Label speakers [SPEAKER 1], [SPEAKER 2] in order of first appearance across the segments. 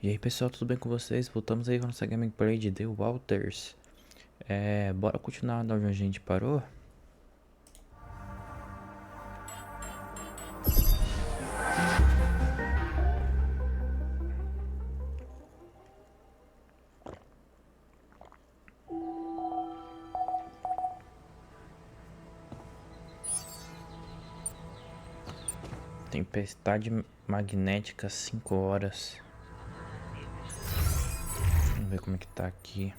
[SPEAKER 1] E aí pessoal, tudo bem com vocês? Voltamos aí com a nossa gameplay de The Walters. Bora continuar de onde a gente parou? Tempestade magnética 5 horas. Vamos ver como é que tá aqui.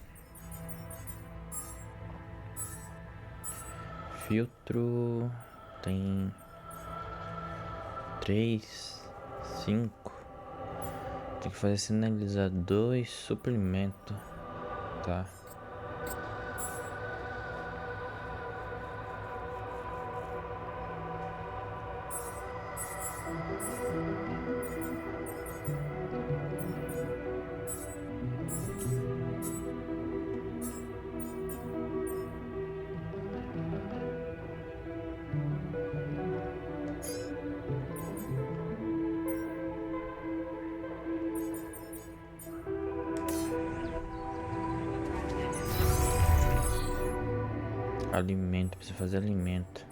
[SPEAKER 1] Filtro tem 3, 5. Tem que fazer sinalizador e suplemento. Tá. Alimento, precisa fazer alimento.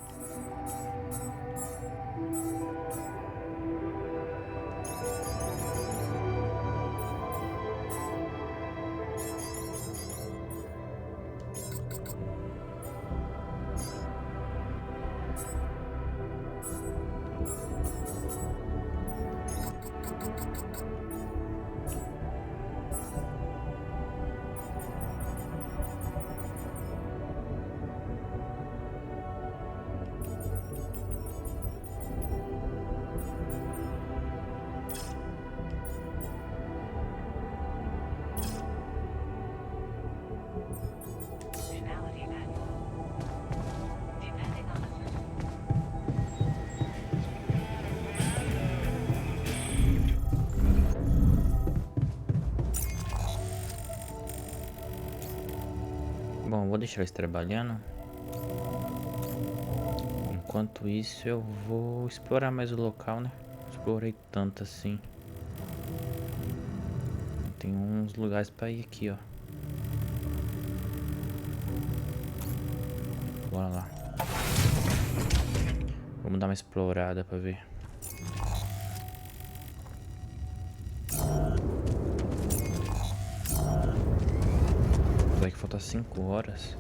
[SPEAKER 1] Bom, vou deixar eles trabalhando. Enquanto isso eu vou explorar mais o local, né? Explorei tanto assim. Tem uns lugares pra ir aqui, ó. Bora lá. Vamos dar uma explorada pra ver. Vai que falta 5 horas.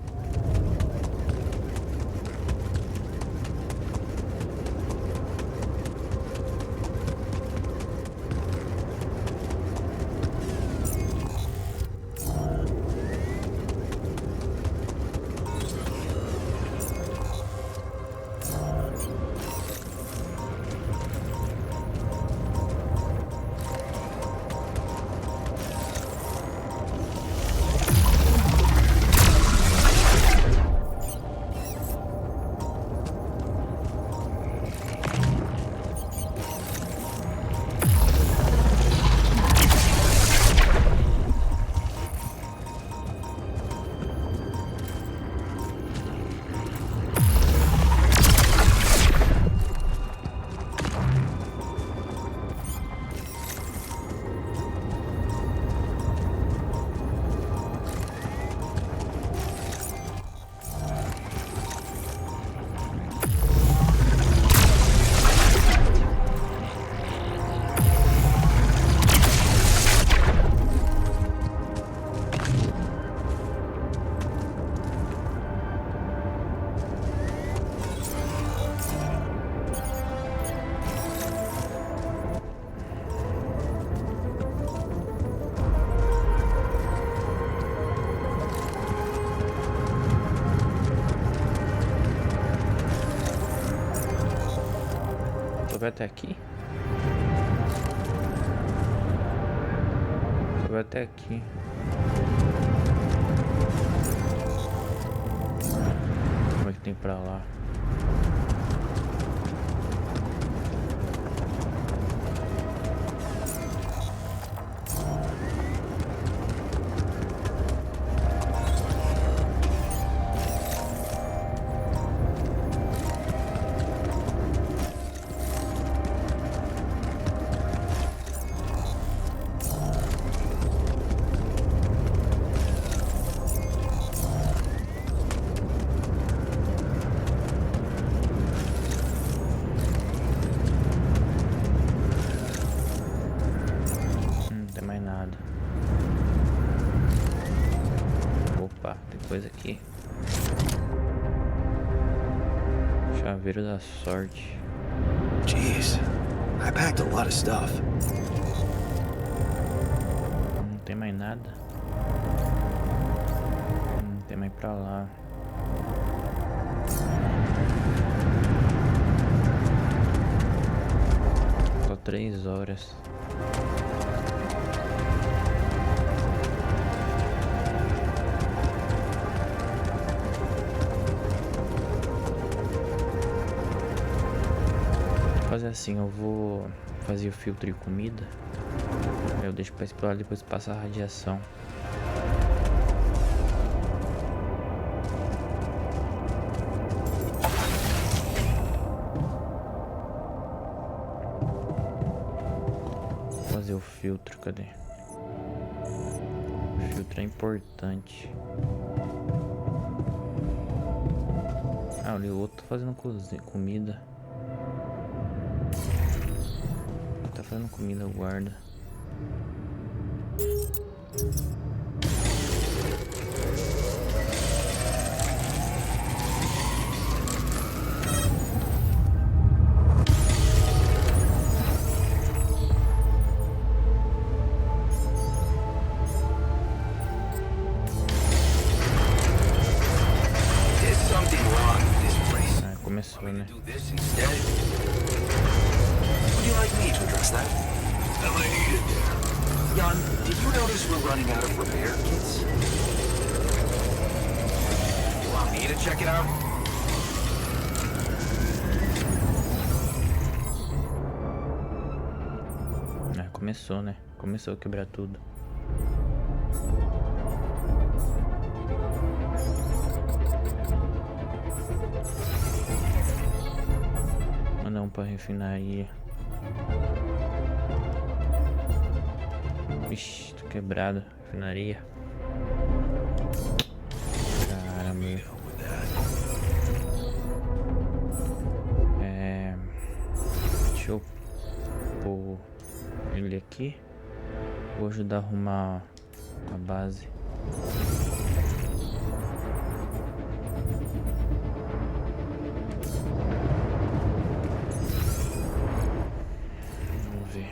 [SPEAKER 1] Vai até aqui? Vai até aqui. Como é que tem pra lá? coisa aqui. Chaveiro da sorte.
[SPEAKER 2] Jeez, I packed a lot of stuff.
[SPEAKER 1] Não tem mais nada. Não tem mais pra lá. Só 3 horas. Vou fazer assim, eu vou fazer o filtro de comida. Eu deixo pra explorar, depois passa a radiação. Fazer o filtro, cadê? O filtro é importante. Ah, ali o outro tá fazendo comida. Tá fazendo comida, guarda. Começou, né?
[SPEAKER 2] Jan, did you notice we're running out of repair kits? You want me to check it out?
[SPEAKER 1] Começou, né? Começou a quebrar tudo. Mandar um pra refinaria. Ixi, tô quebrado. Refinaria. Caramba. Deixa eu pôr ele aqui. Vou ajudar a arrumar a base. Vamos ver.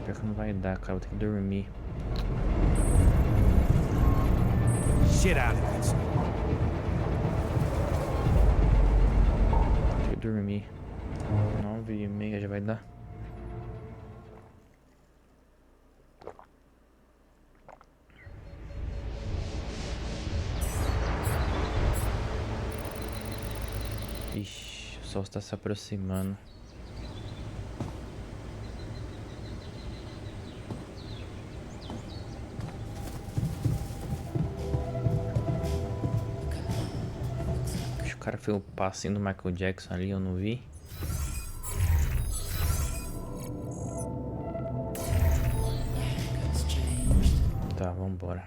[SPEAKER 1] Pior que não vai dar, cara. Vou ter que dormir.
[SPEAKER 3] Shit out of this.
[SPEAKER 1] Vou ter que dormir. 9h30 já vai dar. Ixi, o sol está se aproximando. O cara fez o passinho do Michael Jackson ali, eu não vi. Tá, vambora.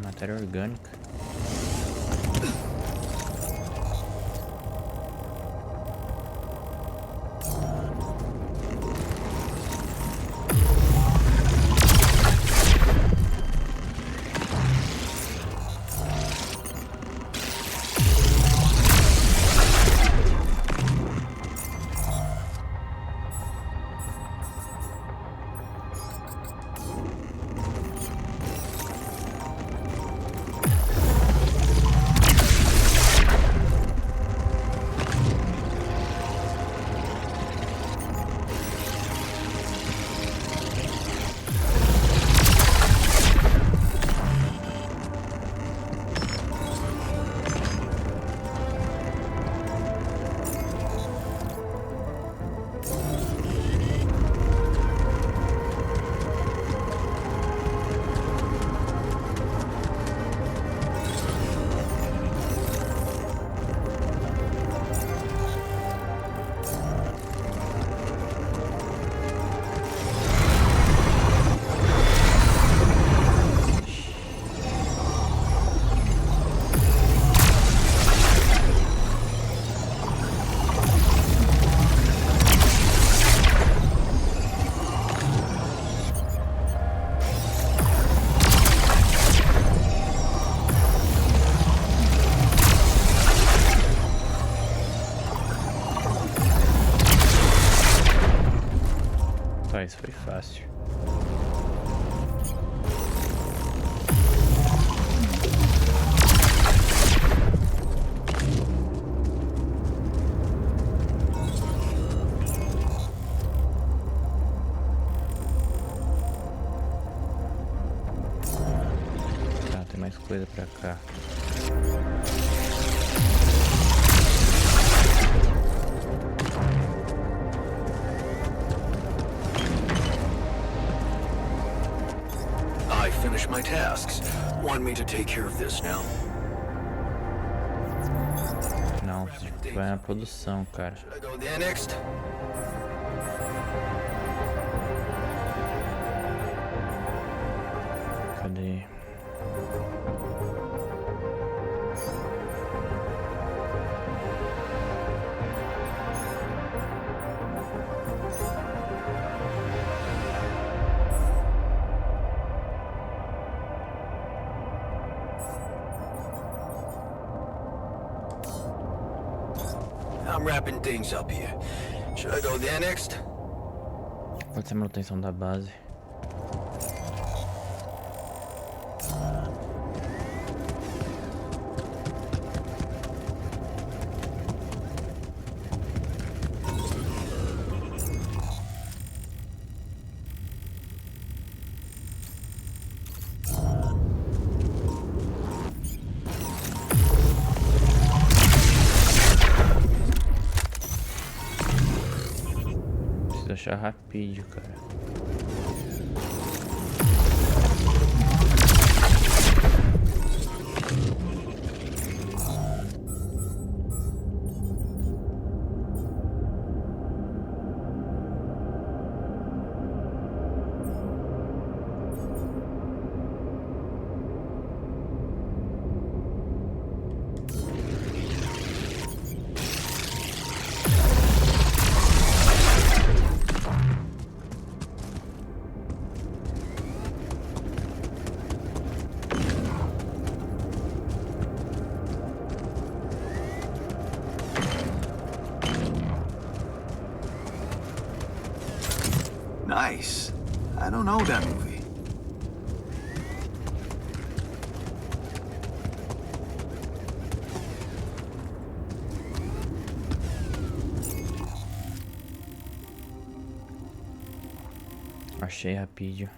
[SPEAKER 1] Matéria orgânica. isso foi fácil. Ah, tem mais coisa pra cá.
[SPEAKER 2] I finished my tasks. Want me to take care of this now?
[SPEAKER 1] Não, vai na produção, cara.
[SPEAKER 2] Should I go there next?
[SPEAKER 1] Cadê?
[SPEAKER 2] I'm wrapping things up here. Should I go there next?
[SPEAKER 1] Pode ser manutenção da base. Preciso achar Rapidium, cara.
[SPEAKER 2] Nice. I don't know that movie.
[SPEAKER 1] Achei Rapidium.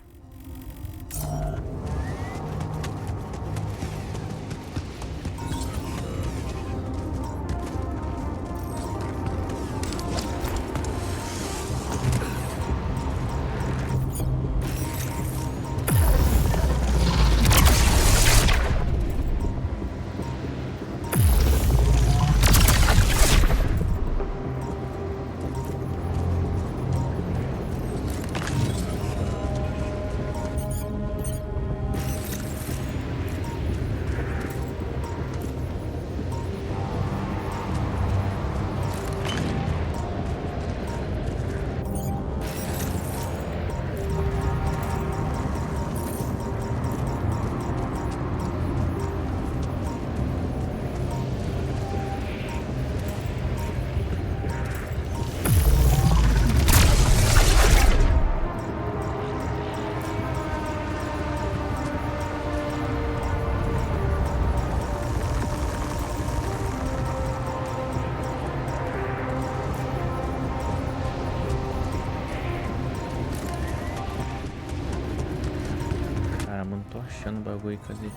[SPEAKER 1] Caramba, não tô achando o bagulho, cadê?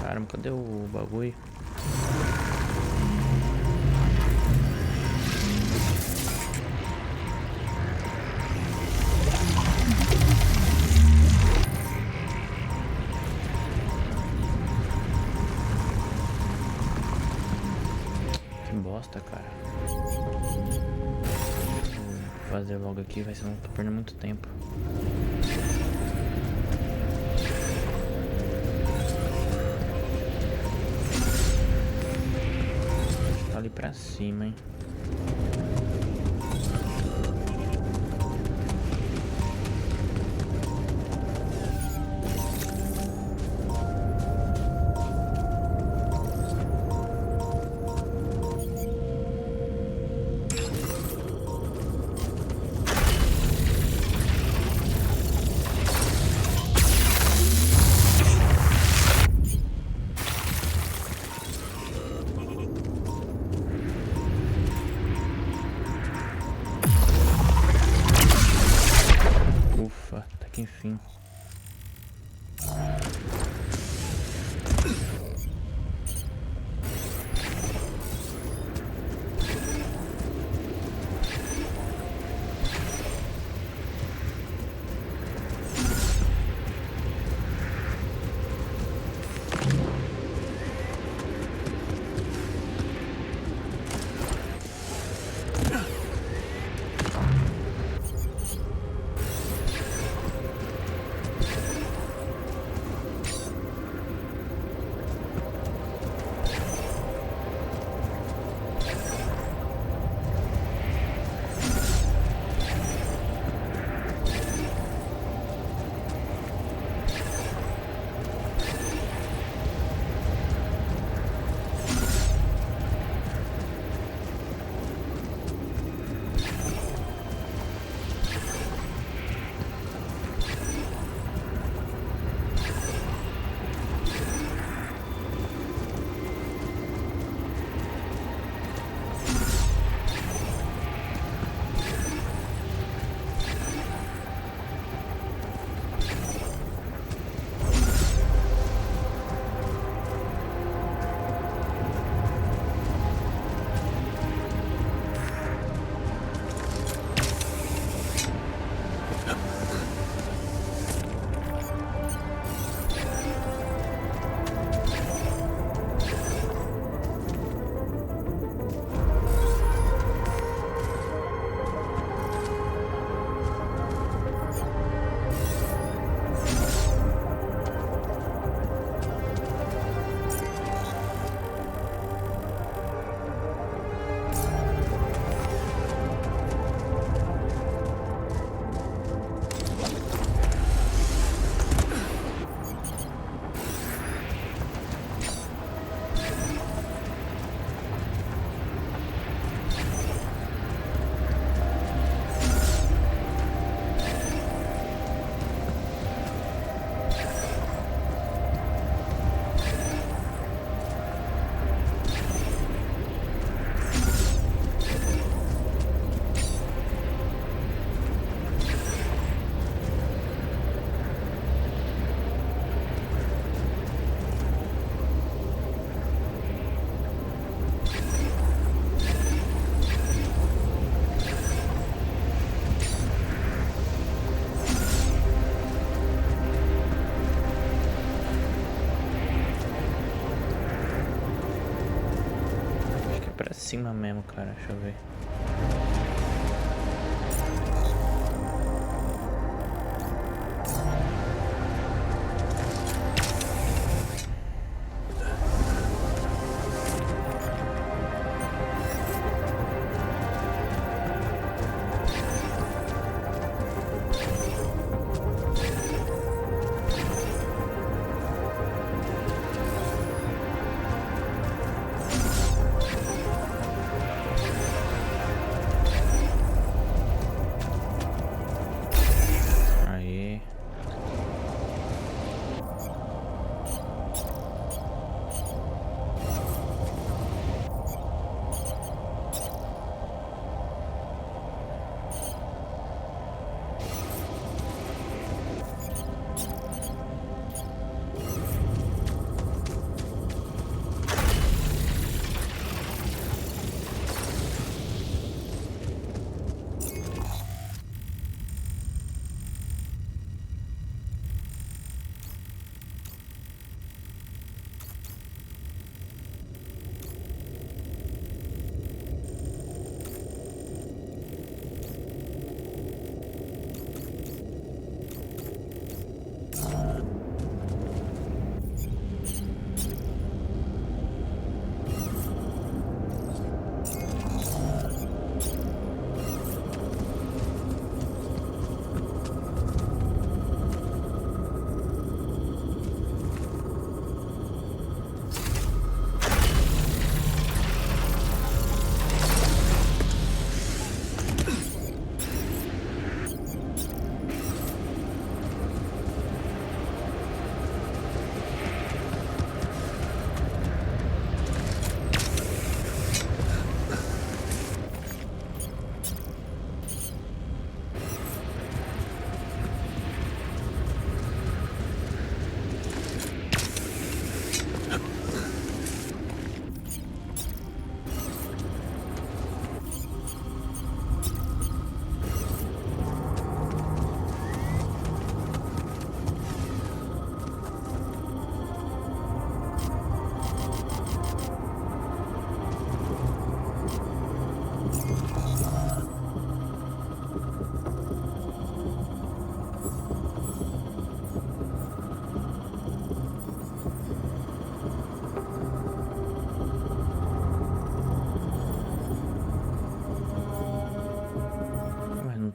[SPEAKER 1] Caramba, cadê o bagulho? bosta, cara. Vou fazer logo aqui, vai ser não tô perdendo muito tempo. Tá ali pra cima, hein. Até que enfim. Cima mesmo, cara. Deixa eu ver.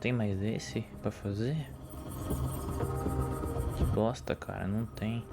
[SPEAKER 1] tem mais esse pra fazer? Que bosta, cara, não tem.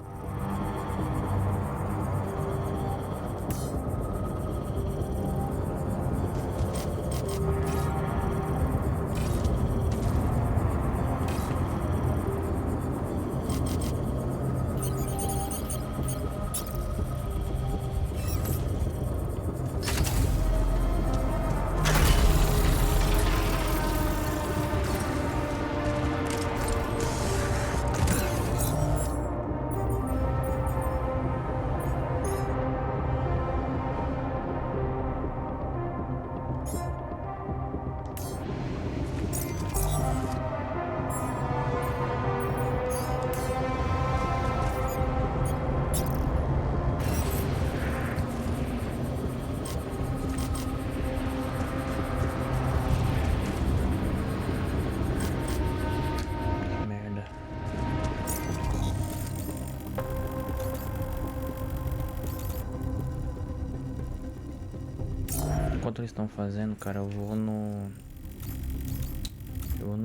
[SPEAKER 1] Enquanto eles estão fazendo, cara, eu vou no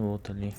[SPEAKER 1] outro ali.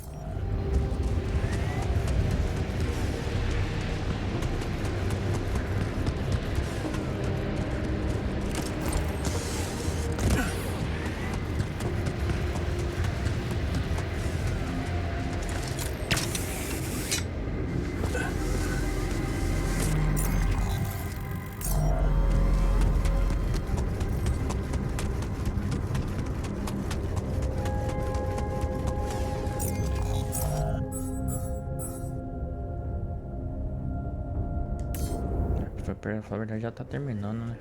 [SPEAKER 1] Pra falar a verdade, já tá terminando, né?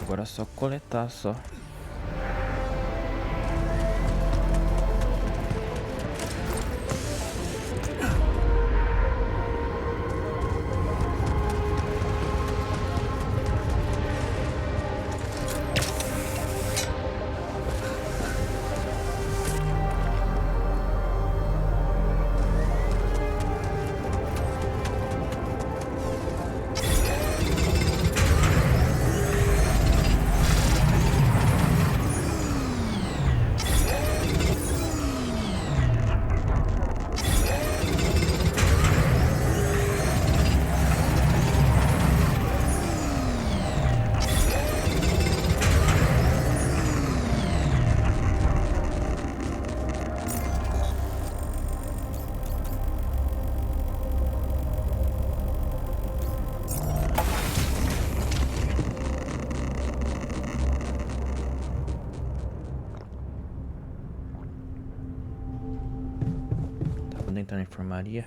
[SPEAKER 1] Agora é só coletar só. entrar na enfermaria.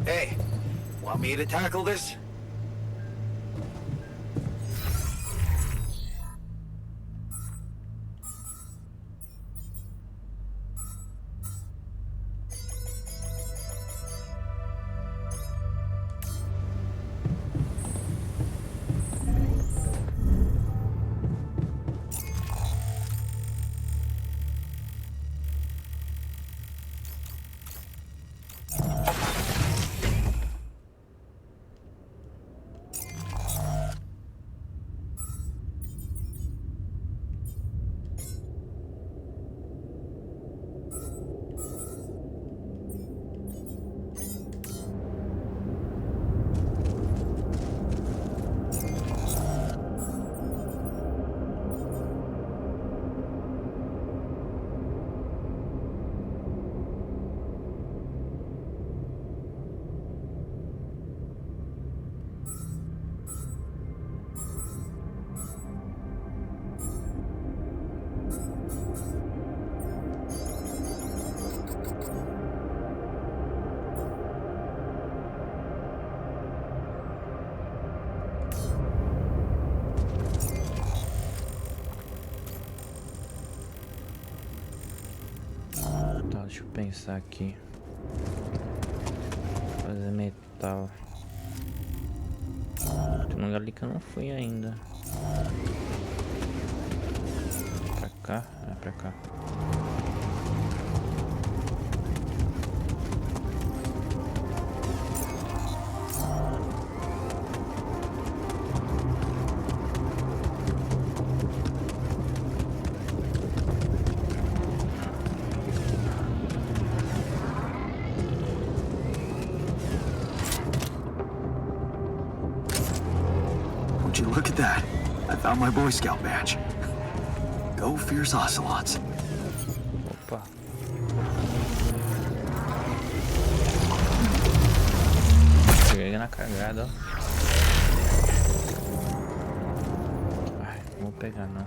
[SPEAKER 2] Hey, want me to tackle this?
[SPEAKER 1] Tá, deixa eu pensar aqui. Fazer metal. Tem um lugar ali que eu não fui ainda. Pra cá? É pra cá.
[SPEAKER 2] Would you look at that? I found my Boy Scout badge. Go fierce ocelots.
[SPEAKER 1] Opa. Cheguei na cagada, ó. Ai, não vou pegar não.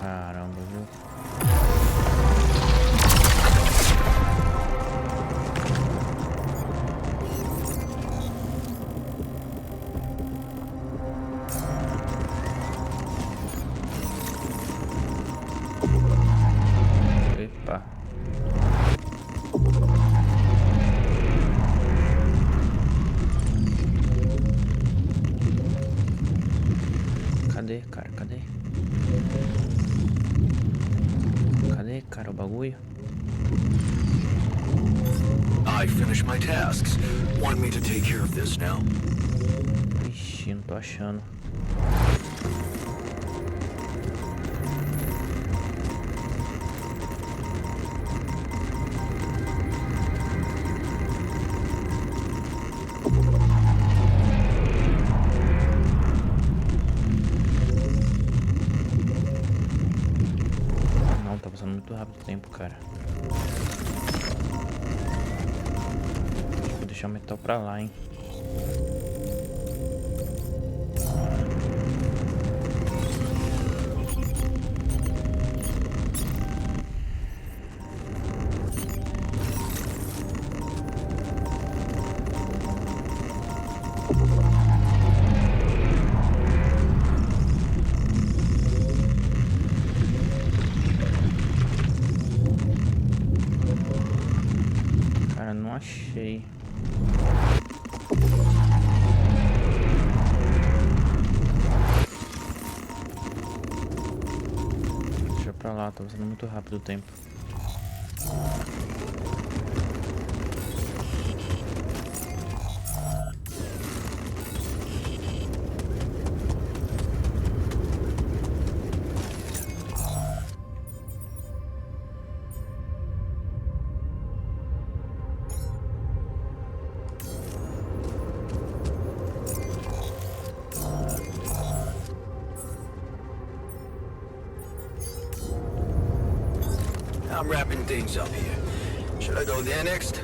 [SPEAKER 1] Caramba, viu? Epa. Cadê, cara? Cadê? Cadê, cara, o bagulho?
[SPEAKER 2] I finished my tasks. Want me to take care of this now?
[SPEAKER 1] Ixi, não tô achando. Não, tá passando muito rápido o tempo, cara. Vou deixar o metal pra lá, hein. Cara, não achei. pra lá, tá passando muito rápido o tempo.
[SPEAKER 2] I'm wrapping things up here. Should I go there next?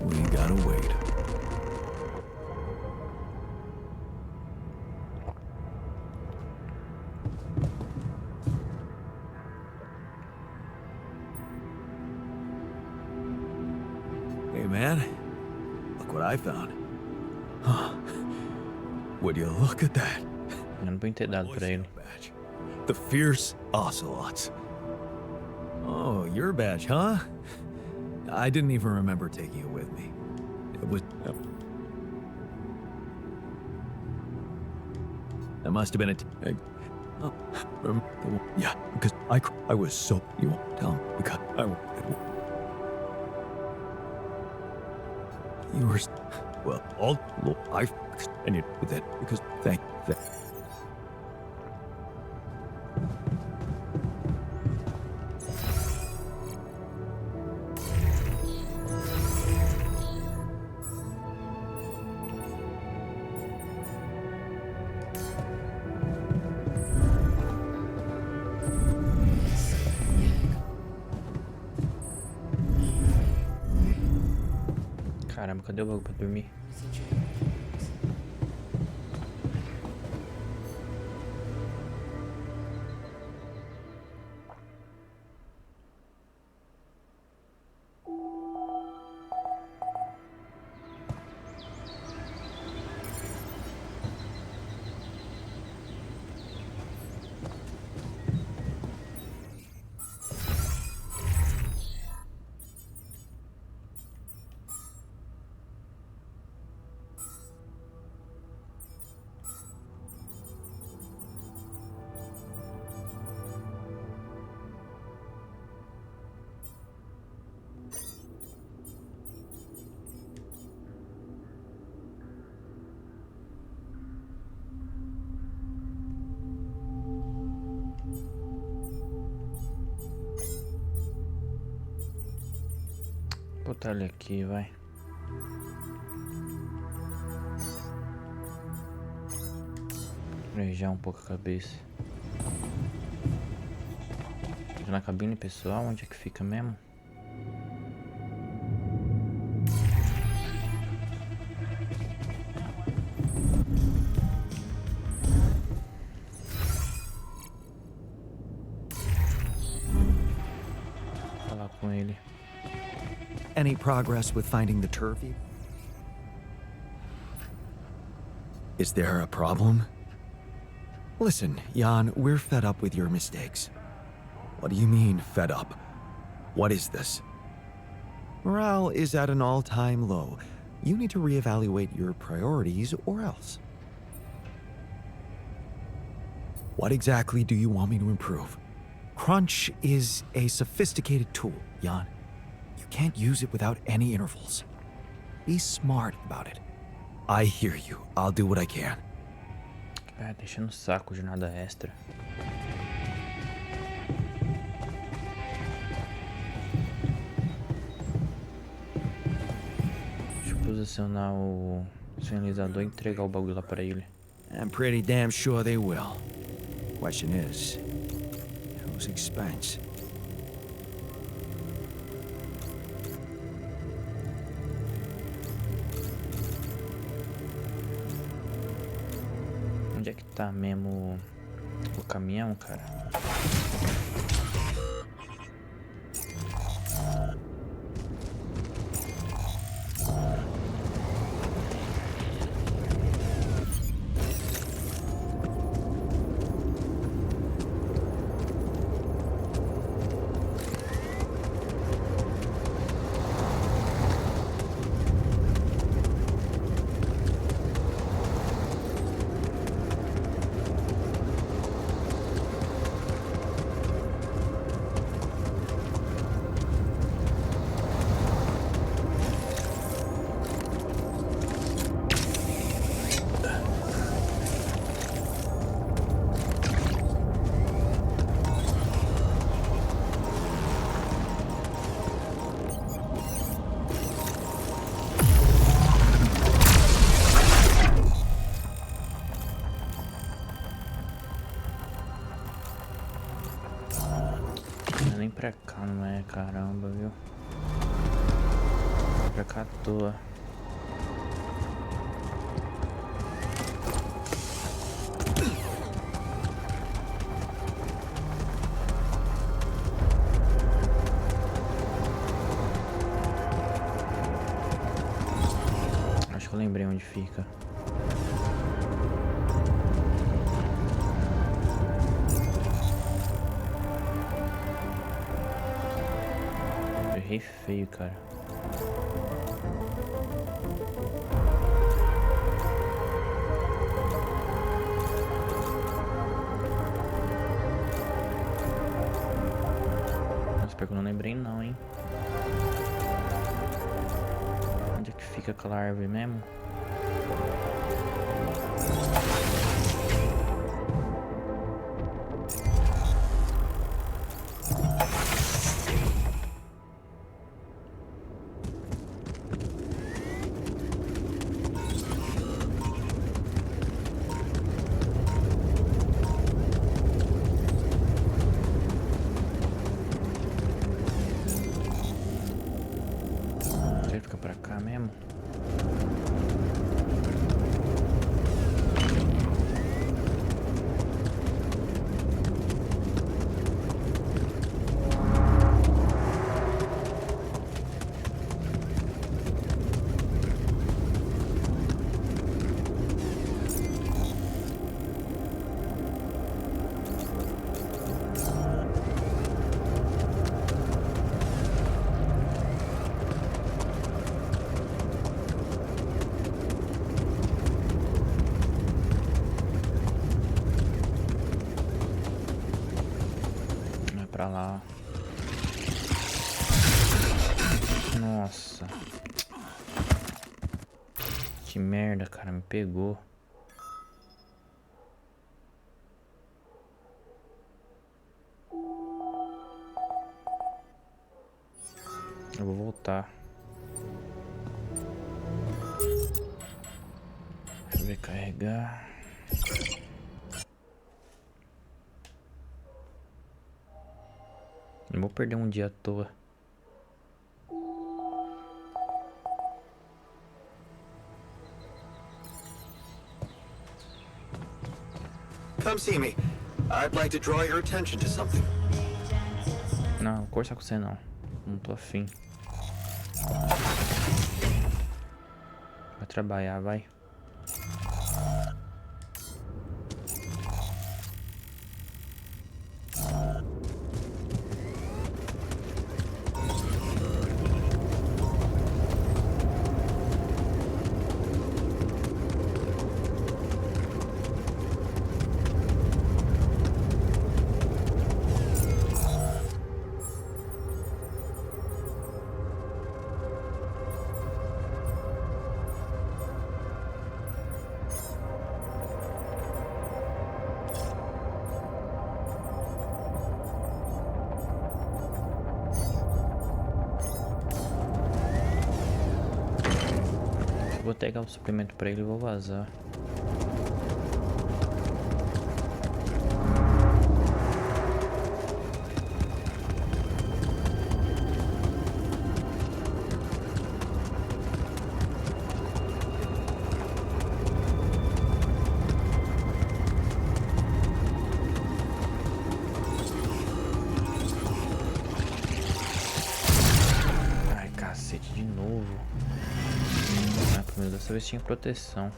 [SPEAKER 2] We gotta wait. Hey, man. Look what I found. Huh. Would you look at that?
[SPEAKER 1] Eu não tô entendendo pra ele.
[SPEAKER 2] Badge. The Fierce Ocelots. Oh, your badge, huh? I didn't even remember taking it with me. It was... That must have been a... yeah, because I was so... You won't tell me, because you were... Well, all... I... And you with it, because... Thank...
[SPEAKER 1] Caramba, cadê o bagulho pra dormir? Vou botar ele aqui, vai. Arejar um pouco a cabeça. Fica na cabine pessoal, onde é que fica mesmo? Vou falar com ele.
[SPEAKER 2] Any progress with finding the turvy? Is there a problem? Listen, Jan, we're fed up with your mistakes. What do you mean, fed up? What is this? Morale is at an all-time low. You need to reevaluate your priorities or else. What exactly do you want me to improve? Crunch is a sophisticated tool, Jan. You can't use it without any intervals. Be smart about it. I hear you. I'll do what I can.
[SPEAKER 1] Ah, deixa no saco, jornada extra. Deixa eu posicionar o sinalizador e entregar o bagulho lá pra ele.
[SPEAKER 2] I'm pretty damn sure they will. Question is, whose expense?
[SPEAKER 1] Onde é que tá mesmo o caminhão, cara? Não é nem pra cá, não é? Caramba, viu? Pra cá à toa. Acho que eu lembrei onde fica. Errei feio, cara. Nossa, pior que eu não lembrei não, hein. Onde é que fica aquela árvore mesmo? Fica pra cá mesmo? Pra lá. Nossa. Que merda, cara. Me pegou. Eu vou voltar. Deixa eu ver, carregar. Não vou perder um dia à toa.
[SPEAKER 2] Come see me. I'd like to draw your attention to something.
[SPEAKER 1] Não, vou conversar com você não. Não tô afim. Vai trabalhar, vai. Vou pegar o suplemento pra ele e vou vazar. De novo. Ah, pelo menos dessa vez tinha proteção.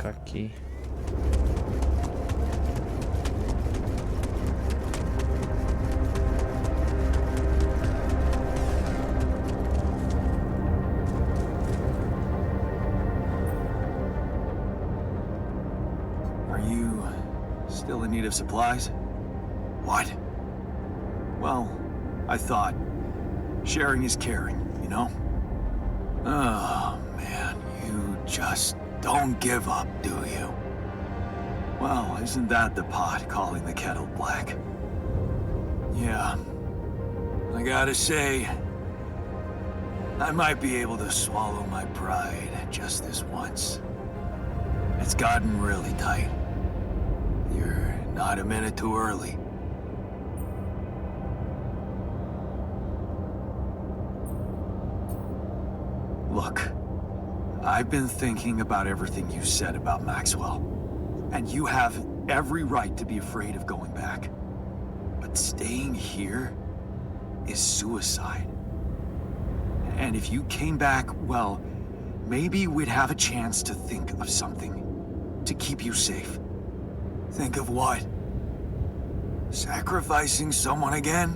[SPEAKER 1] Aqui.
[SPEAKER 2] Are you still in need of supplies? What? Well, I thought sharing is caring, you know? Oh, man, you just don't give up, do you? Well, isn't that the pot calling the kettle black? Yeah. I gotta say, I might be able to swallow my pride just this once. It's gotten really tight. You're not a minute too early. Look. I've been thinking about everything you said about Maxwell, and you have every right to be afraid of going back. But staying here is suicide. And if you came back, well, maybe we'd have a chance to think of something to keep you safe. Think of what? Sacrificing someone again?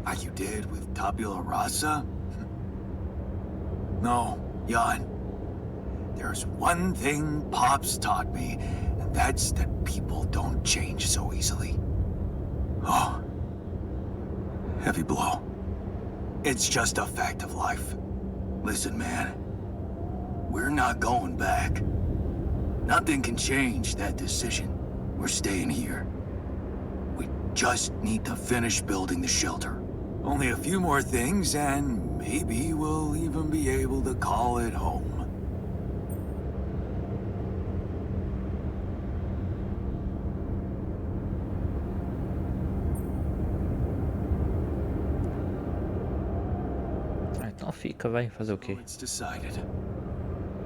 [SPEAKER 2] Like you did with Tabula Rasa? No, Jan. There's one thing Pops taught me, and that's that people don't change so easily. Oh. Heavy blow. It's just a fact of life. Listen, man. We're not going back. Nothing can change that decision. We're staying here. We just need to finish building the shelter. Only a few more things, and maybe we'll even be able to call it home.
[SPEAKER 1] Então fica, vai fazer o quê?
[SPEAKER 2] It's decided.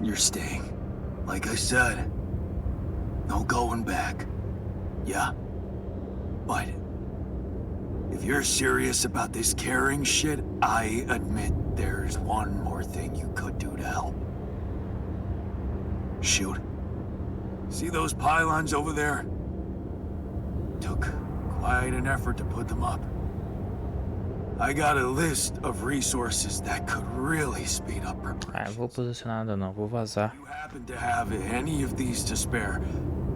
[SPEAKER 2] You're staying. Like I said, no going back. Yeah. But if you're serious about this caring shit, I admit there's one more thing you could do to help. Shoot. See those pylons over there? Took quite an effort to put them up. I got a list of resources that could really speed up preparation.
[SPEAKER 1] Vou posicionar nada não, vou vazar.
[SPEAKER 2] If you happen to have any of these to spare,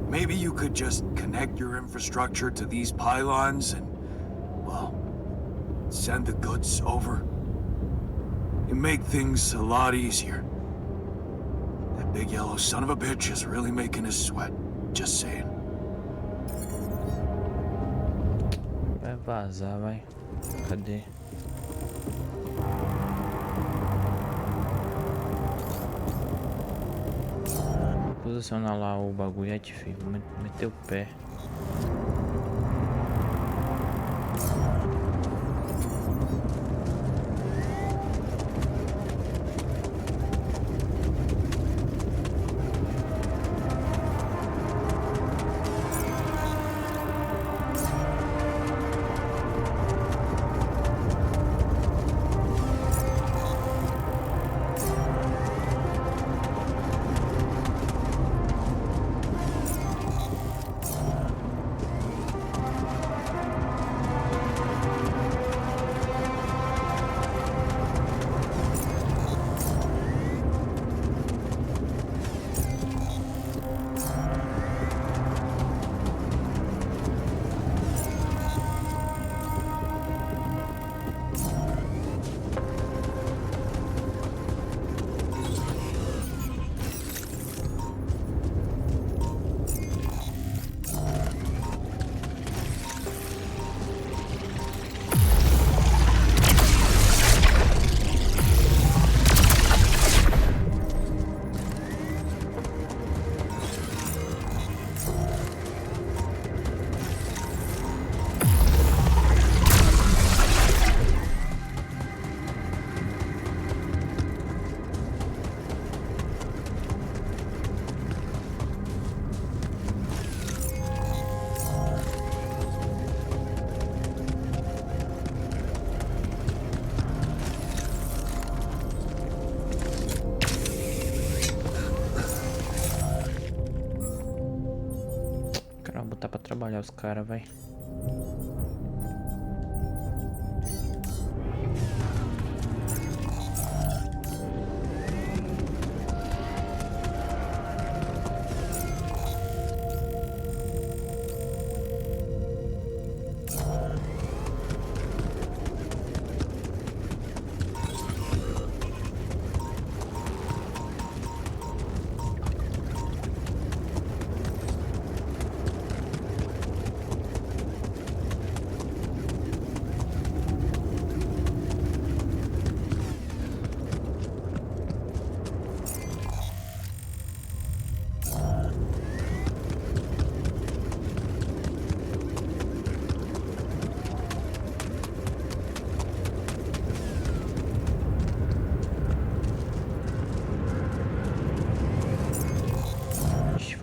[SPEAKER 2] maybe you could just connect your infrastructure to these pylons and, well, send the goods over. It'd make things a lot easier. That big yellow son of a bitch is really making us sweat. Just saying.
[SPEAKER 1] Vai vazar, vai. Cadê? posicionar lá o bagulho aí, filho. Vou meter o pé. Cara, vou botar pra trabalhar os caras, vai.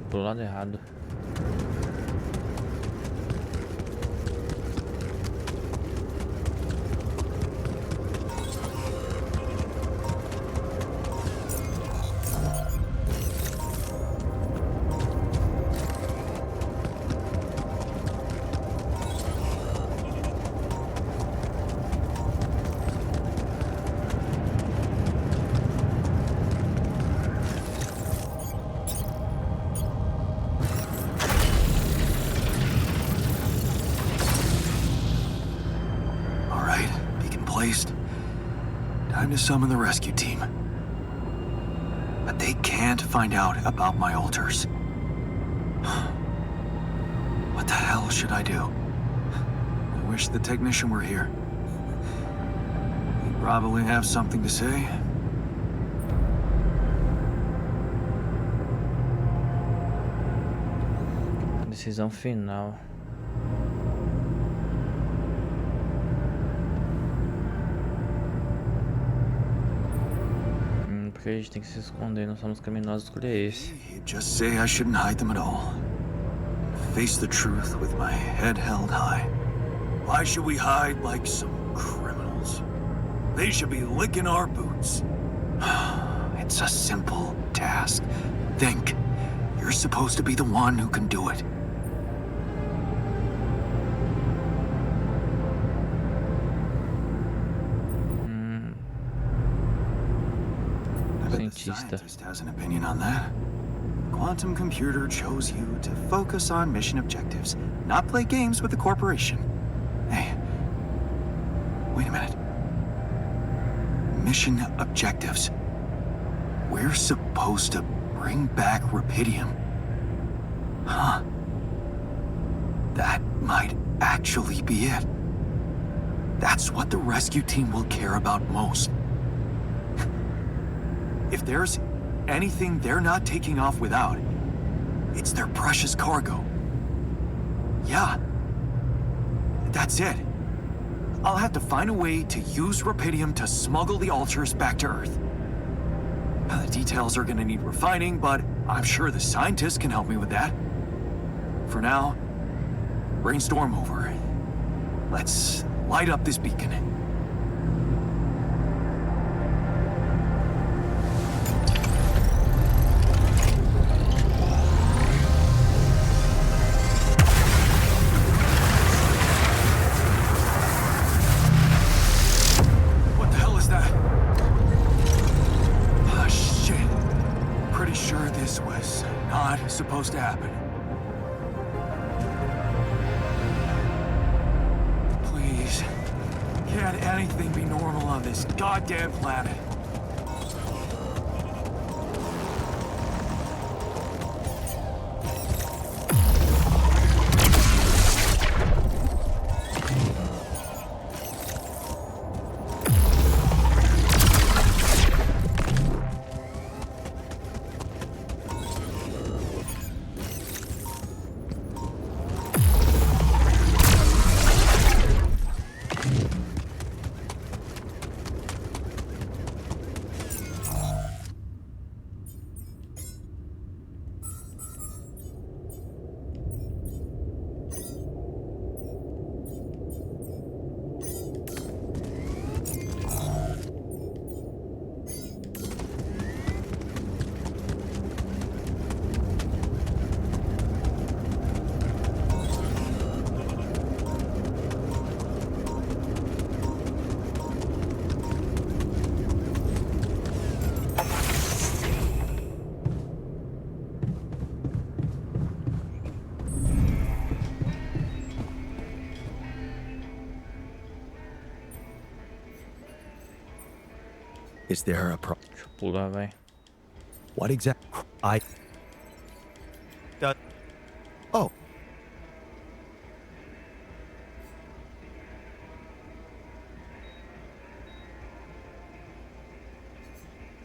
[SPEAKER 1] Pro lado errado.
[SPEAKER 2] Time to summon the rescue team. But they can't find out about my altars. What the hell should I do? I wish the technician were here. He'd probably have something to say.
[SPEAKER 1] Decisão final. Porque a gente tem que se esconder, nós somos criminosos, escolher esse.
[SPEAKER 2] He'd just say I shouldn't hide them at all. Face the truth with my head held high. Why should we hide like some criminals? They should be licking our boots. It's a simple task. Think. You're supposed to be the one who can do it. Scientist has an opinion on that. Quantum computer chose you to focus on mission objectives, not play games with the corporation. Hey, wait a minute. Mission objectives. We're supposed to bring back Rapidium. Huh. That might actually be it. That's what the rescue team will care about most. If there's anything they're not taking off without, It's their precious cargo. Yeah. That's it. I'll have to find a way to use Rapidium to smuggle the altars back to Earth. The details are gonna need refining, but I'm sure the scientists can help me with that. For now, brainstorm over. Let's light up this beacon. What the hell is that? Ah, shit. Pretty sure this was not supposed to happen. Please, can't anything be normal on this goddamn planet? Is there a pro-
[SPEAKER 1] Deixa eu pular, vai.
[SPEAKER 2] What exact? Oh.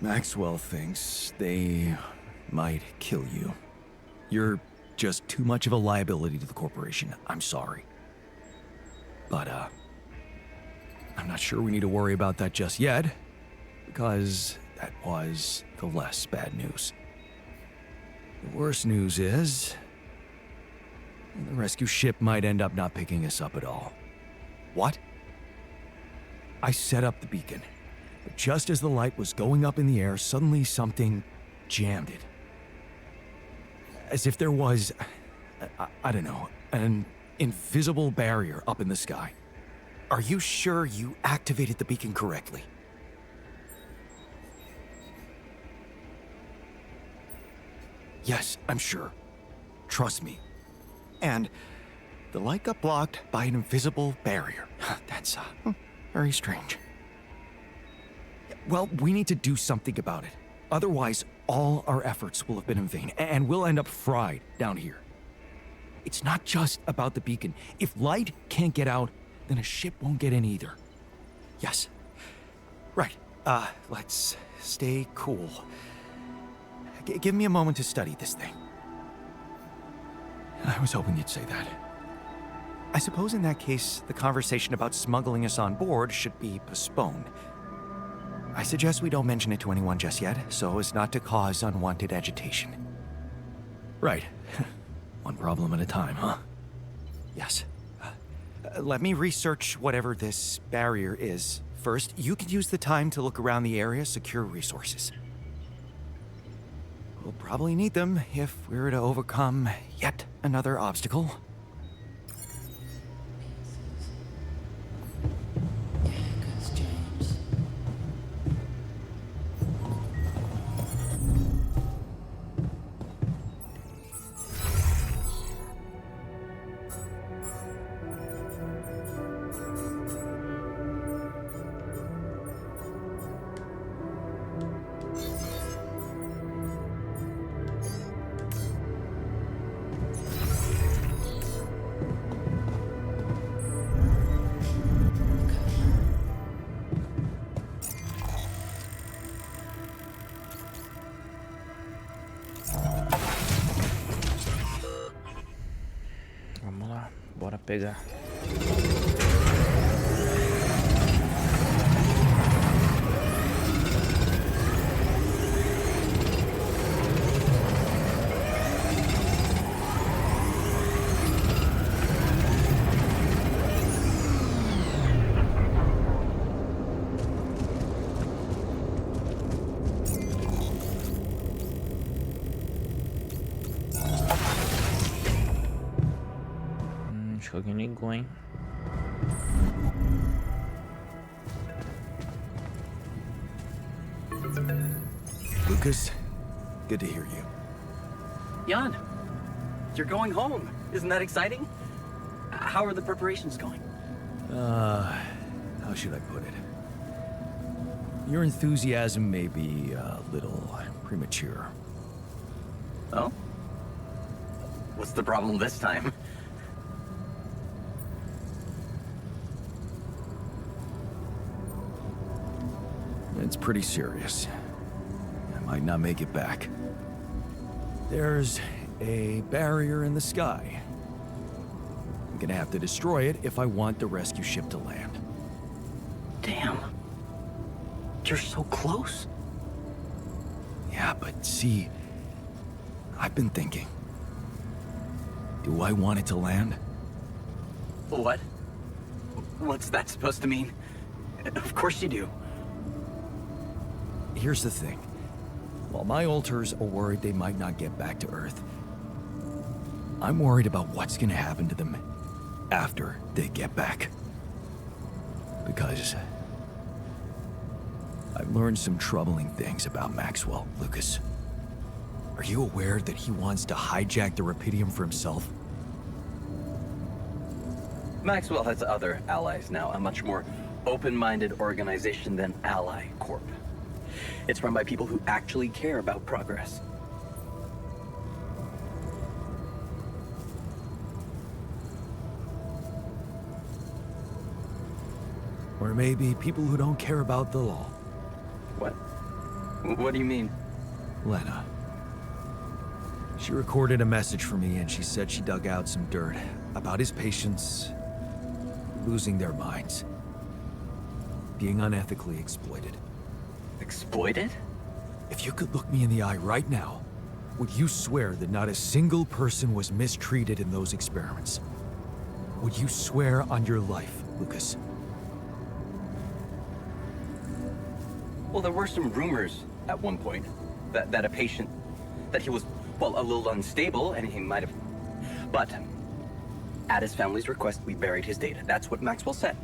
[SPEAKER 2] Maxwell thinks they might kill you. You're just too much of a liability to the corporation. I'm sorry. But, I'm not sure we need to worry about that just yet, because that was the less bad news. The worst news is the rescue ship might end up not picking us up at all. What? I set up the beacon, but just as the light was going up in the air, suddenly something jammed it. As if there was, I don't know, an invisible barrier up in the sky. Are you sure you activated the beacon correctly? Yes, I'm sure. Trust me. And the light got blocked by an invisible barrier. That's very strange. Well, we need to do something about it. Otherwise, all our efforts will have been in vain, and we'll end up fried down here. It's not just about the beacon. If light can't get out, then a ship won't get in either. Yes. Right. Let's stay cool. Give me a moment to study this thing. I was hoping you'd say that. I suppose in that case, the conversation about smuggling us on board should be postponed. I suggest we don't mention it to anyone just yet, so as not to cause unwanted agitation. Right. One problem at a time, huh? Yes. Let me research whatever this barrier is. First, you can use the time to look around the area, secure resources. We'll probably need them if we're to overcome yet another obstacle.
[SPEAKER 1] Vamos lá, bora pegar. Acho que alguém ligou, hein?
[SPEAKER 2] Lucas, good to hear you.
[SPEAKER 4] Jan, you're going home. Isn't that exciting? How are the preparations going?
[SPEAKER 2] How should I put it? Your enthusiasm may be a little premature.
[SPEAKER 4] Oh? What's the problem this time?
[SPEAKER 2] It's pretty serious. I might not make it back. There's a barrier in the sky. I'm gonna have to destroy it if I want the rescue ship to land.
[SPEAKER 4] Damn. You're so close.
[SPEAKER 2] Yeah, but see, I've been thinking. Do I want it to land?
[SPEAKER 4] What? What's that supposed to mean? Of course you do.
[SPEAKER 2] Here's the thing. While my alters are worried they might not get back to Earth, I'm worried about what's gonna happen to them after they get back. Because I've learned some troubling things about Maxwell, Lucas. Are you aware that he wants to hijack the Rapidium for himself?
[SPEAKER 4] Maxwell has other allies now, a much more open-minded organization than Ally Corp. It's run by people who actually care about progress.
[SPEAKER 2] Or maybe people who don't care about the law.
[SPEAKER 4] What? What do you mean?
[SPEAKER 2] Lena. She recorded a message for me and she said she dug out some dirt about his patients losing their minds, being unethically exploited.
[SPEAKER 4] Exploited?
[SPEAKER 2] If you could look me in the eye right now, would you swear that not a single person was mistreated in those experiments? Would you swear on your life, Lucas?
[SPEAKER 4] Well, there were some rumors at one point that a patient, that he was, well, a little unstable and he might have... But at his family's request, we buried his data. That's what Maxwell said.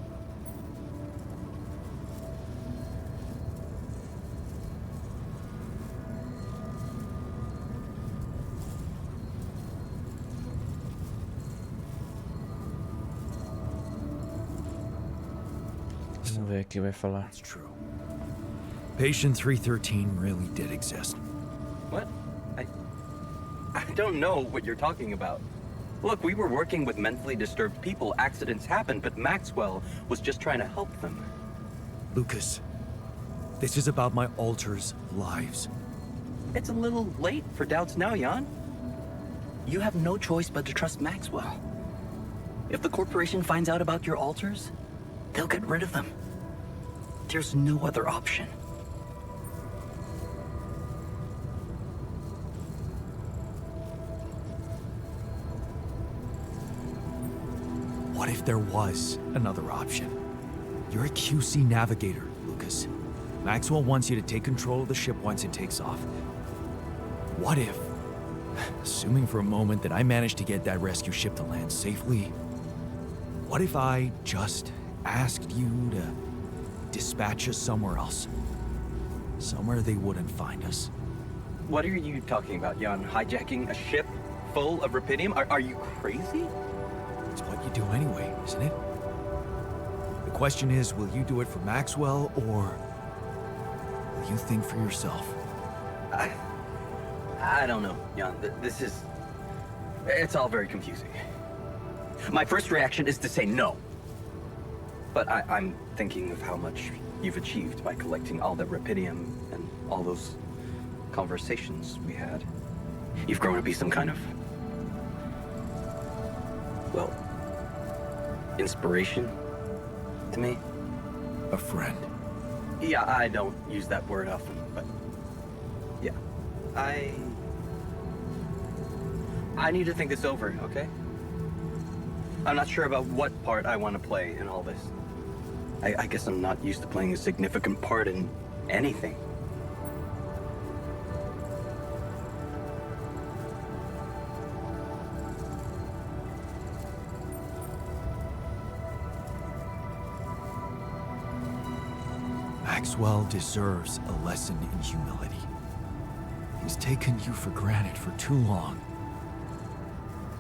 [SPEAKER 1] Vamos ver aqui, vai falar.
[SPEAKER 2] That's true. Patient 313 really did exist.
[SPEAKER 4] What? I don't know what you're talking about. Look, we were working with mentally disturbed people. Accidents happen, but Maxwell was just trying to help them.
[SPEAKER 2] Lucas, this is about my alters' lives.
[SPEAKER 4] It's a little late for doubts now, Jan. You have no choice but to trust Maxwell. If the corporation finds out about your alters, they'll get rid of them. There's no other option.
[SPEAKER 2] What if there was another option? You're a QC navigator, Lucas. Maxwell wants you to take control of the ship once it takes off. What if, assuming for a moment that I managed to get that rescue ship to land safely, what if I just asked you to dispatch us somewhere else? Somewhere they wouldn't find us.
[SPEAKER 4] What are you talking about, Jan? Hijacking a ship full of Rapidium? Are you crazy?
[SPEAKER 2] It's what you do anyway, isn't it? The question is, will you do it for Maxwell, or will you think for yourself?
[SPEAKER 4] I don't know, Jan. This is... It's all very confusing. My first reaction is to say no. But I'm thinking of how much you've achieved by collecting all that Rapidium and all those conversations we had. You've grown to be some kind of... well, inspiration to me.
[SPEAKER 2] A friend.
[SPEAKER 4] Yeah, I don't use that word often, but yeah. I need to think this over, okay? I'm not sure about what part I want to play in all this. I guess I'm not used to playing a significant part in anything.
[SPEAKER 2] Maxwell deserves a lesson in humility. He's taken you for granted for too long.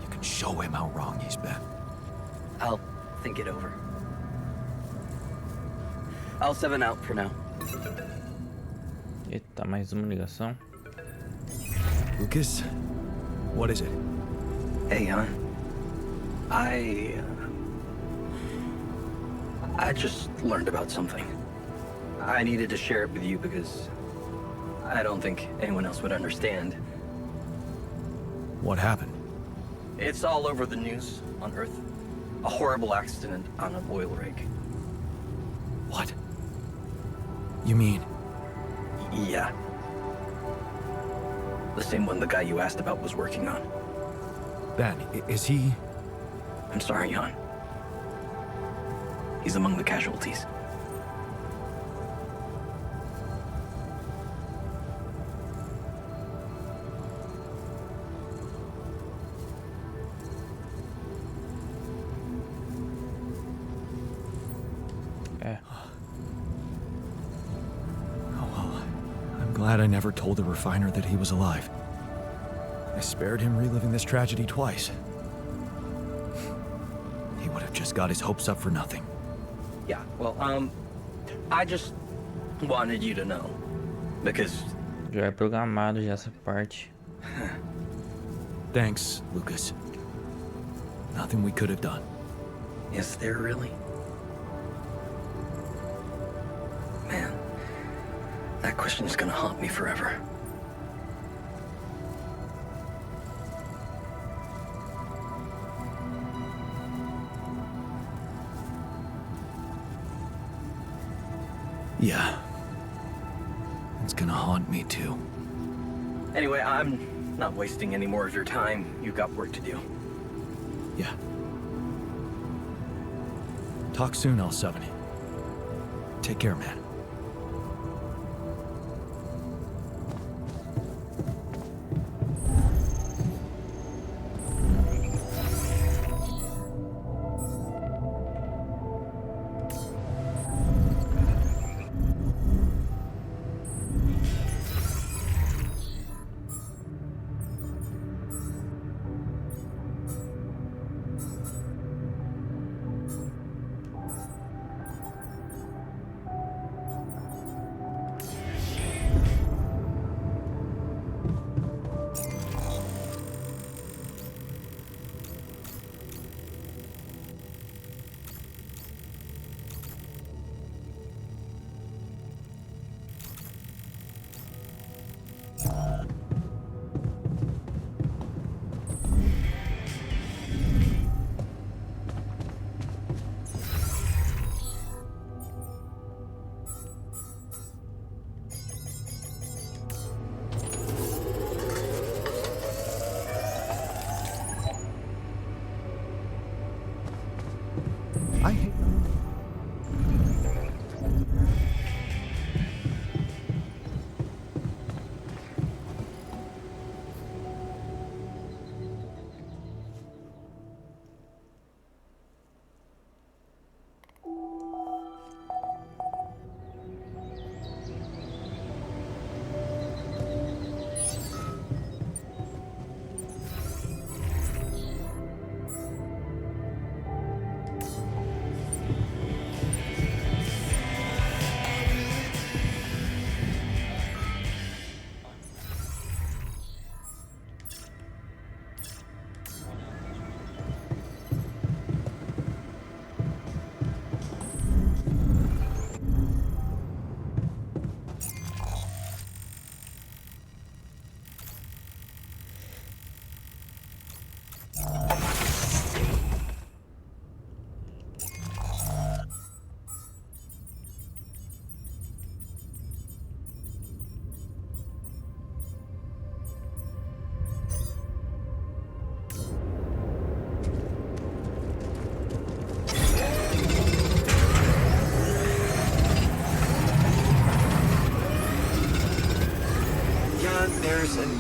[SPEAKER 2] You can show him how wrong he's been.
[SPEAKER 4] I'll think it over. I'll 7 out for now.
[SPEAKER 1] Eita, mais uma ligação.
[SPEAKER 2] Lucas, what is it?
[SPEAKER 4] Hey, Jan. I just learned about something. I needed to share it with you because I don't think anyone else would understand.
[SPEAKER 2] What happened?
[SPEAKER 4] It's all over the news on Earth. A horrible accident on an oil rig.
[SPEAKER 2] What? You mean?
[SPEAKER 4] Yeah. The same one the guy you asked about was working on.
[SPEAKER 2] Ben, is he?
[SPEAKER 4] I'm sorry, Jan. He's among the casualties.
[SPEAKER 1] É.
[SPEAKER 2] Oh well. I'm glad I never told the refiner that he was alive. I spared him reliving this tragedy twice. He would have just got his hopes up for nothing.
[SPEAKER 4] Yeah, well, I just wanted you to know. Because
[SPEAKER 1] Já é programado já essa parte.
[SPEAKER 2] Thanks, Lucas. Nothing we could have done.
[SPEAKER 4] is there really? Man, that question is gonna haunt me forever.
[SPEAKER 2] Yeah. It's gonna haunt me too.
[SPEAKER 4] Anyway, I'm not wasting any more of your time. You've got work to do.
[SPEAKER 2] Yeah. Talk soon, L7. Take care, man.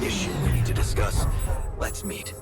[SPEAKER 2] issue we need to discuss. Let's meet.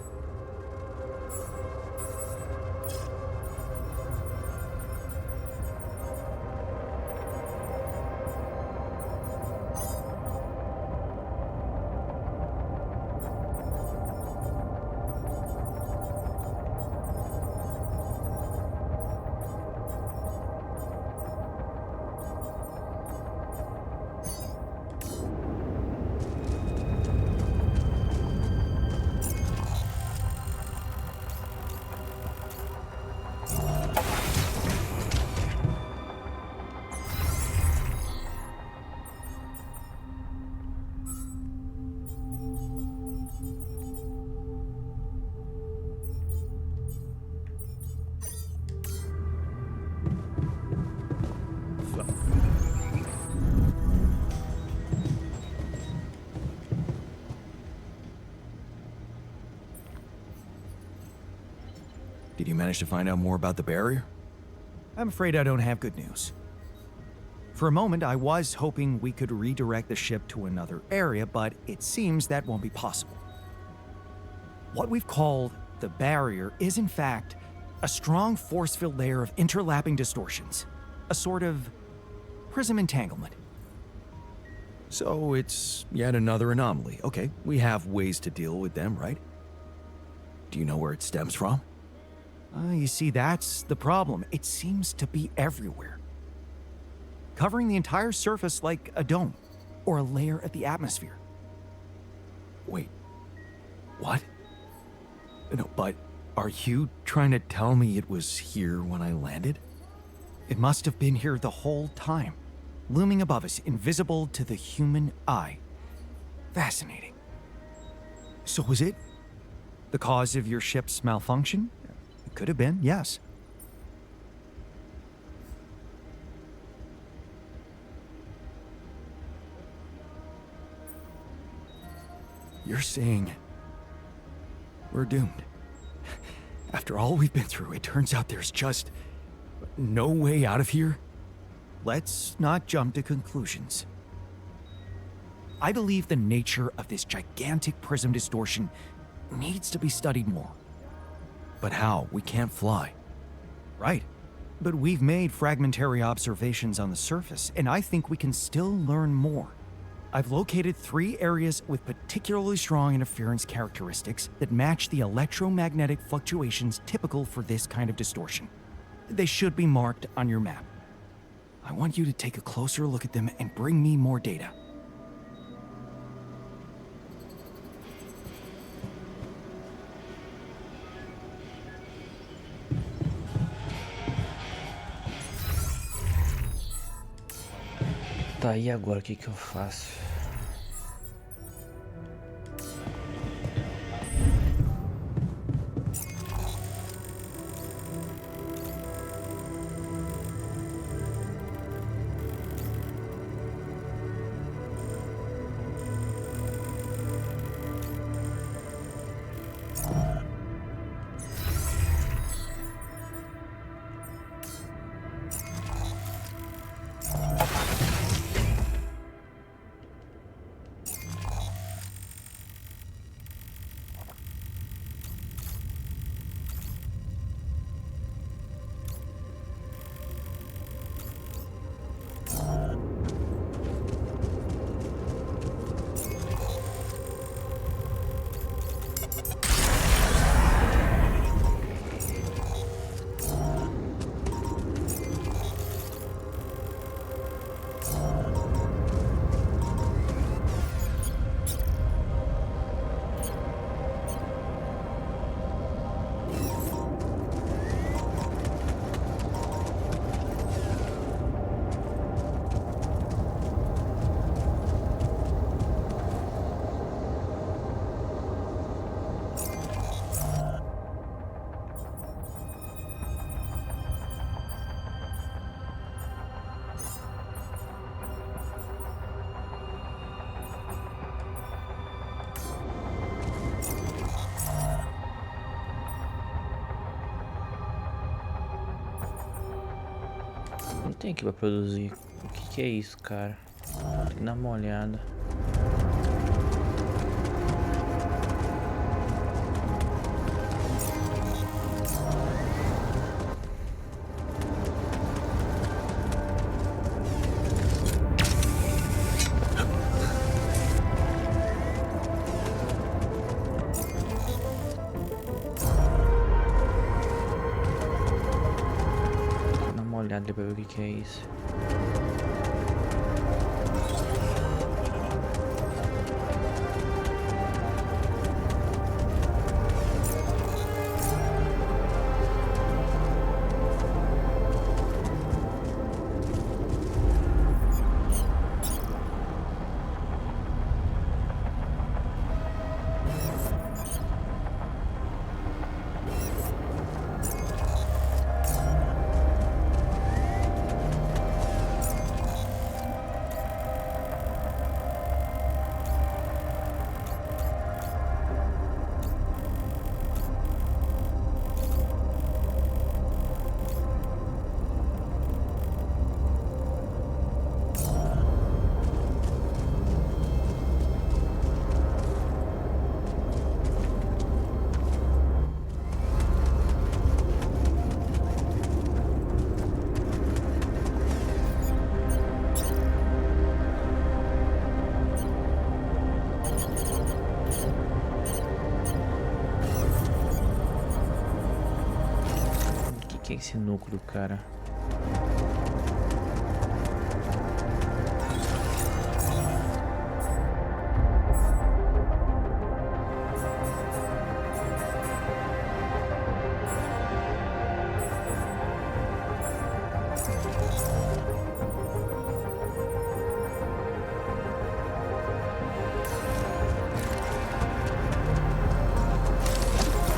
[SPEAKER 2] Did you manage to find out more about the barrier?
[SPEAKER 3] I'm afraid I don't have good news. For a moment, I was hoping we could redirect the ship to another area, but it seems that won't be possible. What we've called the barrier is, in fact, a strong force-filled layer of interlapping distortions. A sort of prism entanglement.
[SPEAKER 2] So it's yet another anomaly. Okay, we have ways to deal with them, right? Do you know where it stems from?
[SPEAKER 3] You see, that's the problem. It seems to be everywhere. Covering the entire surface like a dome, or a layer of the atmosphere.
[SPEAKER 2] Wait, what? No, but are you trying to tell me it was here when I landed?
[SPEAKER 3] It must have been here the whole time, looming above us, invisible to the human eye. Fascinating. So was it the cause of your ship's malfunction? It could have been, yes.
[SPEAKER 2] You're saying we're doomed. After all we've been through, it turns out there's just no way out of here?
[SPEAKER 3] Let's not jump to conclusions. I believe the nature of this gigantic prism distortion needs to be studied more.
[SPEAKER 2] But how? We can't fly.
[SPEAKER 3] Right. But we've made fragmentary observations on the surface, and I think we can still learn more. I've located 3 areas with particularly strong interference characteristics that match the electromagnetic fluctuations typical for this kind of distortion. They should be marked on your map. I want you to take a closer look at them and bring me more data.
[SPEAKER 1] Tá, e agora o que que eu faço? Não tem aqui pra produzir. O que que é isso, cara? Tem que dar uma olhada. olhada ali pra ver o que é isso. O que é esse núcleo, cara?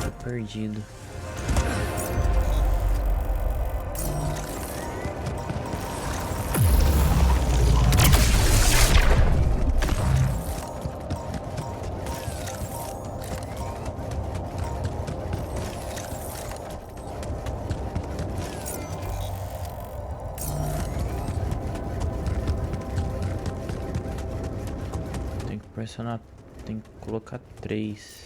[SPEAKER 1] Tô perdido. Pressionar, tem que colocar 3.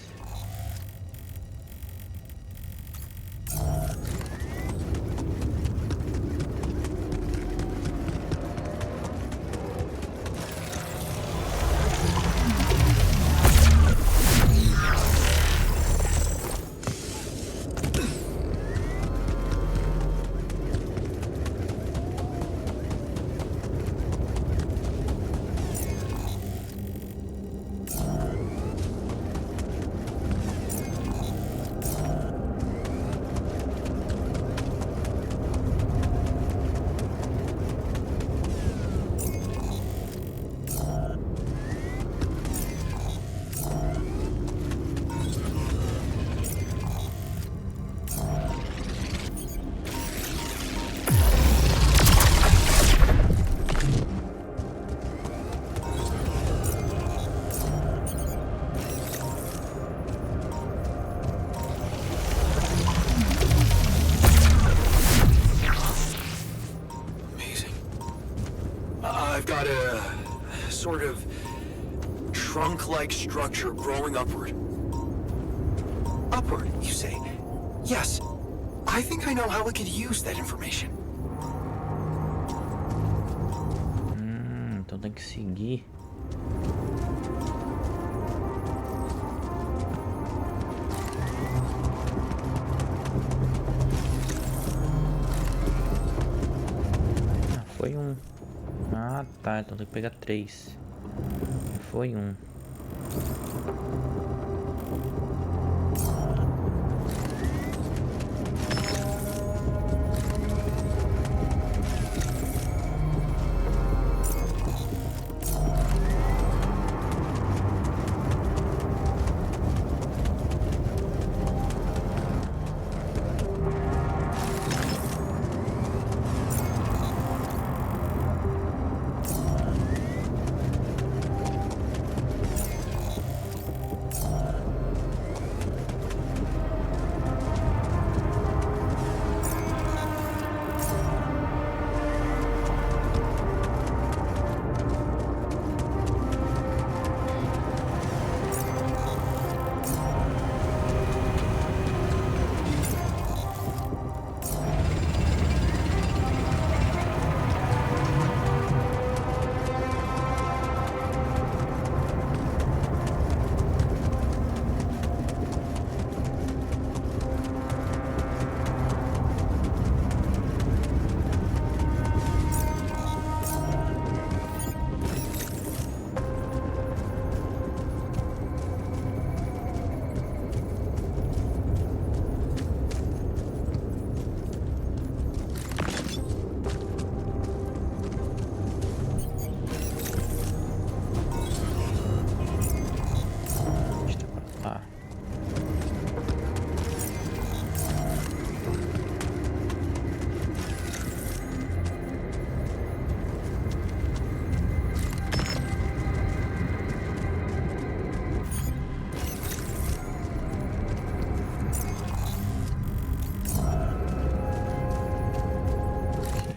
[SPEAKER 2] I've got a sort of trunk-like structure growing upward. Upward, you say? Yes. I think I know how we could use that information.
[SPEAKER 1] Então tem que seguir. Foi um. Ah, tá. Então tem que pegar 3. Foi um.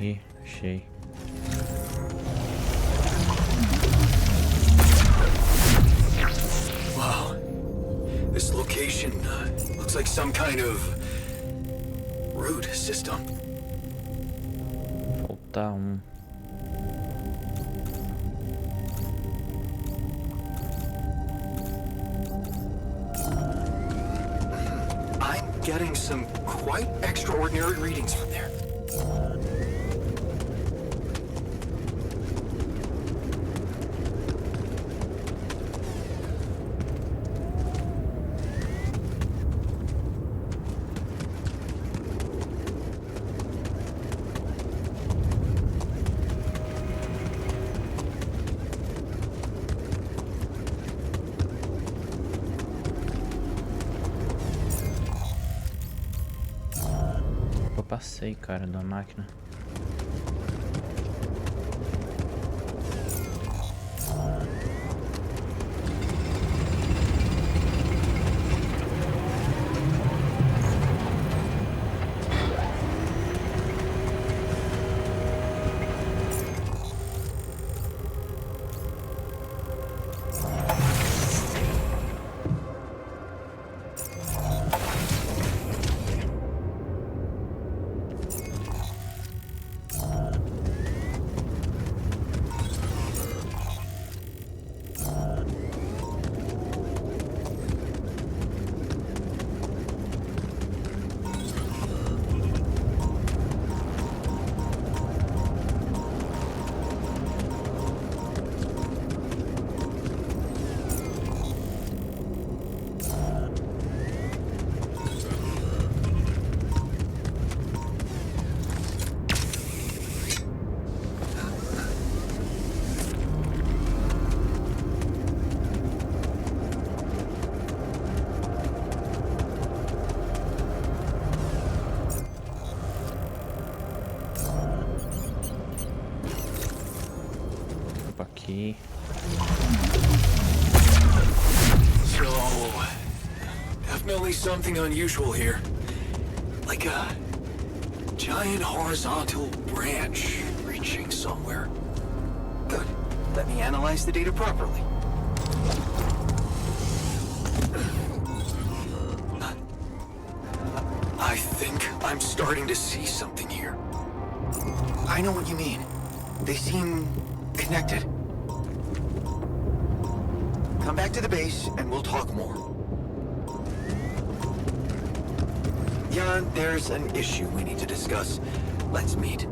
[SPEAKER 1] Aqui, achei.
[SPEAKER 2] Wow. This location looks like some kind of root system.
[SPEAKER 1] Falta um.
[SPEAKER 2] I'm getting some quite extraordinary readings from there.
[SPEAKER 1] Eu passei, cara, da máquina. Aqui.
[SPEAKER 2] So, definitely something unusual here. Like a giant horizontal branch reaching somewhere. Good. Let me analyze the data properly. I think I'm starting to see something here. I know what you mean. They seem connected. Come back to the base and we'll talk more. Jan, there's an issue we need to discuss. Let's meet.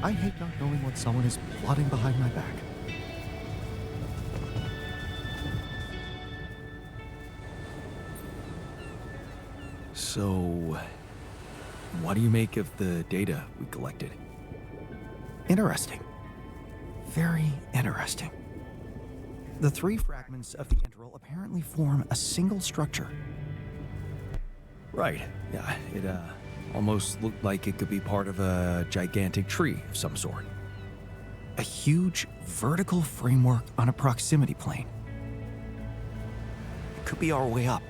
[SPEAKER 3] I hate not knowing what someone is plotting behind my back.
[SPEAKER 2] So, what do you make of the data we collected?
[SPEAKER 3] Interesting. Very interesting. The three fragments of the integral apparently form a single structure.
[SPEAKER 2] Right. Yeah, it almost looked like it could be part of a gigantic tree of some sort.
[SPEAKER 3] A huge vertical framework on a proximity plane. It could be our way up.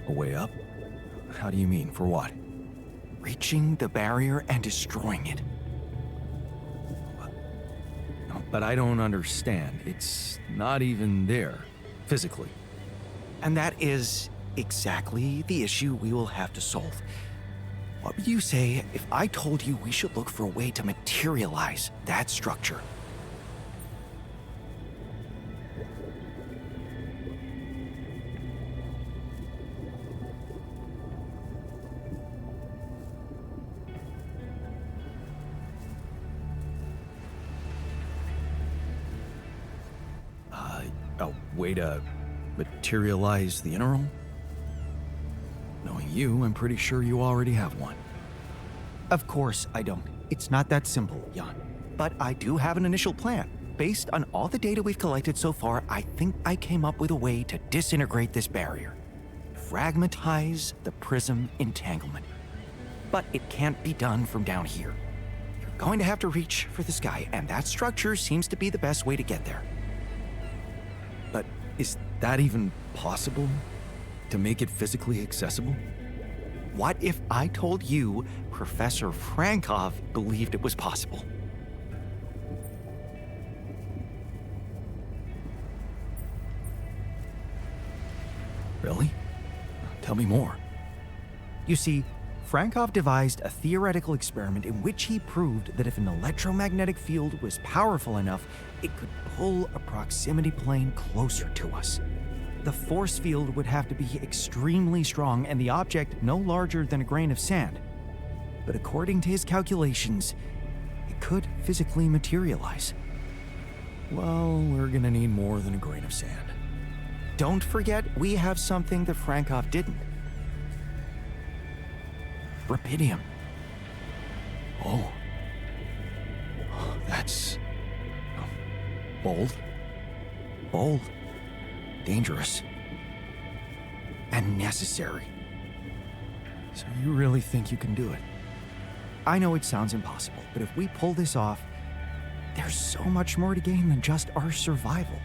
[SPEAKER 2] A way up? How do you mean? For what?
[SPEAKER 3] Reaching the barrier and destroying it.
[SPEAKER 2] But I don't understand. It's not even there, physically.
[SPEAKER 3] And that is exactly the issue we will have to solve. What would you say if I told you we should look for a way to materialize that structure?
[SPEAKER 2] way to materialize the integral? Knowing you, I'm pretty sure you already have one.
[SPEAKER 3] Of course I don't. It's not that simple, Jan. But I do have an initial plan. Based on all the data we've collected so far, I think I came up with a way to disintegrate this barrier. Fragmentize the prism entanglement. But it can't be done from down here. You're going to have to reach for the sky, and that structure seems to be the best way to get there.
[SPEAKER 2] But is that even possible? To make it physically accessible?
[SPEAKER 3] What if I told you Professor Frankov believed it was possible?
[SPEAKER 2] Really? Tell me more.
[SPEAKER 3] You see, Frankov devised a theoretical experiment in which he proved that if an electromagnetic field was powerful enough, it could pull a proximity plane closer to us. The force field would have to be extremely strong and the object no larger than a grain of sand. But according to his calculations, it could physically materialize.
[SPEAKER 2] Well, we're gonna need more than a grain of sand.
[SPEAKER 3] Don't forget, we have something that Frankov didn't. Rapidium.
[SPEAKER 2] Oh. That's... bold.
[SPEAKER 3] Bold. Dangerous. And necessary.
[SPEAKER 2] So you really think you can do it?
[SPEAKER 3] I know it sounds impossible, but if we pull this off, there's so much more to gain than just our survival.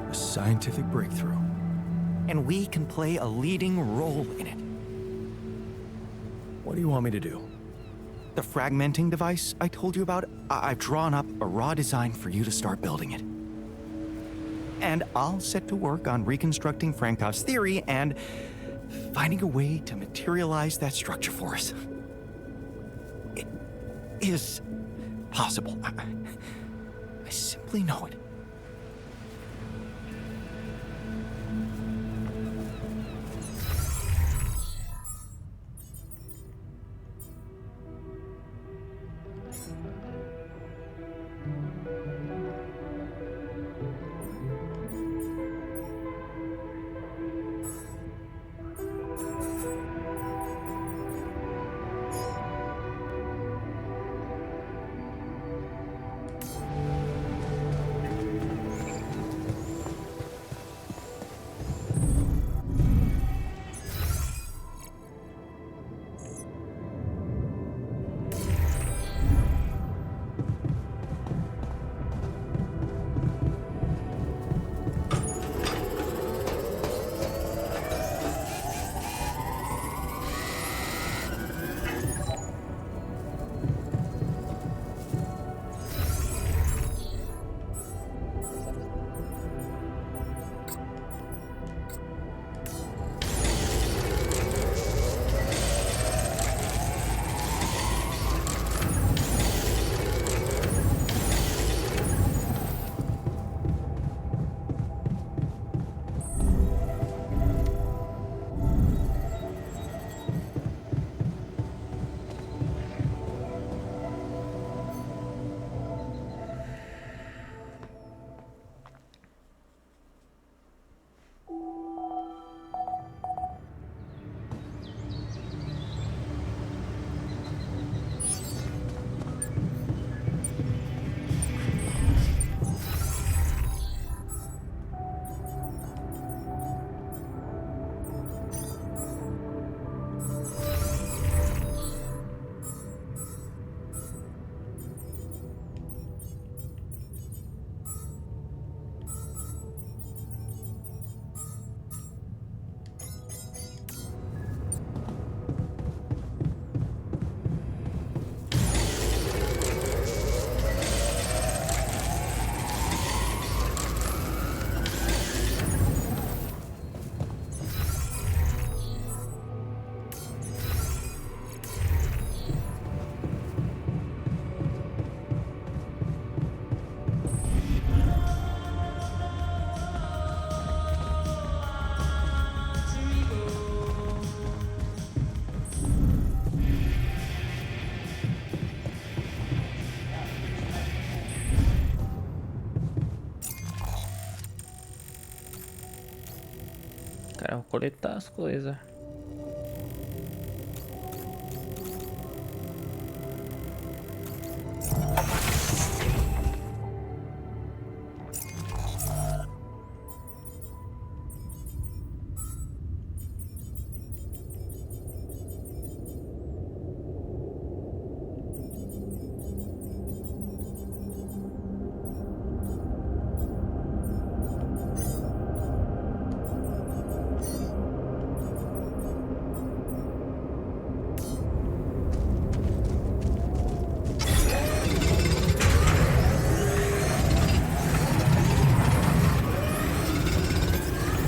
[SPEAKER 2] A scientific breakthrough.
[SPEAKER 3] And we can play a leading role in it.
[SPEAKER 2] What do you want me to do?
[SPEAKER 3] The fragmenting device I told you about, I've drawn up a raw design for you to start building it. And I'll set to work on reconstructing Frankov's theory and finding a way to materialize that structure for us. It is possible. I simply know it.
[SPEAKER 1] cara. Vou coletar as coisas.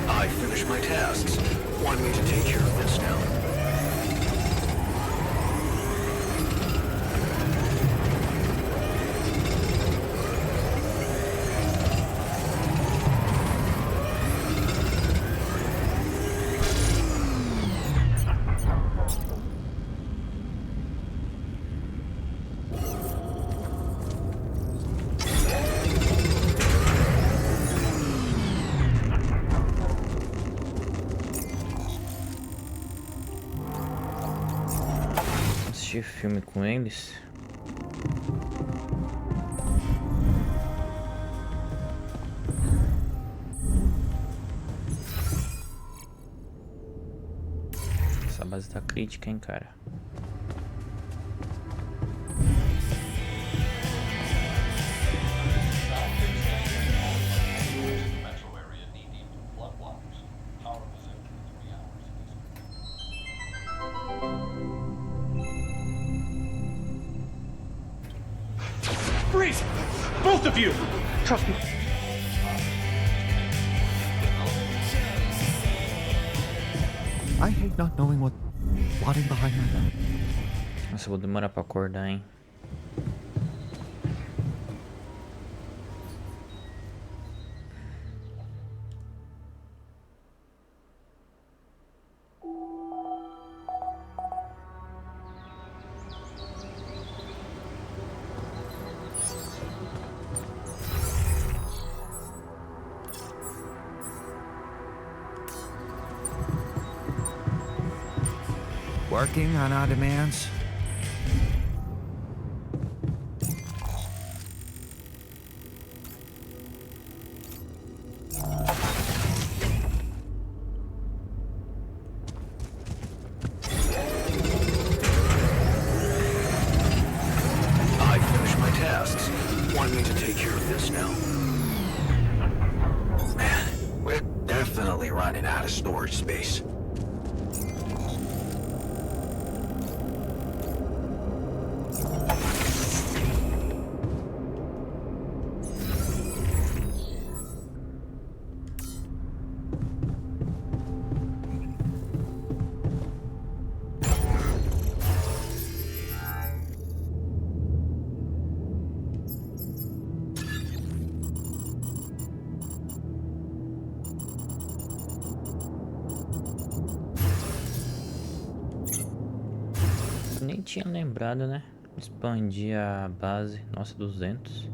[SPEAKER 2] I finished my tasks. Want me to take care of this now?
[SPEAKER 1] Assistir filme com eles. Essa base tá crítica, hein, cara.
[SPEAKER 5] Freeze! Both of you! Trust me.
[SPEAKER 3] I hate not knowing what plotting behind my back.
[SPEAKER 1] Nossa, eu vou demorar pra acordar, hein.
[SPEAKER 3] Working on our demands.
[SPEAKER 2] I finished my tasks. Want me to take care of this now? Man, we're definitely running out of storage space.
[SPEAKER 1] Nem tinha lembrado, né? Expandir a base. Nossa, 200.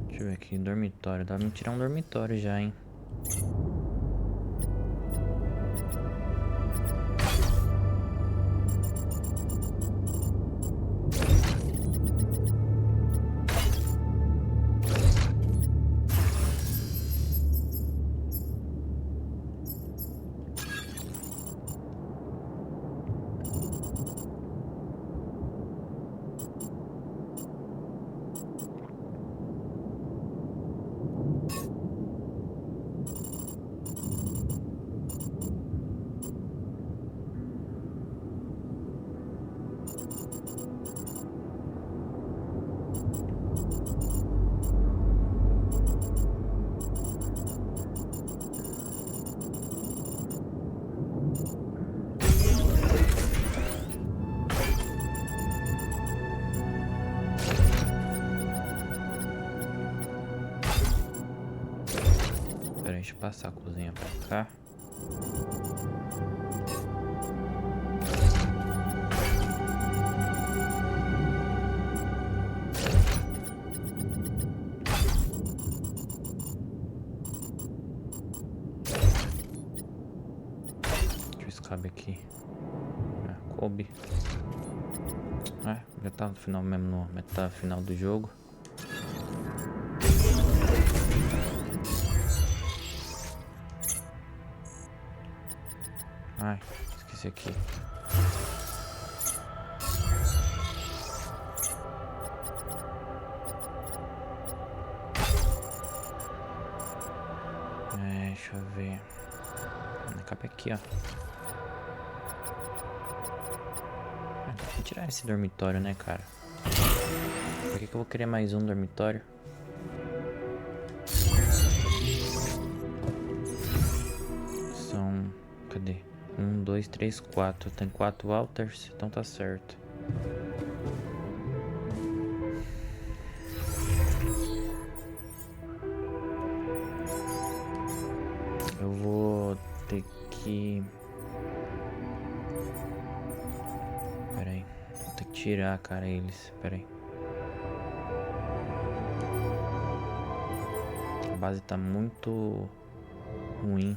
[SPEAKER 1] Deixa eu ver aqui, dormitório. Dá pra me tirar um dormitório já, hein? Deixa eu passar a cozinha pra cá. ver aqui. Coube. Já tá no final mesmo, no metade final do jogo. Ai, esqueci aqui. Deixa eu ver. Cabe aqui, ó. Vou tirar esse dormitório, né, cara? Por que eu vou querer mais um dormitório? São... Cadê? 1, 2, 3, 4. Tem 4 alters, então tá certo. Eu vou ter que... Pera aí. Vou ter que tirar, cara, eles. Pera aí. A base tá muito ruim.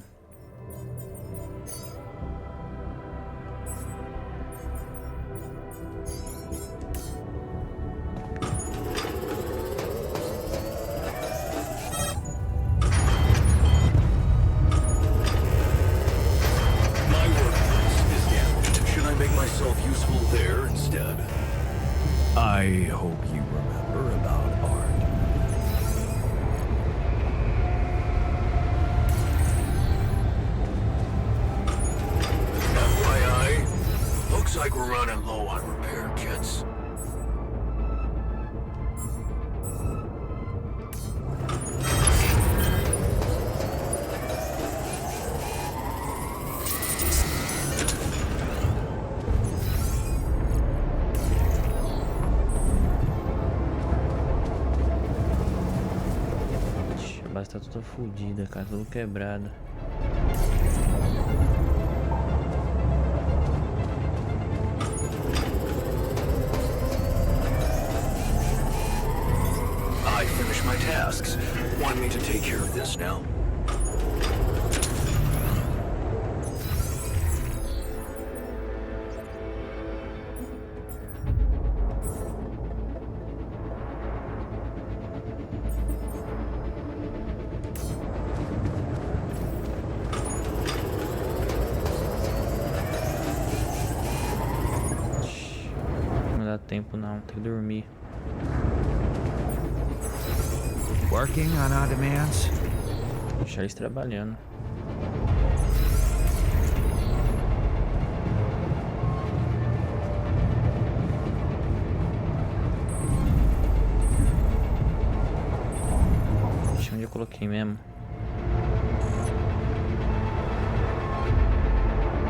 [SPEAKER 2] I hope you remember about art. FYI, looks like we're running low on repair kits.
[SPEAKER 1] A base tá toda fodida, cara, tudo quebrada.
[SPEAKER 2] I finished my tasks. Want me to take care of this now?
[SPEAKER 1] Não dá tempo não, tem que dormir.
[SPEAKER 3] Working on our demands?
[SPEAKER 1] Deixar eles trabalhando. Deixa onde eu coloquei mesmo.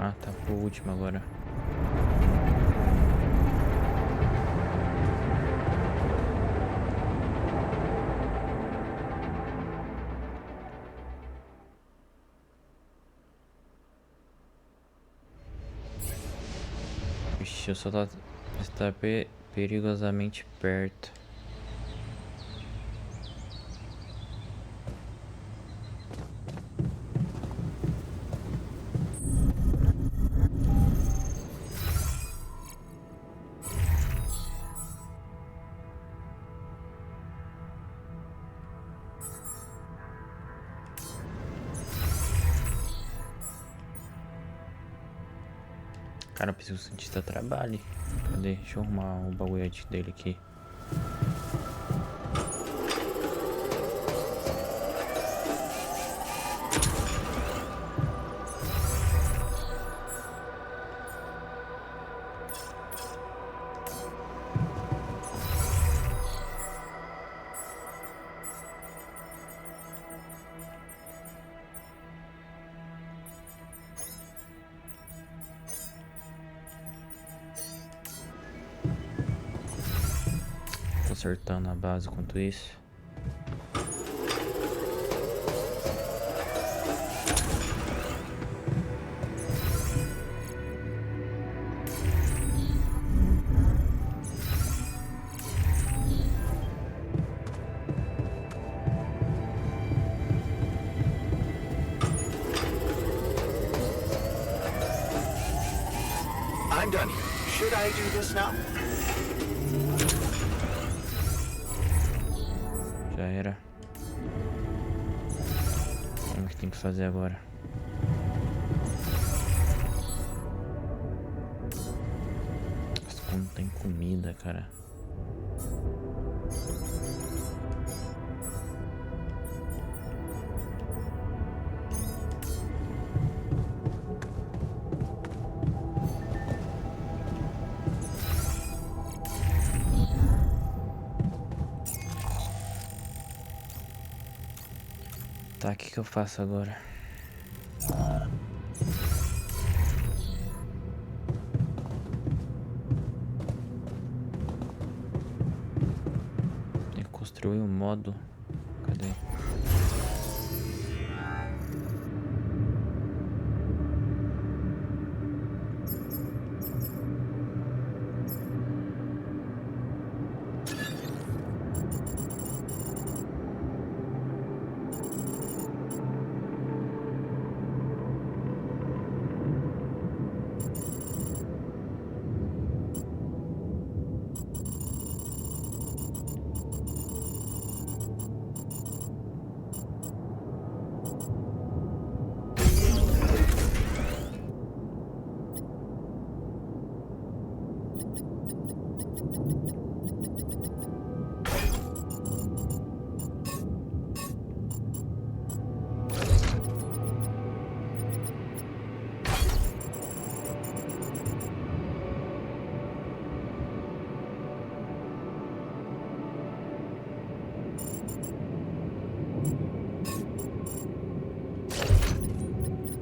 [SPEAKER 1] Ah, tá pro último agora. Vixe, eu só está perigosamente perto. Cara, eu preciso que o cientista trabalhe. Cadê? Deixa eu arrumar o bagulhete dele aqui. Tô acertando a base enquanto isso.
[SPEAKER 3] I'm done here. Should I do this now?
[SPEAKER 1] Já era. O que tem que fazer agora? Nossa, como tem comida, cara. Tá, o que eu faço agora? Tem que construir um modo. Cadê?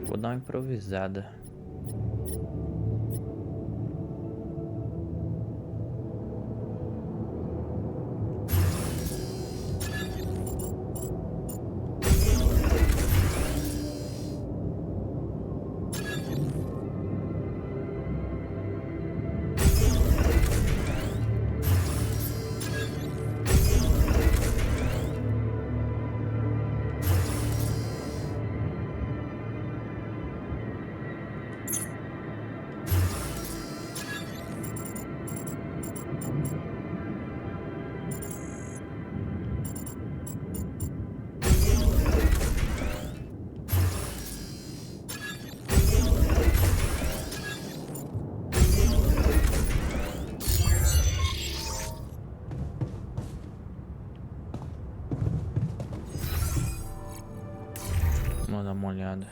[SPEAKER 1] Vou dar uma improvisada. Vamos dar uma olhada.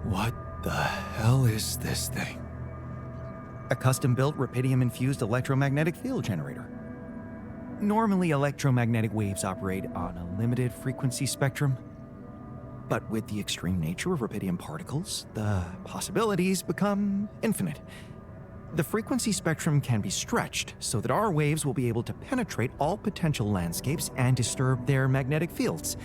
[SPEAKER 2] What the hell is this thing?
[SPEAKER 3] A custom-built Rapidium-infused electromagnetic field generator. Normally, electromagnetic waves operate on a limited frequency spectrum. But with the extreme nature of Rapidium particles, the possibilities become infinite. The frequency spectrum can be stretched so that our waves will be able to penetrate all potential landscapes and disturb their magnetic fields.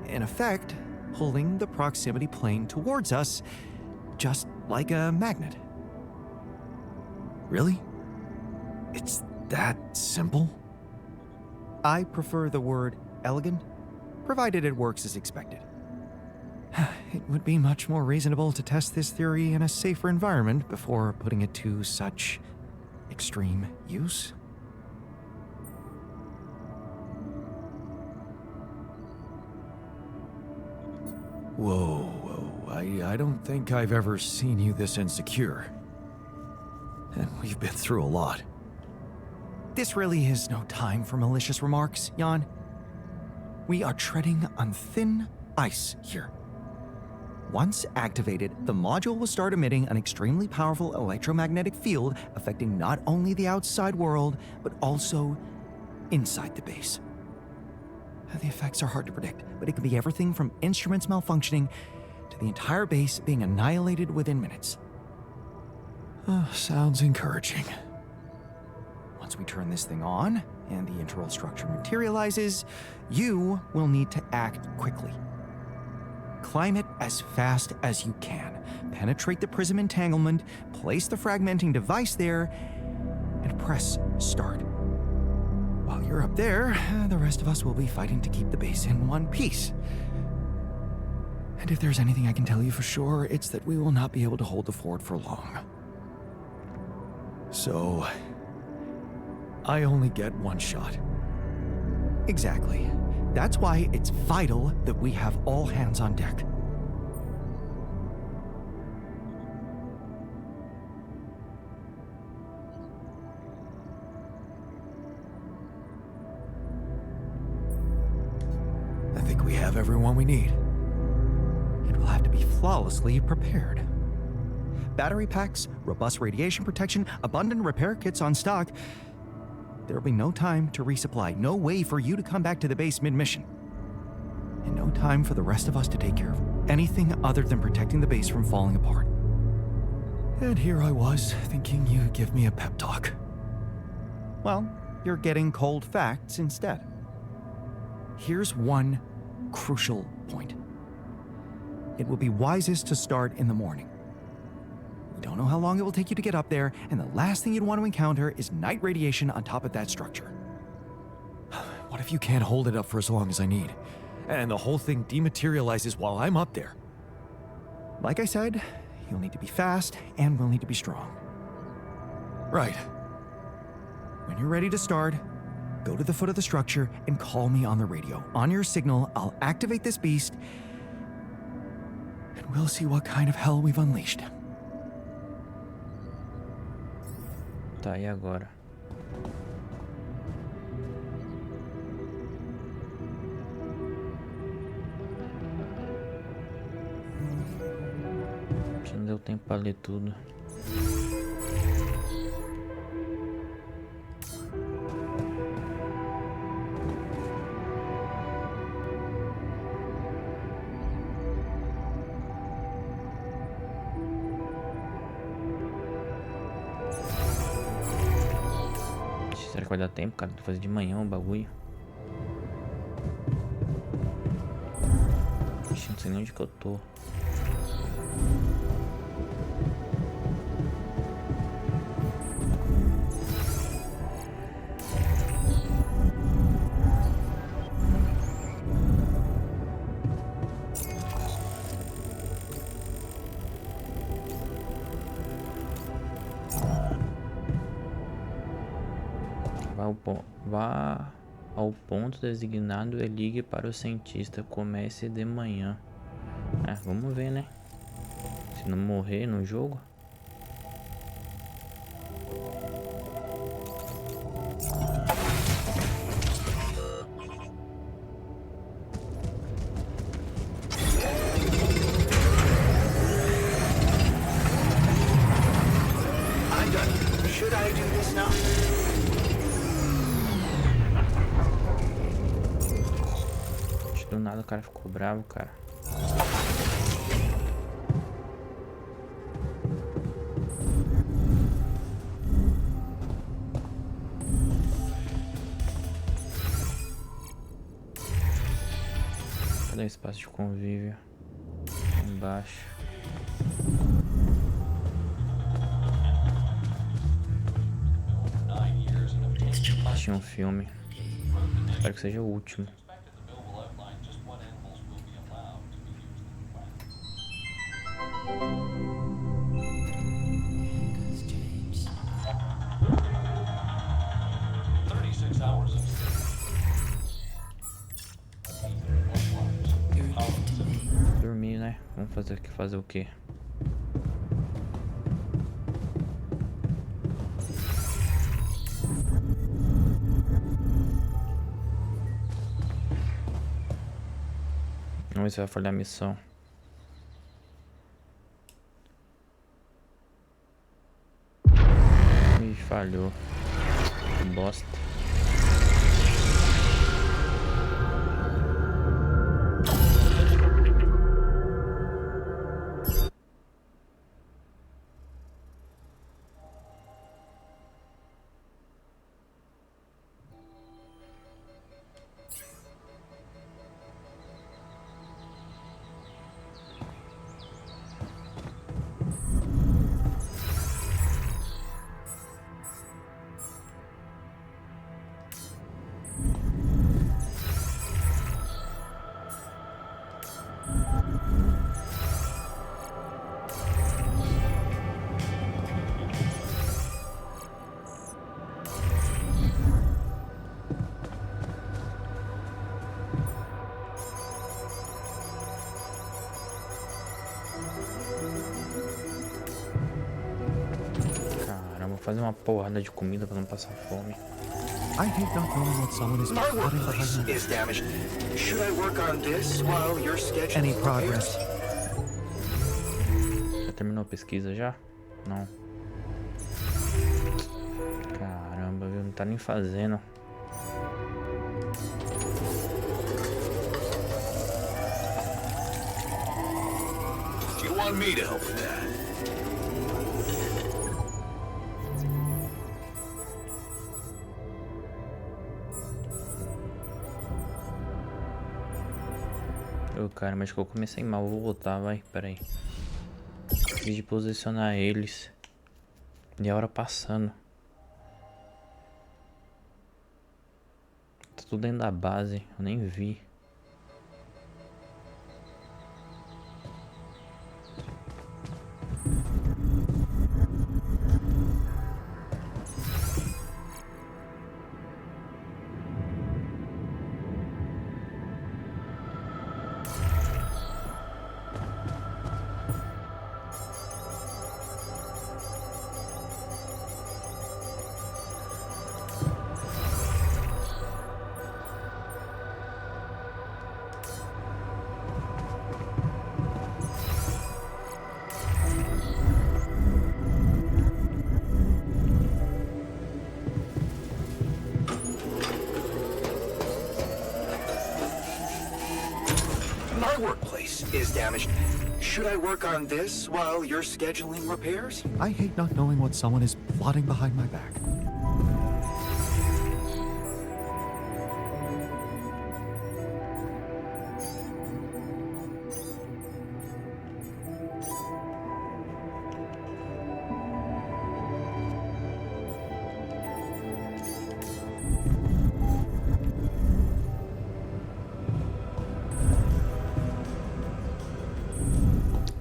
[SPEAKER 3] In effect, pulling the proximity plane towards us, just like a magnet.
[SPEAKER 2] Really? It's that simple?
[SPEAKER 3] I prefer the word elegant, provided it works as expected. It would be much more reasonable to test this theory in a safer environment before putting it to such extreme use.
[SPEAKER 2] Whoa, I don't think I've ever seen you this insecure. And we've been through a lot.
[SPEAKER 3] This really is no time for malicious remarks, Jan. We are treading on thin ice here. Once activated, the module will start emitting an extremely powerful electromagnetic field affecting not only the outside world, but also inside the base. The effects are hard to predict, but it can be everything from instruments malfunctioning to the entire base being annihilated within minutes.
[SPEAKER 2] Sounds encouraging.
[SPEAKER 3] Once we turn this thing on, and the internal structure materializes, you will need to act quickly. Climb it as fast as you can. Penetrate the prism entanglement, place the fragmenting device there, and press start. While you're up there, the rest of us will be fighting to keep the base in one piece. And if there's anything I can tell you for sure, it's that we will not be able to hold the fort for long.
[SPEAKER 2] So, I only get one shot.
[SPEAKER 3] Exactly. That's why it's vital that we have all hands on deck.
[SPEAKER 2] I think we have everyone we need.
[SPEAKER 3] It will have to be flawlessly prepared. Battery packs, robust radiation protection, abundant repair kits on stock. There will be no time to resupply, no way for you to come back to the base mid-mission. And no time for the rest of us to take care of anything other than protecting the base from falling apart.
[SPEAKER 2] And here I was, thinking you'd give me a pep talk.
[SPEAKER 3] Well, you're getting cold facts instead. Here's one crucial point. It will be wisest to start in the morning. We don't know how long it will take you to get up there, and the last thing you'd want to encounter is night radiation on top of that structure.
[SPEAKER 2] What if you can't hold it up for as long as I need? And the whole thing dematerializes while I'm up there?
[SPEAKER 3] Like I said, you'll need to be fast, and we'll need to be strong.
[SPEAKER 2] Right.
[SPEAKER 3] When you're ready to start, go to the foot of the structure and call me on the radio. On your signal, I'll activate this beast, and we'll see what kind of hell we've unleashed.
[SPEAKER 1] Tá, e agora? Já não deu tempo pra ler tudo. Será que vai dar tempo, cara, de fazer de manhã o bagulho? Ixi, não sei nem onde que eu tô. Vá ao ponto designado e ligue para o cientista. Comece de manhã. Vamos ver, né? Se não morrer no jogo.
[SPEAKER 6] I'm done. Should I do this now?
[SPEAKER 1] Do nada o cara ficou bravo, cara. Cadê o espaço de convívio? Embaixo. Assisti um filme. Espero que seja o último. Dormir, né? Vamos fazer o quê? Vamos ver se vai falhar a missão. Ih, falhou. Que bosta. fazer uma porrada de comida pra não passar fome.
[SPEAKER 3] I hate not knowing what someone is
[SPEAKER 6] My
[SPEAKER 3] plotting
[SPEAKER 6] workplace
[SPEAKER 3] behind my
[SPEAKER 6] is damaged. Should I work on this while you're scheduling
[SPEAKER 3] Any progress?
[SPEAKER 1] Já terminou a pesquisa já? Não. Caramba, viu? Não tá nem fazendo.
[SPEAKER 6] Do you want me to help with that?
[SPEAKER 1] Ô, cara, mas que eu comecei mal. Vou voltar, vai. Pera aí. Fiz de posicionar eles. E a hora passando. Tá tudo dentro da base. Eu nem vi.
[SPEAKER 6] My workplace is damaged. Should I work on this while you're scheduling repairs?
[SPEAKER 3] I hate not knowing what someone is plotting behind my back.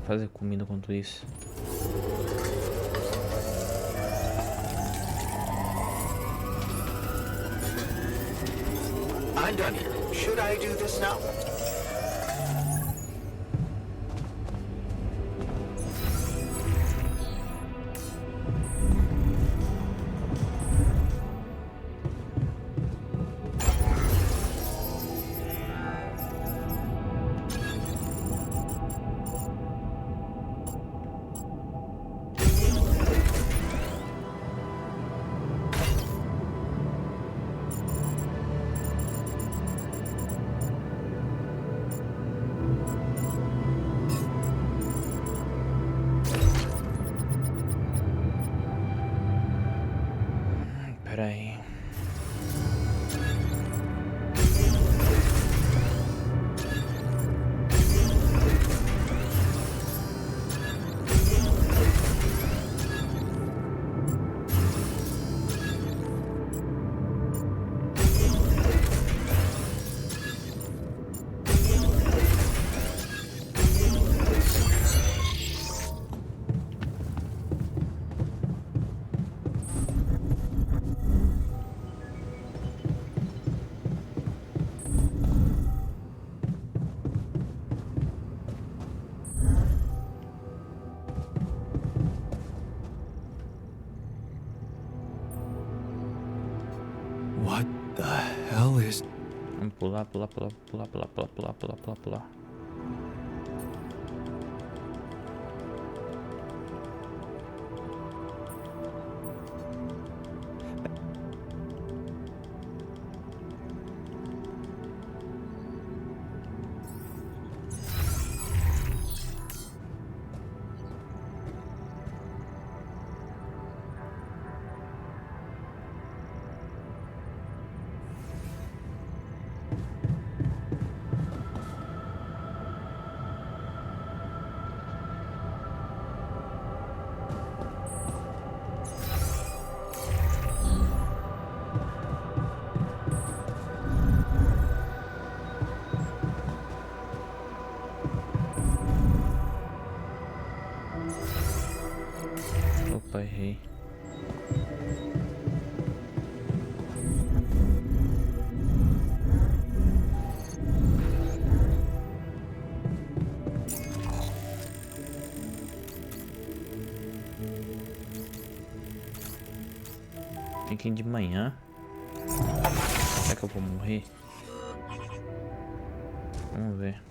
[SPEAKER 1] Fazer comida enquanto isso.
[SPEAKER 6] I'm done here. Should I do this now?
[SPEAKER 1] Pera aí.
[SPEAKER 3] What the hell is...
[SPEAKER 1] Vamos pular, pular, pular, pular, pular, pular, pular, pular, pular, pular. Opa, errei. Tem que ir de manhã. Será que eu vou morrer? Vamos ver.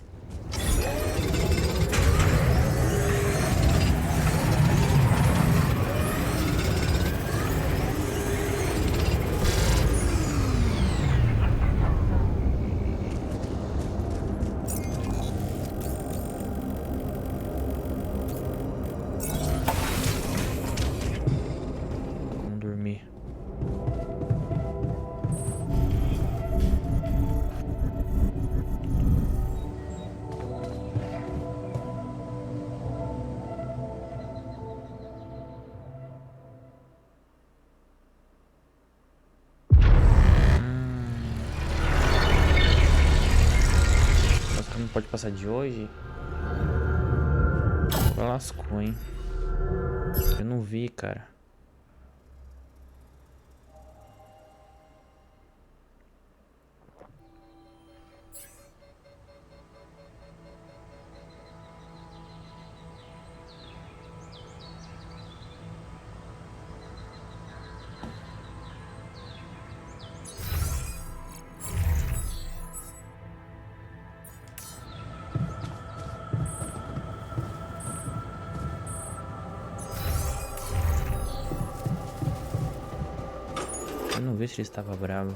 [SPEAKER 1] Vamos dormir. Não pode passar de hoje? Lascou, hein? Eu não vi, cara. Eu não vi se ele estava bravo.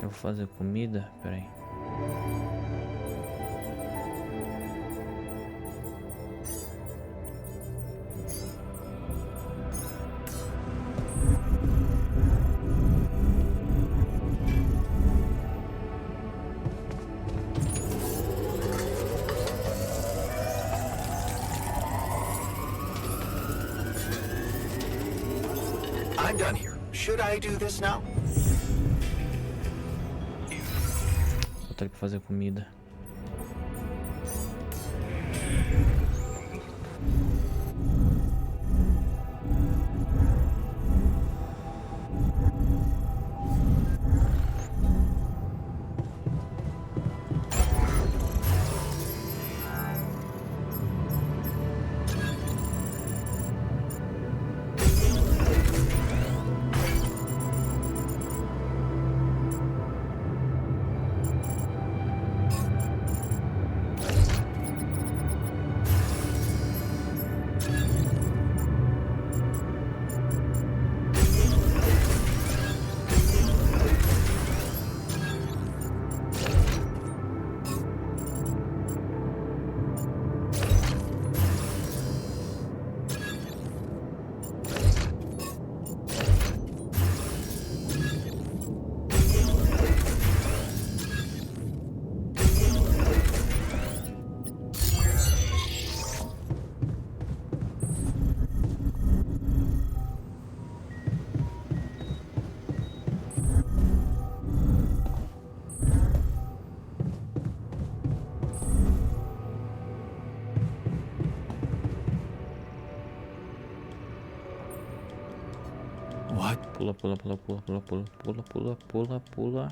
[SPEAKER 1] Eu vou fazer comida? Pera aí.
[SPEAKER 6] I'm done here. Should I do this now?
[SPEAKER 1] Botar ele pra fazer comida.
[SPEAKER 3] What?
[SPEAKER 1] Pula, pula, pula, pula, pula, pula, pula, pula, pula, pula.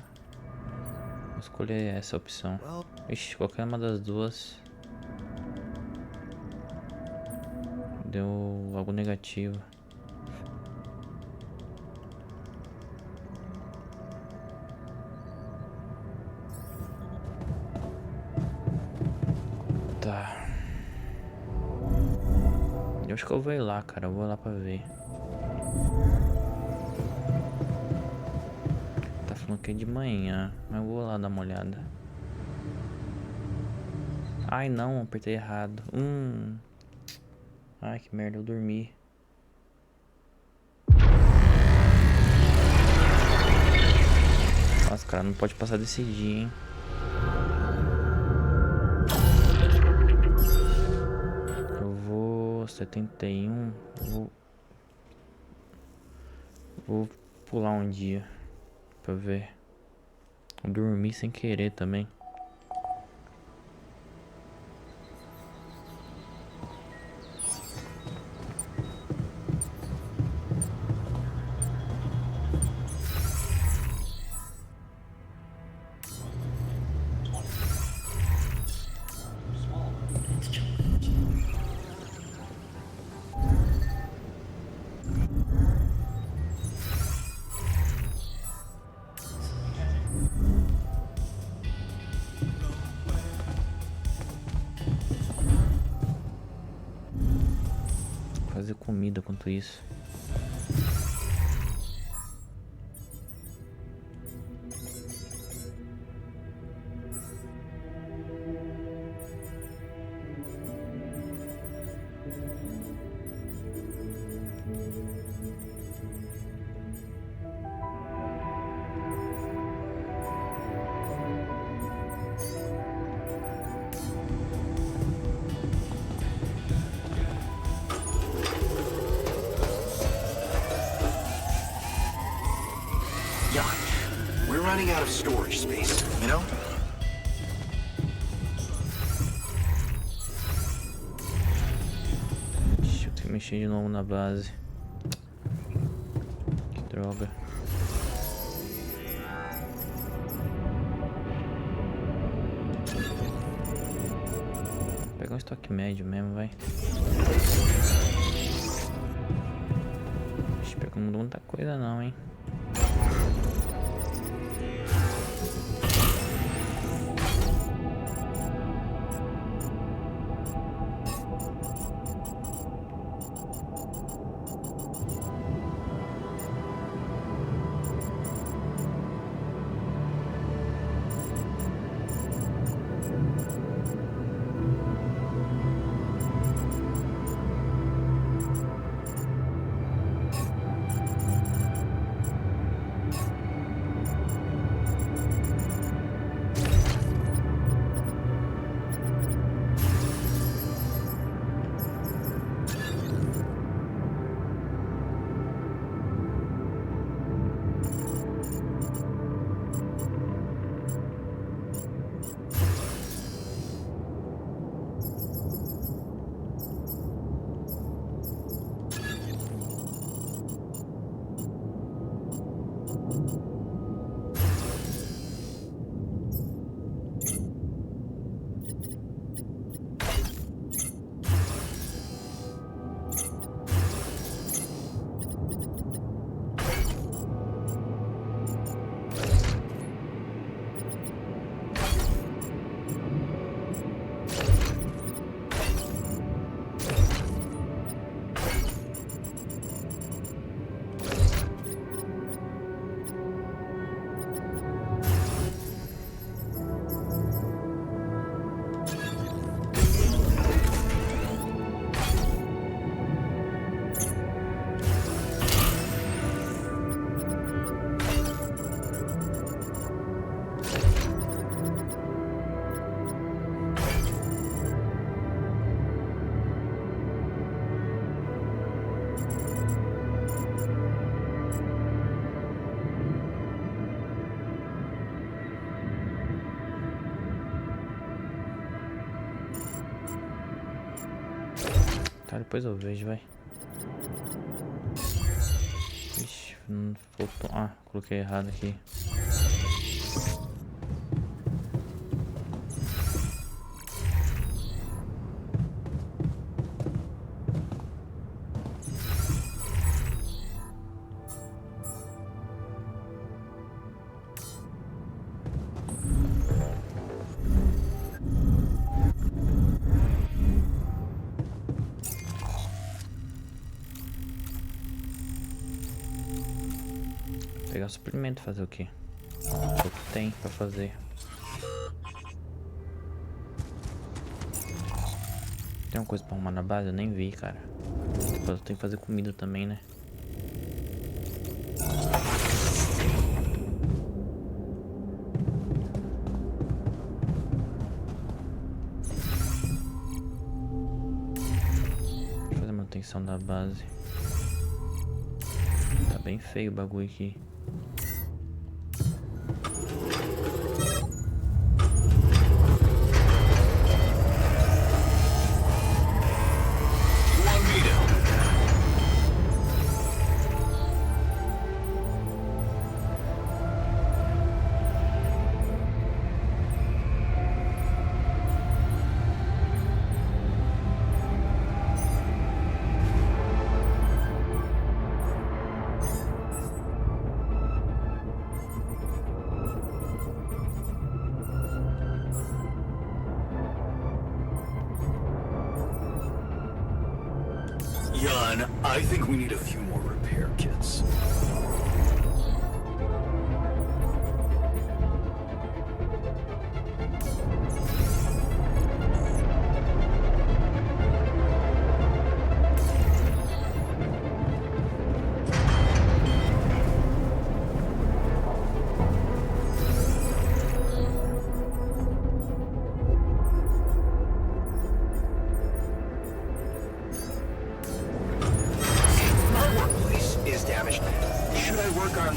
[SPEAKER 1] Vou escolher essa opção. Ixi, qualquer uma das duas deu algo negativo. Tá. Eu acho que eu vou ir lá, cara. Eu vou lá pra ver. Tá falando que é de manhã, mas eu vou lá dar uma olhada. Ai não, apertei errado. Ai que merda, eu dormi. Nossa, cara, não pode passar desse dia, hein? 71. Vou pular um dia pra ver. Vou dormir sem querer também. Fazer comida quanto isso.
[SPEAKER 6] Jan, we're running out of storage space, you know?
[SPEAKER 1] Deixa eu mexer de novo na base. Que droga. Vou pegar um estoque médio mesmo, vai. Espero que não mudou muita coisa não, hein. Tá, depois eu vejo, vai. Ixi, não faltou. Ah, coloquei errado aqui. Pegar suprimento, fazer o quê? O que tem pra fazer? Tem uma coisa pra arrumar na base? Eu nem vi, cara. Depois eu tenho que fazer comida também, né? Deixa eu fazer manutenção da base. Tá bem feio o bagulho aqui.
[SPEAKER 6] Jan, I think we need a few more repair kits.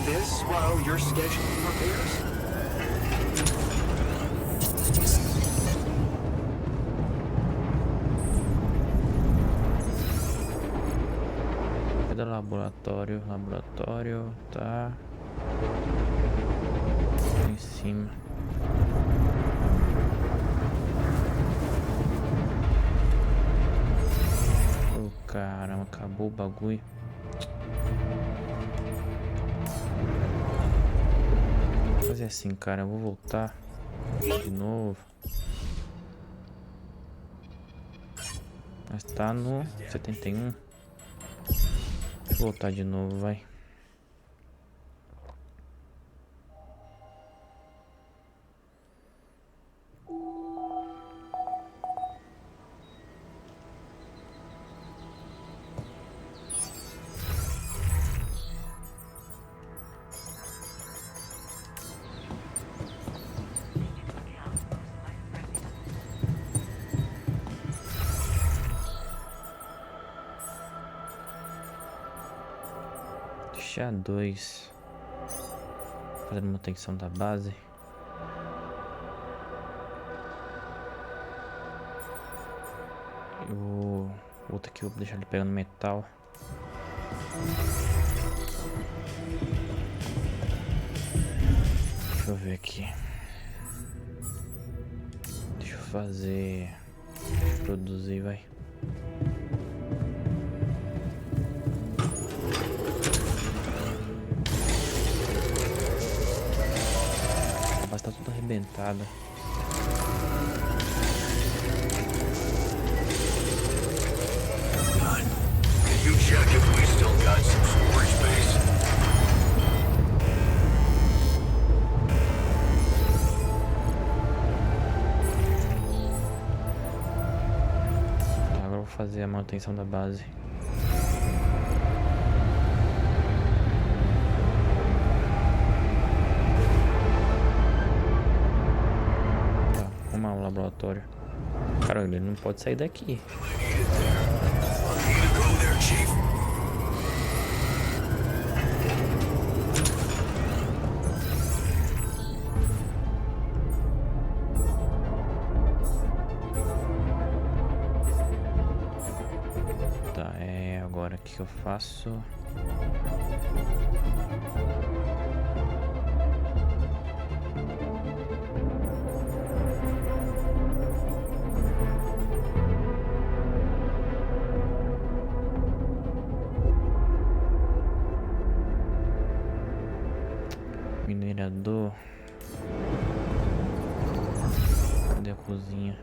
[SPEAKER 6] This while you're scheduling repairs?
[SPEAKER 1] Cadê o laboratório? Laboratório tá em cima. Oh, caramba, acabou o bagulho. Vou fazer assim, cara, eu vou voltar de novo. Mas tá no 71. Vou voltar de novo, vai. Deixar 2. Fazendo manutenção da base. O outro aqui eu vou deixar ele pegando metal. Deixa eu ver aqui. Deixa eu fazer. Deixa eu produzir, vai. A base tá toda arrebentada.
[SPEAKER 6] Can you check if we still got some storage space?
[SPEAKER 1] Tá, agora eu vou fazer a manutenção da base. Tá, arrumar o laboratório. Cara, ele não pode sair daqui. Tá, agora o que eu faço? Minerador. Cadê a cozinha?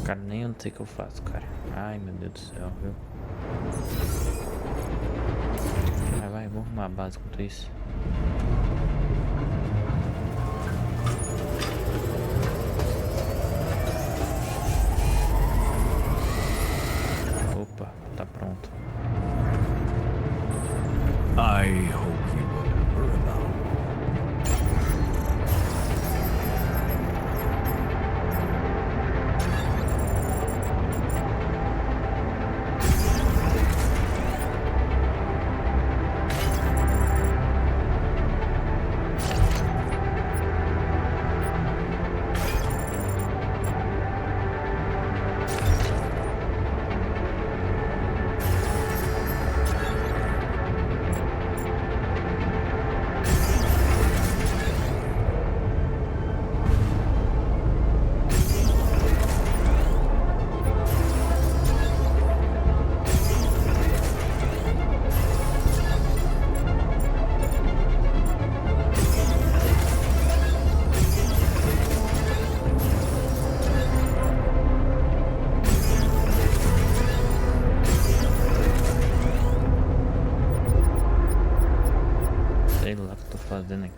[SPEAKER 1] Cara, nem eu não sei o que eu faço, cara. Ai, meu Deus do céu, viu? Vai, vou arrumar a base enquanto isso. Opa, tá pronto.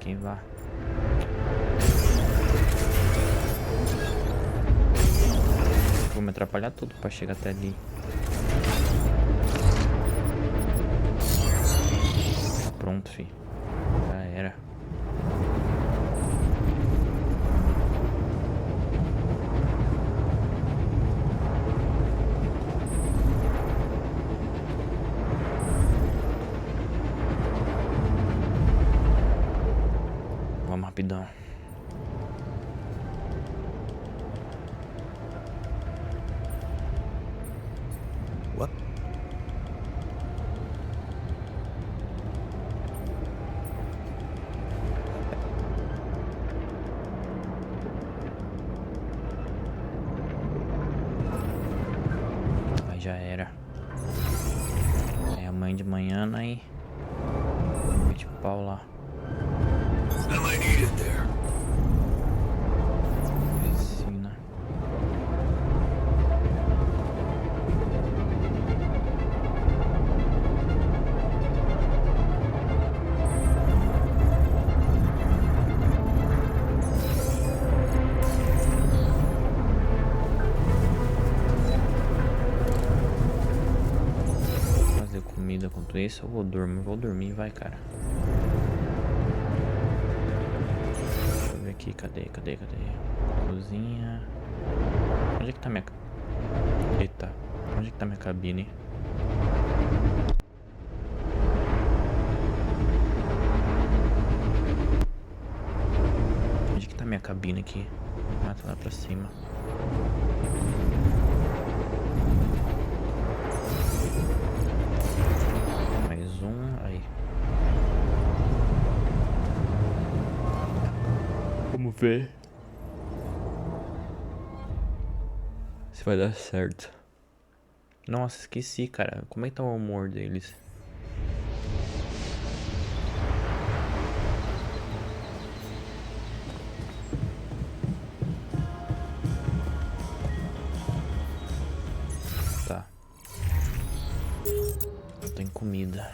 [SPEAKER 1] Quem vá. Vou me atrapalhar tudo pra chegar até ali. Pronto, fi. Já era. Vamos rapidão.
[SPEAKER 2] What?
[SPEAKER 1] Aí já era. Aí amanhã de manhã, aí. De pau lá.
[SPEAKER 6] Am I needed there?
[SPEAKER 1] Piscina. Fazer comida enquanto isso, eu vou dormir, vai, cara. Aqui, cadê? Cozinha. Onde é que tá minha... Eita. Onde é que tá minha cabine? Onde é que tá minha cabine aqui? Ah, tá lá pra cima. Mais um, aí. Vamos ver se vai dar certo. Nossa, esqueci, cara. Como é que tá o humor deles? Tá. Tem comida.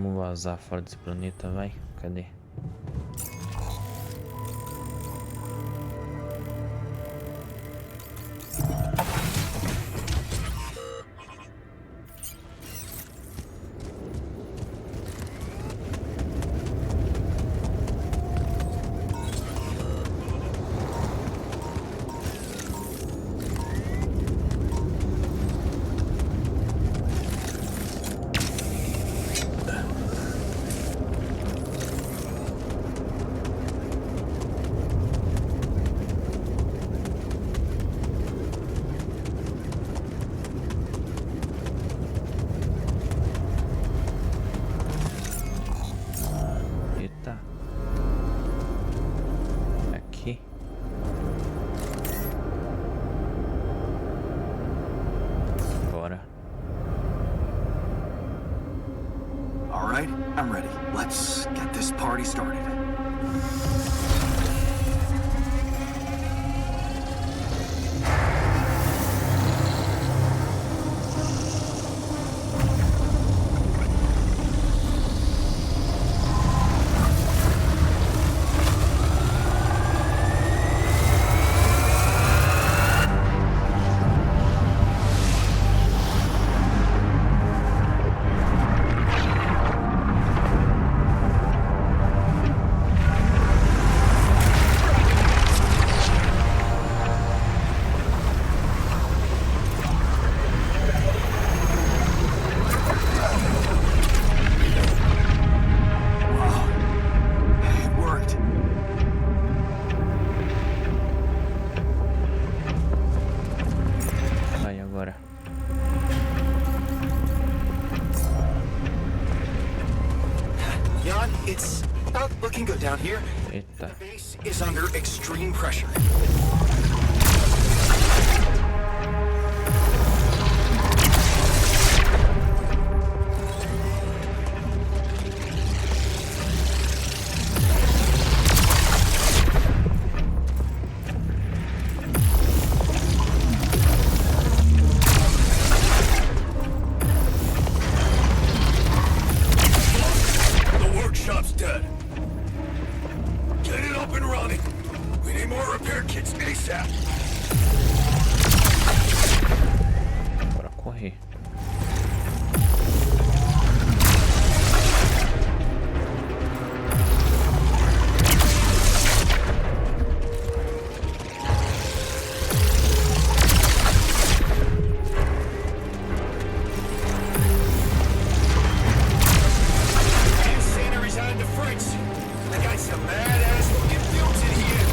[SPEAKER 1] Vamos vazar fora desse planeta, vai? Cadê?
[SPEAKER 6] I'm ready. Let's get this party started. Jan, it's not looking good down here.
[SPEAKER 1] Eita.
[SPEAKER 6] The base is under extreme pressure.
[SPEAKER 1] morrer.
[SPEAKER 6] Scenery's on the fritz. I got some badass looking builds in here.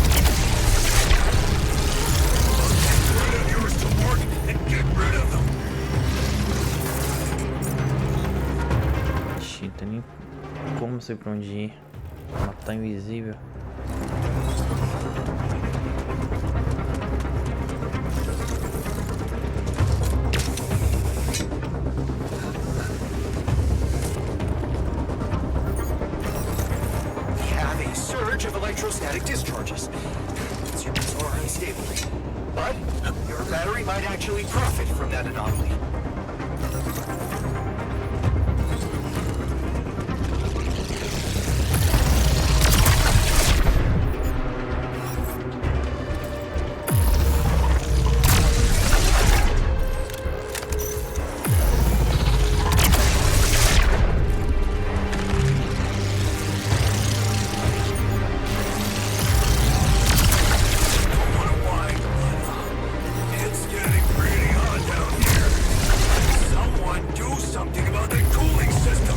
[SPEAKER 6] Get rid of yours to work and get rid of them.
[SPEAKER 1] Ixi, tem nem como sei pra onde ir. Matar invisível.
[SPEAKER 6] We have a surge of electrostatic discharges. Consumers are unstable. But your battery might actually profit from that anomaly. It's getting pretty hot down here. Someone do something about the cooling system.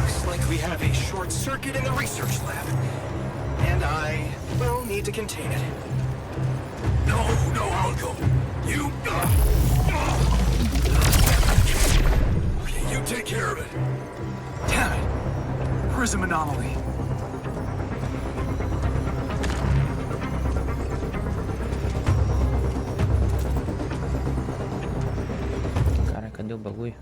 [SPEAKER 6] Looks like we have a short circuit in the research lab. And I will need to contain it. No, I'll go. You... Okay, you take care of it. Damn it. Prism anomaly.
[SPEAKER 1] Cara, cadê o bagulho?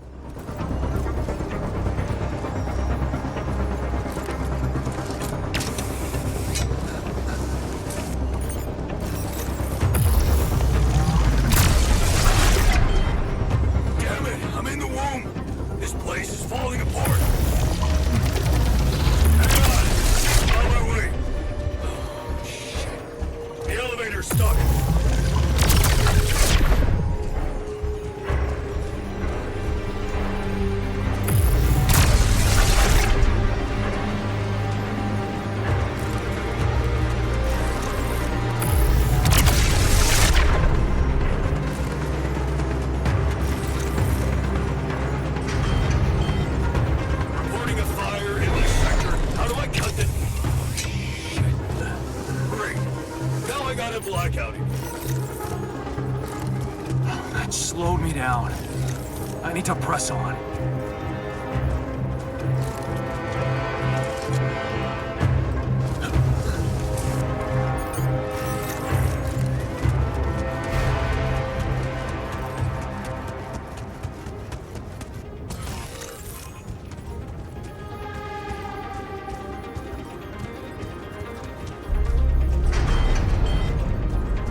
[SPEAKER 6] Damn it, I'm in the womb. This place is falling apart. Hang on. On my way. Oh, shit. The elevator's stuck. Reporting a fire in this sector. How do I cut it? Oh, shit. Great. Now I got a blackout here.
[SPEAKER 3] That slowed me down. I need to press on.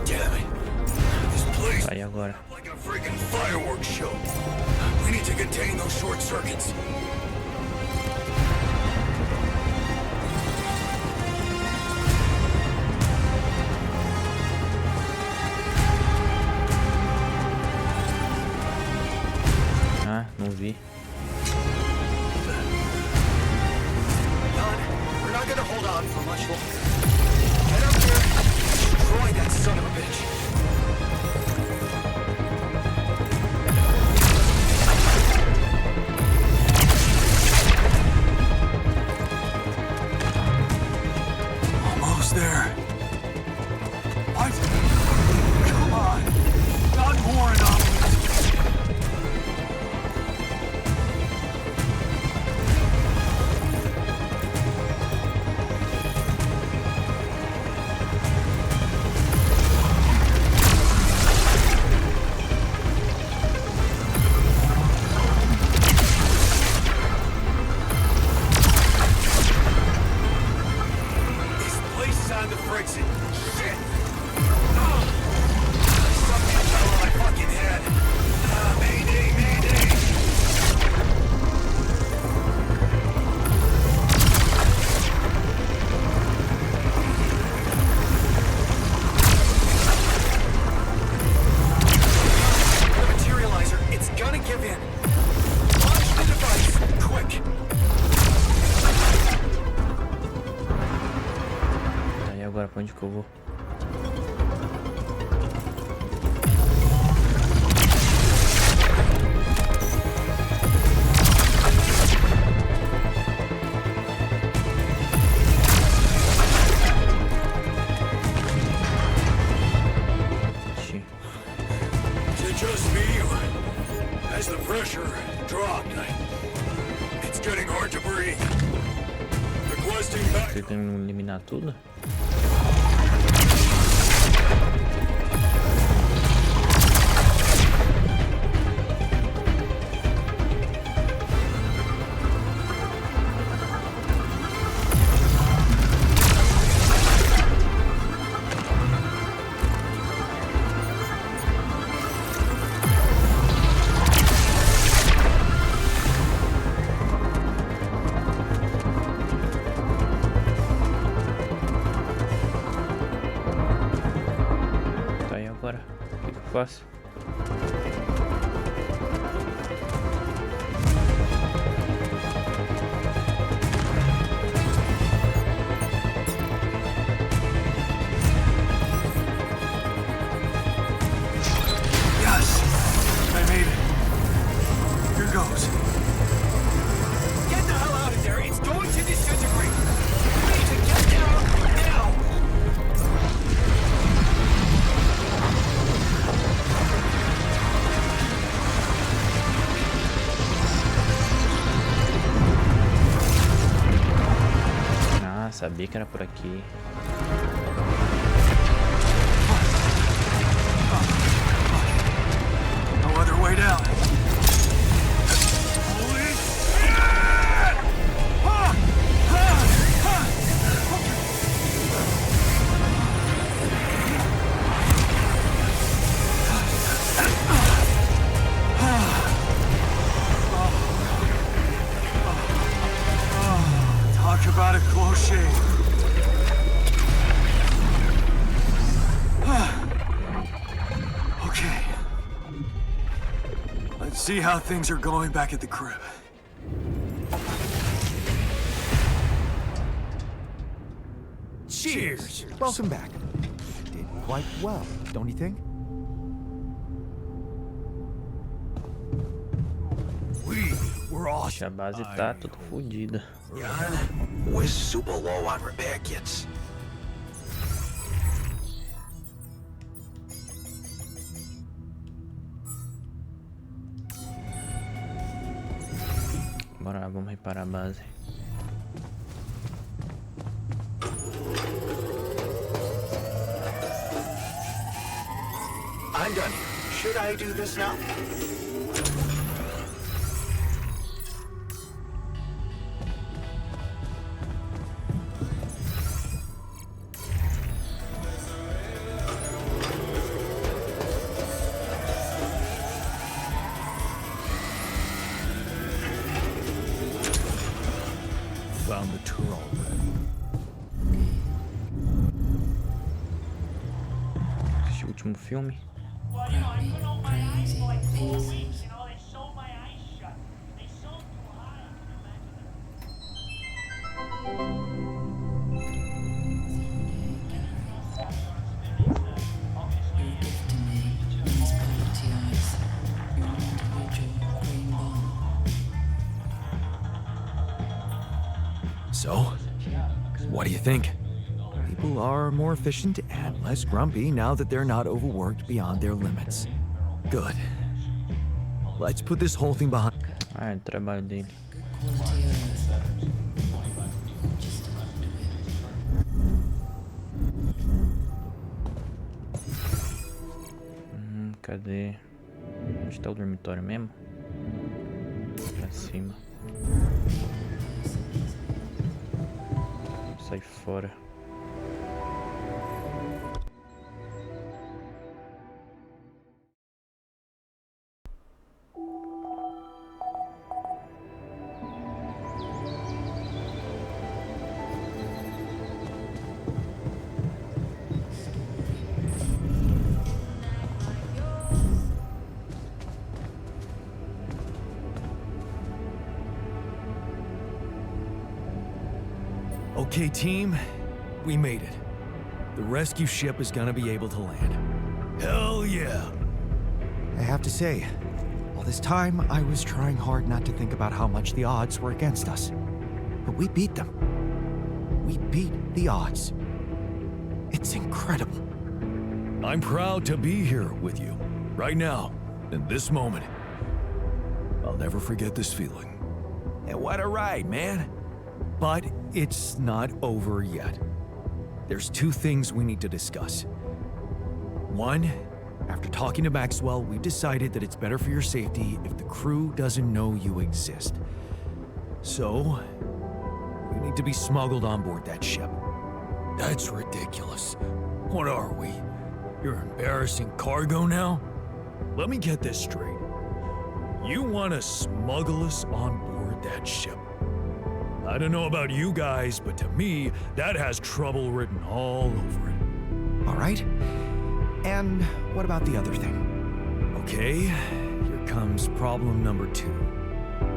[SPEAKER 6] Damn it. This place
[SPEAKER 1] Aí agora.
[SPEAKER 6] like a freaking fireworks show. We need to contain those short circuits.
[SPEAKER 1] Ah, não vi.
[SPEAKER 6] Jan, we're not gonna hold on for much longer. Get up here and destroy that son of a bitch. Almost there. What? Come on. Not more anomalies.
[SPEAKER 1] onde que eu vou?
[SPEAKER 6] Is it just me, or has the pressure dropped? It's getting hard to breathe. Requesting back.
[SPEAKER 1] Tentando eliminar tudo? Tá aí agora. O que eu faço?
[SPEAKER 6] Yes, I made it. Here goes. Get the hell out of there! It's going to disintegrate. We need to get down now.
[SPEAKER 1] Ah, sabia que era por aqui.
[SPEAKER 6] No other way down. Holy shit! Talk about a close shave. Okay. Let's see how things are going back at the crib.
[SPEAKER 3] Cheers! Welcome back. Did quite well, don't you think?
[SPEAKER 6] We were
[SPEAKER 1] Poxa, a base tá tudo fodida.
[SPEAKER 6] Jan, we're super low on repair kits.
[SPEAKER 1] Bora lá, vamos reparar a base.
[SPEAKER 6] I'm done here. Should I do this now?
[SPEAKER 3] Found the tour already.
[SPEAKER 1] Esse último filme.
[SPEAKER 7] Well, you know, I couldn't open my eyes for like 4 weeks, you know, they sewed my eyes shut. They sewed too high, I can imagine.
[SPEAKER 2] So, what do you think?
[SPEAKER 3] People are more efficient and less grumpy now that they're not overworked beyond their limits.
[SPEAKER 2] Good. Let's put this whole thing behind.
[SPEAKER 1] Ah, é o trabalho dele. Cadê? Onde tá o dormitório mesmo? Pra cima. Sai fora.
[SPEAKER 3] Okay, team, we made it.
[SPEAKER 2] The rescue ship is gonna be able to land. Hell yeah!
[SPEAKER 3] I have to say, all this time I was trying hard not to think about how much the odds were against us. But we beat them. We beat the odds. It's incredible.
[SPEAKER 2] I'm proud to be here with you, right now, in this moment. I'll never forget this feeling. And what a ride, man! But it's not over yet. There's two things we need to discuss. One, after talking to Maxwell, we decided that it's better for your safety if the crew doesn't know you exist. So, we need to be smuggled on board that ship. That's ridiculous. What are we? You're embarrassing cargo now? Let me get this straight. You want to smuggle us on board that ship? I don't know about you guys, but to me, that has trouble written all over it.
[SPEAKER 3] All right. And what about the other thing?
[SPEAKER 2] Okay, here comes problem number 2.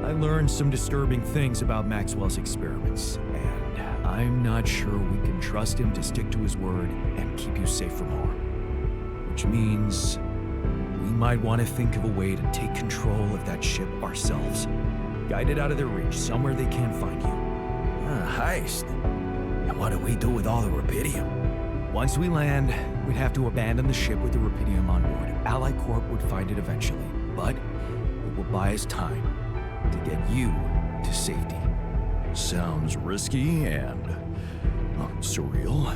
[SPEAKER 2] I learned some disturbing things about Maxwell's experiments, and I'm not sure we can trust him to stick to his word and keep you safe from harm. Which means we might want to think of a way to take control of that ship ourselves. Guide it out of their reach, somewhere they can't find you. Heist. And what do we do with all the Rapidium? Once we land, we'd have to abandon the ship with the Rapidium on board. Ally Corp would find it eventually, but it will buy us time to get you to safety. Sounds risky and surreal.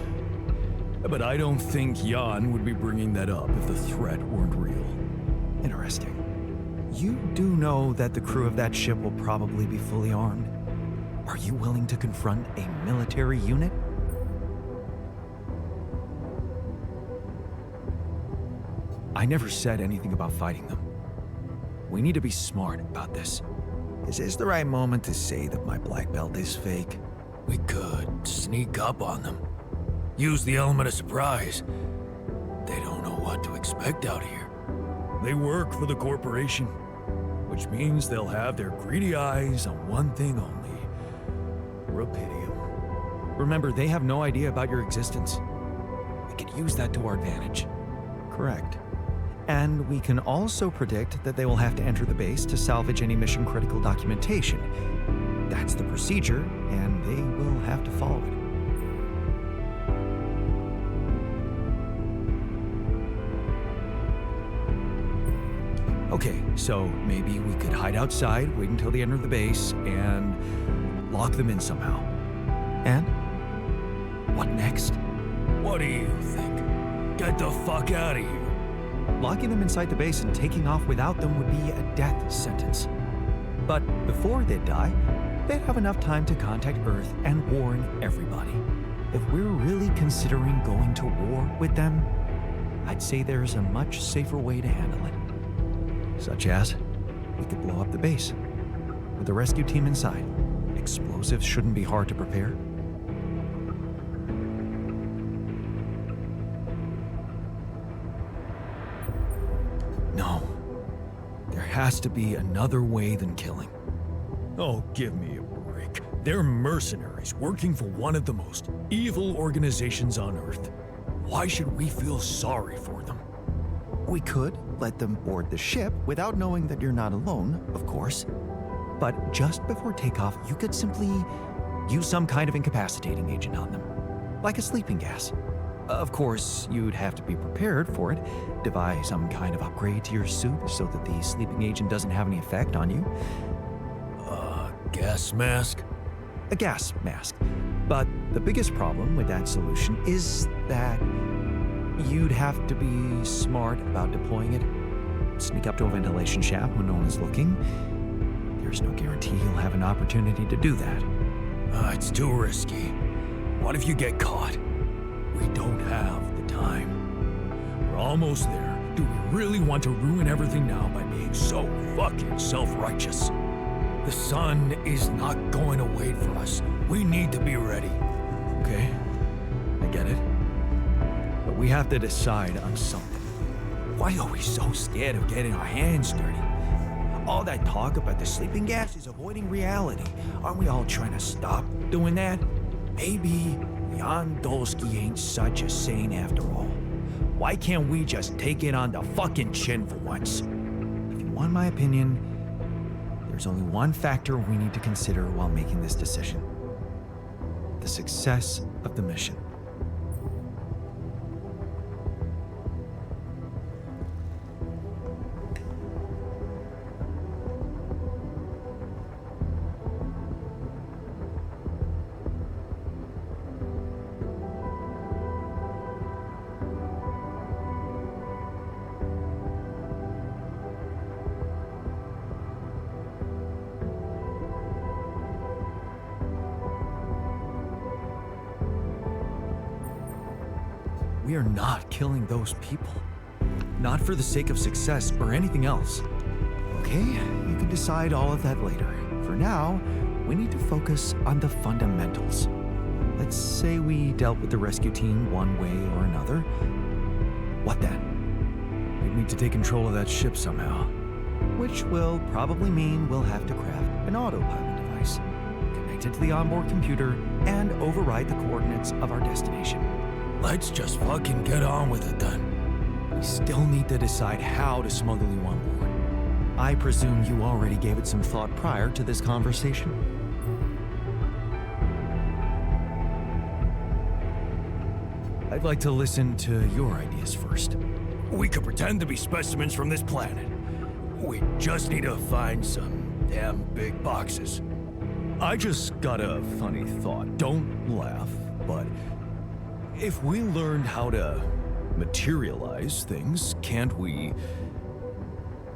[SPEAKER 2] But I don't think Jan would be bringing that up if the threat weren't real.
[SPEAKER 3] Interesting. You do know that the crew of that ship will probably be fully armed. Are you willing to confront a military unit? I never said anything about fighting them. We need to be smart about this. Is this the right moment to say that my black belt is fake?
[SPEAKER 2] We could sneak up on them. Use the element of surprise. They don't know what to expect out here. They work for the corporation, which means they'll have their greedy eyes on one thing only. Rapidium.
[SPEAKER 3] Remember, they have no idea about your existence. We could use that to our advantage. Correct. And we can also predict that they will have to enter the base to salvage any mission-critical documentation. That's the procedure, and they will have to follow it. Okay, so maybe we could hide outside, wait until they enter the base, and lock them in somehow. And what next?
[SPEAKER 2] What do you think? Get the fuck out of here.
[SPEAKER 3] Locking them inside the base and taking off without them would be a death sentence. But before they die, they'd have enough time to contact Earth and warn everybody. If we're really considering going to war with them, I'd say there's a much safer way to handle it. Such as, we could blow up the base with the rescue team inside. Explosives shouldn't be hard to prepare. No. There has to be another way than killing.
[SPEAKER 2] Oh, give me a break. They're mercenaries working for one of the most evil organizations on Earth. Why should we feel sorry for them?
[SPEAKER 3] We could let them board the ship without knowing that you're not alone, of course. But just before takeoff, you could simply use some kind of incapacitating agent on them, like a sleeping gas. Of course, you'd have to be prepared for it, devise some kind of upgrade to your suit so that the sleeping agent doesn't have any effect on you.
[SPEAKER 2] Gas mask?
[SPEAKER 3] A gas mask. But the biggest problem with that solution is that you'd have to be smart about deploying it. Sneak up to a ventilation shaft when no one is looking. There's no guarantee you'll have an opportunity to do that.
[SPEAKER 2] It's too risky. What if you get caught? We don't have the time. We're almost there. Do we really want to ruin everything now by being so fucking self-righteous? The sun is not going to wait for us. We need to be ready.
[SPEAKER 3] Okay, I get it. But we have to decide on something. Why are we so scared of getting our hands dirty? All that talk about the sleeping gas is avoiding reality. Aren't we all trying to stop doing that? Maybe Jan Dolski ain't such a saint after all. Why can't we just take it on the fucking chin for once? If you want my opinion, there's only one factor we need to consider while making this decision: the success of the mission. We are not killing those people. Not for the sake of success or anything else. Okay, you can decide all of that later. For now, we need to focus on the fundamentals. Let's say we dealt with the rescue team one way or another. What then?
[SPEAKER 2] We need to take control of that ship somehow.
[SPEAKER 3] Which will probably mean we'll have to craft an autopilot device, connect it to the onboard computer, and override the coordinates of our destination.
[SPEAKER 2] Let's just fucking get on with it then.
[SPEAKER 3] We still need to decide how to smuggle you on board. I presume you already gave it some thought prior to this conversation. I'd like to listen to your ideas first.
[SPEAKER 2] We could pretend to be specimens from this planet. We just need to find some damn big boxes.
[SPEAKER 3] I just got a funny thought. Don't laugh, but if we learned how to materialize things, can't we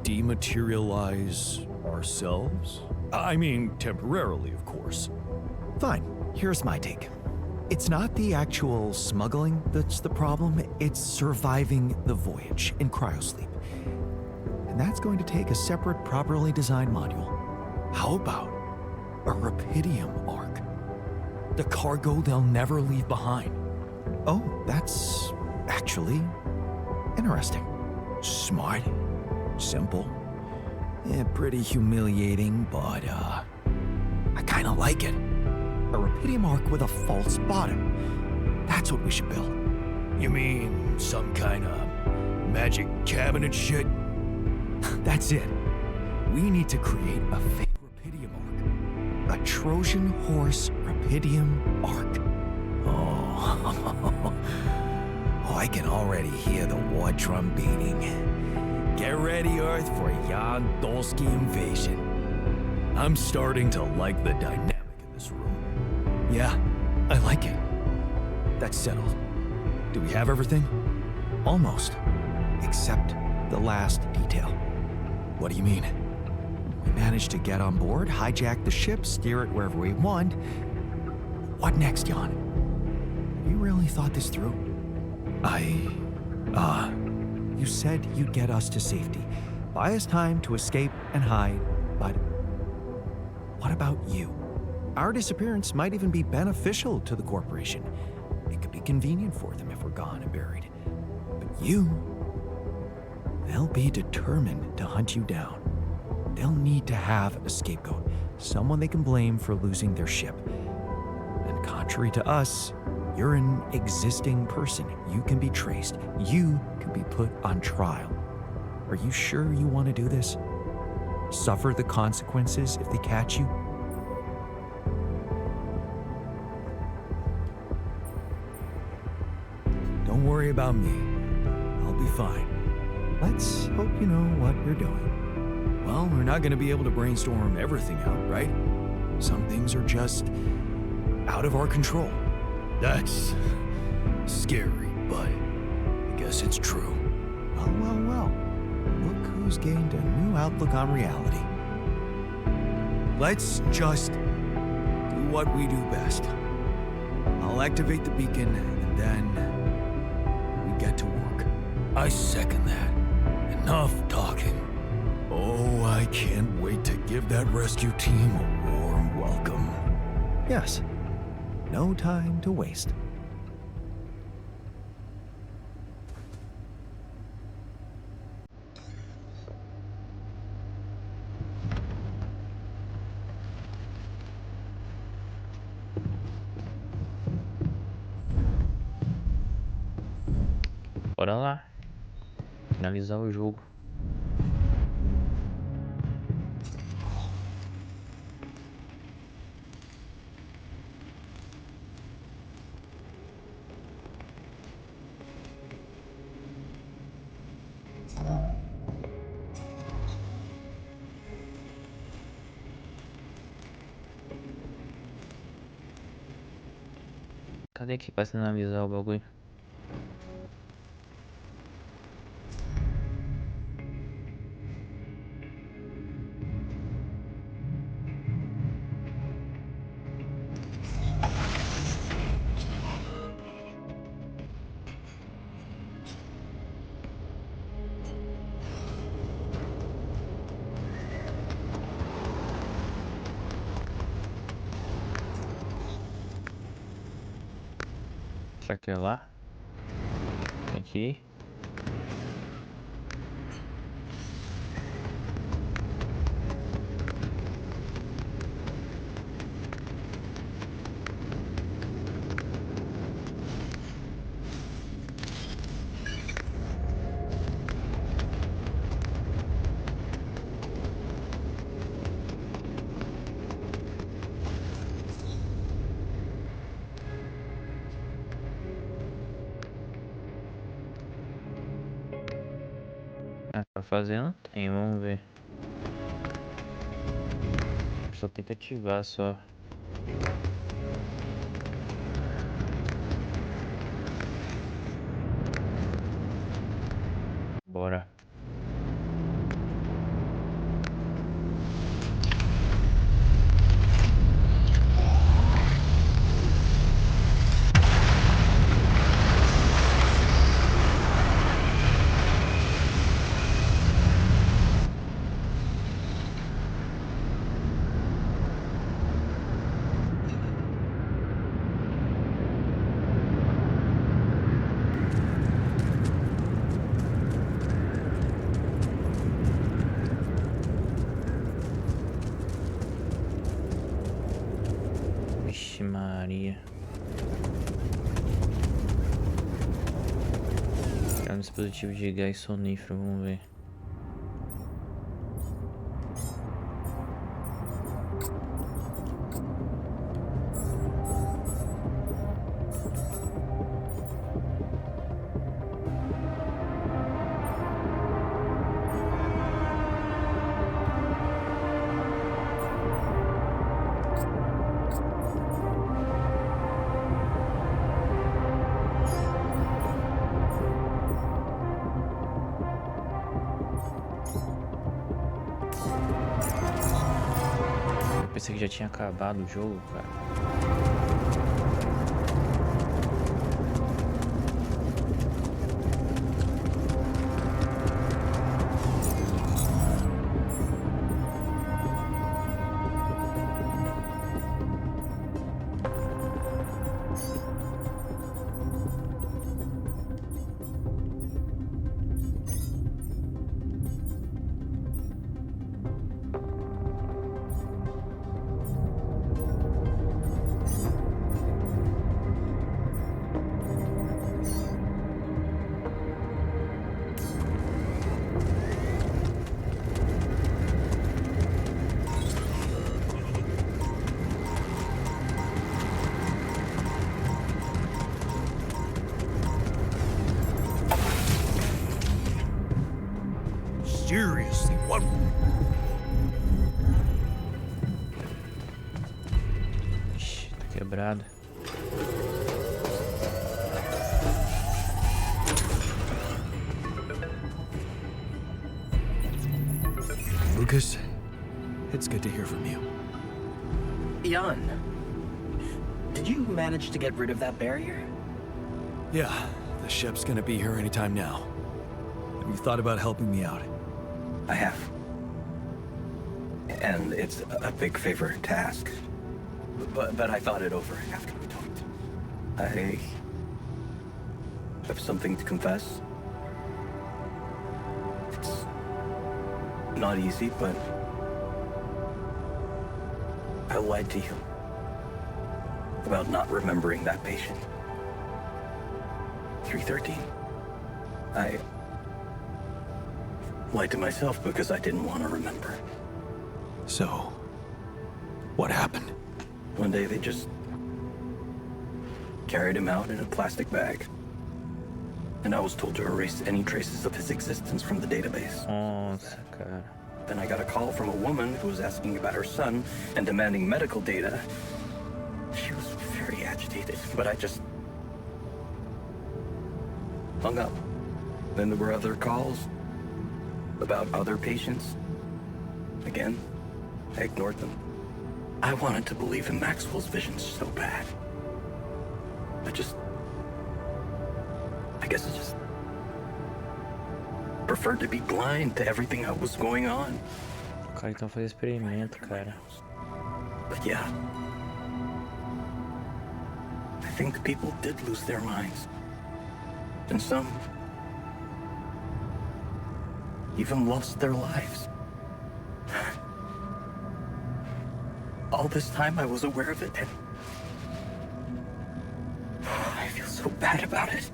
[SPEAKER 3] dematerialize ourselves? I mean, temporarily, of course. Fine. Here's my take. It's not the actual smuggling that's the problem, it's surviving the voyage in cryosleep. And that's going to take a separate, properly designed module. How about a Rapidium arc? The cargo they'll never leave behind. Oh, that's actually interesting. Smart, simple, pretty humiliating, but I kinda like it. A Rapidium arc with a false bottom. That's what we should build.
[SPEAKER 2] You mean some kind of magic cabinet shit?
[SPEAKER 3] That's it. We need to create a fake Rapidium arc. A Trojan horse Rapidium arc.
[SPEAKER 2] Oh, I can already hear the war drum beating. Get ready, Earth, for a Jan Dolski invasion. I'm starting to like the dynamic in this room.
[SPEAKER 3] Yeah, I like it. That's settled. Do we have everything? Almost. Except the last detail.
[SPEAKER 2] What do you mean?
[SPEAKER 3] We managed to get on board, hijack the ship, steer it wherever we want. What next, Jan? Have you really thought this through? You said you'd get us to safety, buy us time to escape and hide, but what about you? Our disappearance might even be beneficial to the corporation. It could be convenient for them if we're gone and buried. But you, they'll be determined to hunt you down. They'll need to have a scapegoat, someone they can blame for losing their ship. And contrary to us, you're an existing person. You can be traced. You can be put on trial. Are you sure you want to do this? Suffer the consequences if they catch you?
[SPEAKER 2] Don't worry about me. I'll be fine.
[SPEAKER 3] Let's hope you know what you're doing.
[SPEAKER 2] Well, we're not going to be able to brainstorm everything out, right? Some things are just out of our control. That's scary, but I guess it's true.
[SPEAKER 3] Well. Look who's gained a new outlook on reality.
[SPEAKER 2] Let's just do what we do best. I'll activate the beacon, and then we get to work. I second that. Enough talking. Oh, I can't wait to give that rescue team a warm welcome.
[SPEAKER 3] Yes. No time to waste.
[SPEAKER 1] Bora lá. Finalizar o jogo. Cadê que pra finalizar o bagulho? Será que é lá? Aqui. Pra fazer não tem, vamos ver. Só tem que ativar só. Bora. Vixe Maria. É um dispositivo de gás sonífero, vamos ver. Eu pensei que já tinha acabado o jogo, cara.
[SPEAKER 6] Seriously, what?
[SPEAKER 1] Ixi, tá quebrado.
[SPEAKER 2] Lucas, it's good to hear from you.
[SPEAKER 4] Jan, did you manage to get rid of that barrier?
[SPEAKER 2] Yeah, the ship's gonna be here anytime now. Have you thought about helping me out?
[SPEAKER 4] I have. And it's a big favor to ask. But I thought it over after we talked. I have something to confess. It's not easy, but I lied to you about not remembering that patient. 313. I lied to myself because I didn't want to remember.
[SPEAKER 2] So, what happened?
[SPEAKER 4] One day they just carried him out in a plastic bag. And I was told to erase any traces of his existence from the database.
[SPEAKER 1] Nossa, cara.
[SPEAKER 4] Then I got a call from a woman who was asking about her son and demanding medical data. She was very agitated, but I just hung up. Then there were other calls about other patients. Again, I ignored them. I wanted to believe in Maxwell's visions so bad. I guess I just preferred to be blind to everything that was going on.
[SPEAKER 1] O cara então faz experimento, cara.
[SPEAKER 4] But yeah, I think people did lose their minds. And some even lost their lives. All this time I was aware of it, and I feel so bad about it.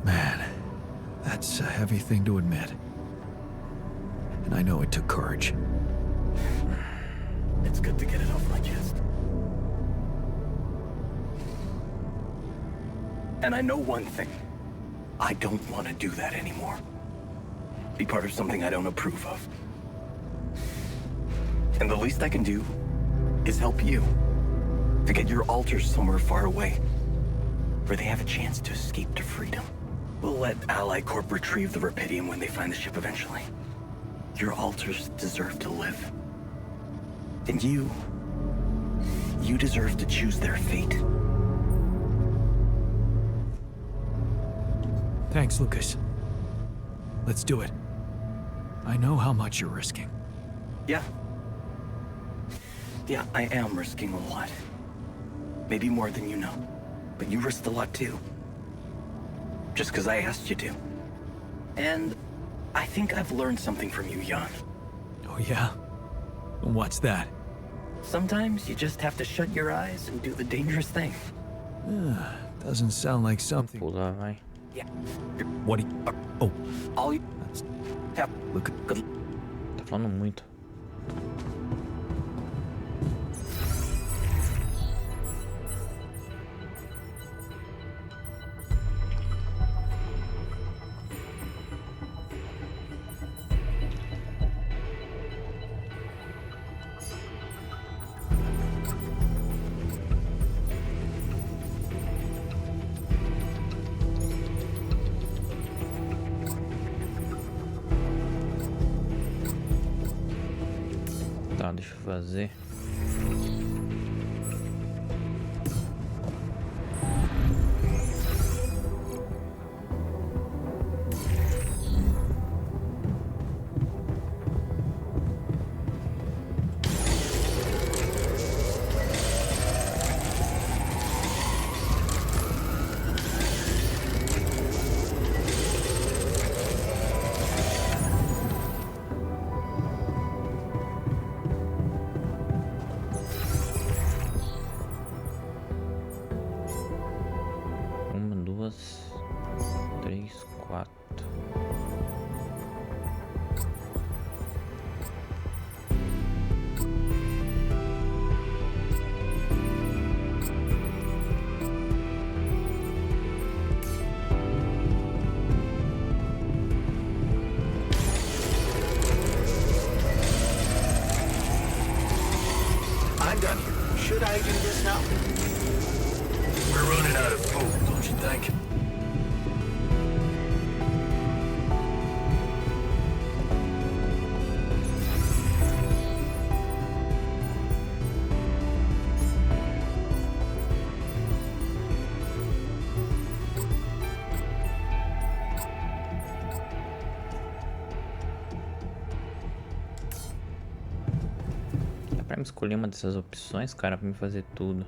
[SPEAKER 2] Man, that's a heavy thing to admit. And I know it took courage.
[SPEAKER 4] It's good to get it off my chest. And I know one thing. I don't want to do that anymore. Be part of something I don't approve of. And the least I can do is help you to get your alters somewhere far away, where they have a chance to escape to freedom. We'll let Ally Corp retrieve the Rapidium when they find the ship eventually. Your alters deserve to live. And you deserve to choose their fate.
[SPEAKER 2] Thanks, Lucas. Let's do it. I know how much you're risking.
[SPEAKER 4] Yeah. Yeah, I am risking a lot. Maybe more than you know. But you risked a lot too. Just because I asked you to. And I think I've learned something from you, Jan.
[SPEAKER 2] Oh, yeah? What's that?
[SPEAKER 4] Sometimes you just have to shut your eyes and do the dangerous thing.
[SPEAKER 2] Doesn't sound like something.
[SPEAKER 1] Pular, vai.
[SPEAKER 4] Yeah.
[SPEAKER 2] What do you... Oh,
[SPEAKER 4] All you have...
[SPEAKER 2] look.
[SPEAKER 4] Good.
[SPEAKER 1] Tá falando muito. Tá, deixa eu fazer. Uma, duas, três, quatro.
[SPEAKER 6] I'm done here. Should I do this now? We're running out of food, don't you think?
[SPEAKER 1] Dá pra me escolher uma dessas opções, cara, pra me fazer tudo.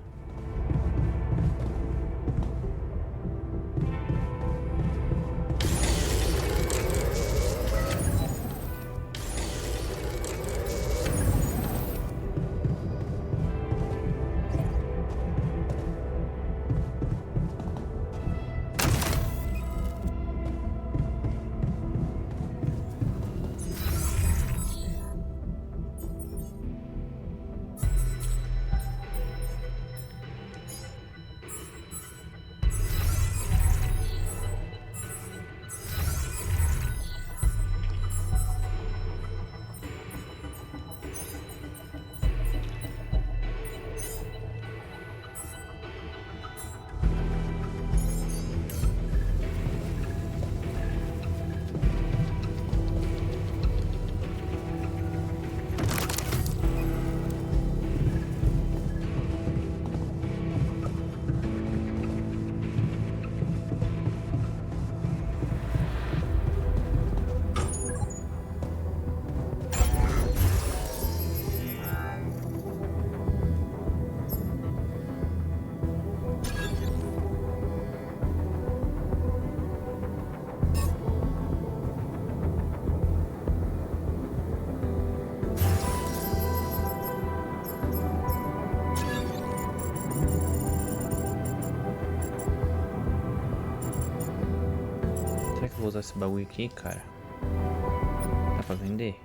[SPEAKER 1] usar esse bagulho aqui, cara. Dá pra vender?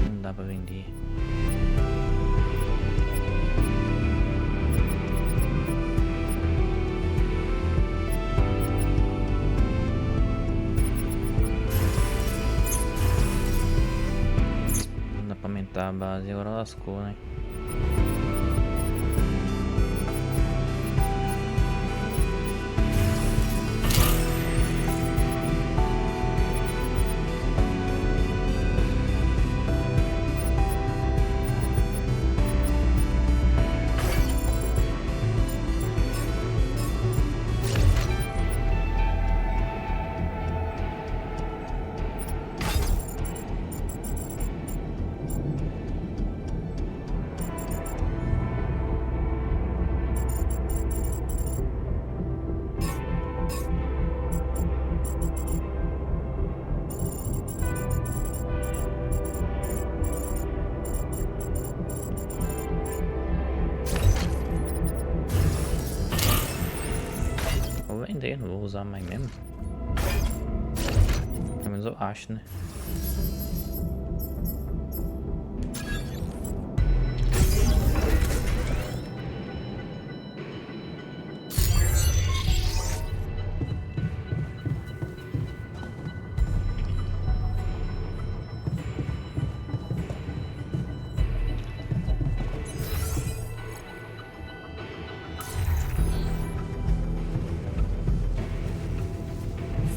[SPEAKER 1] Não dá pra vender. Não dá pra aumentar a base, agora lascou, né? Vou vender, não vou usar mais mesmo. Pelo menos eu acho, né?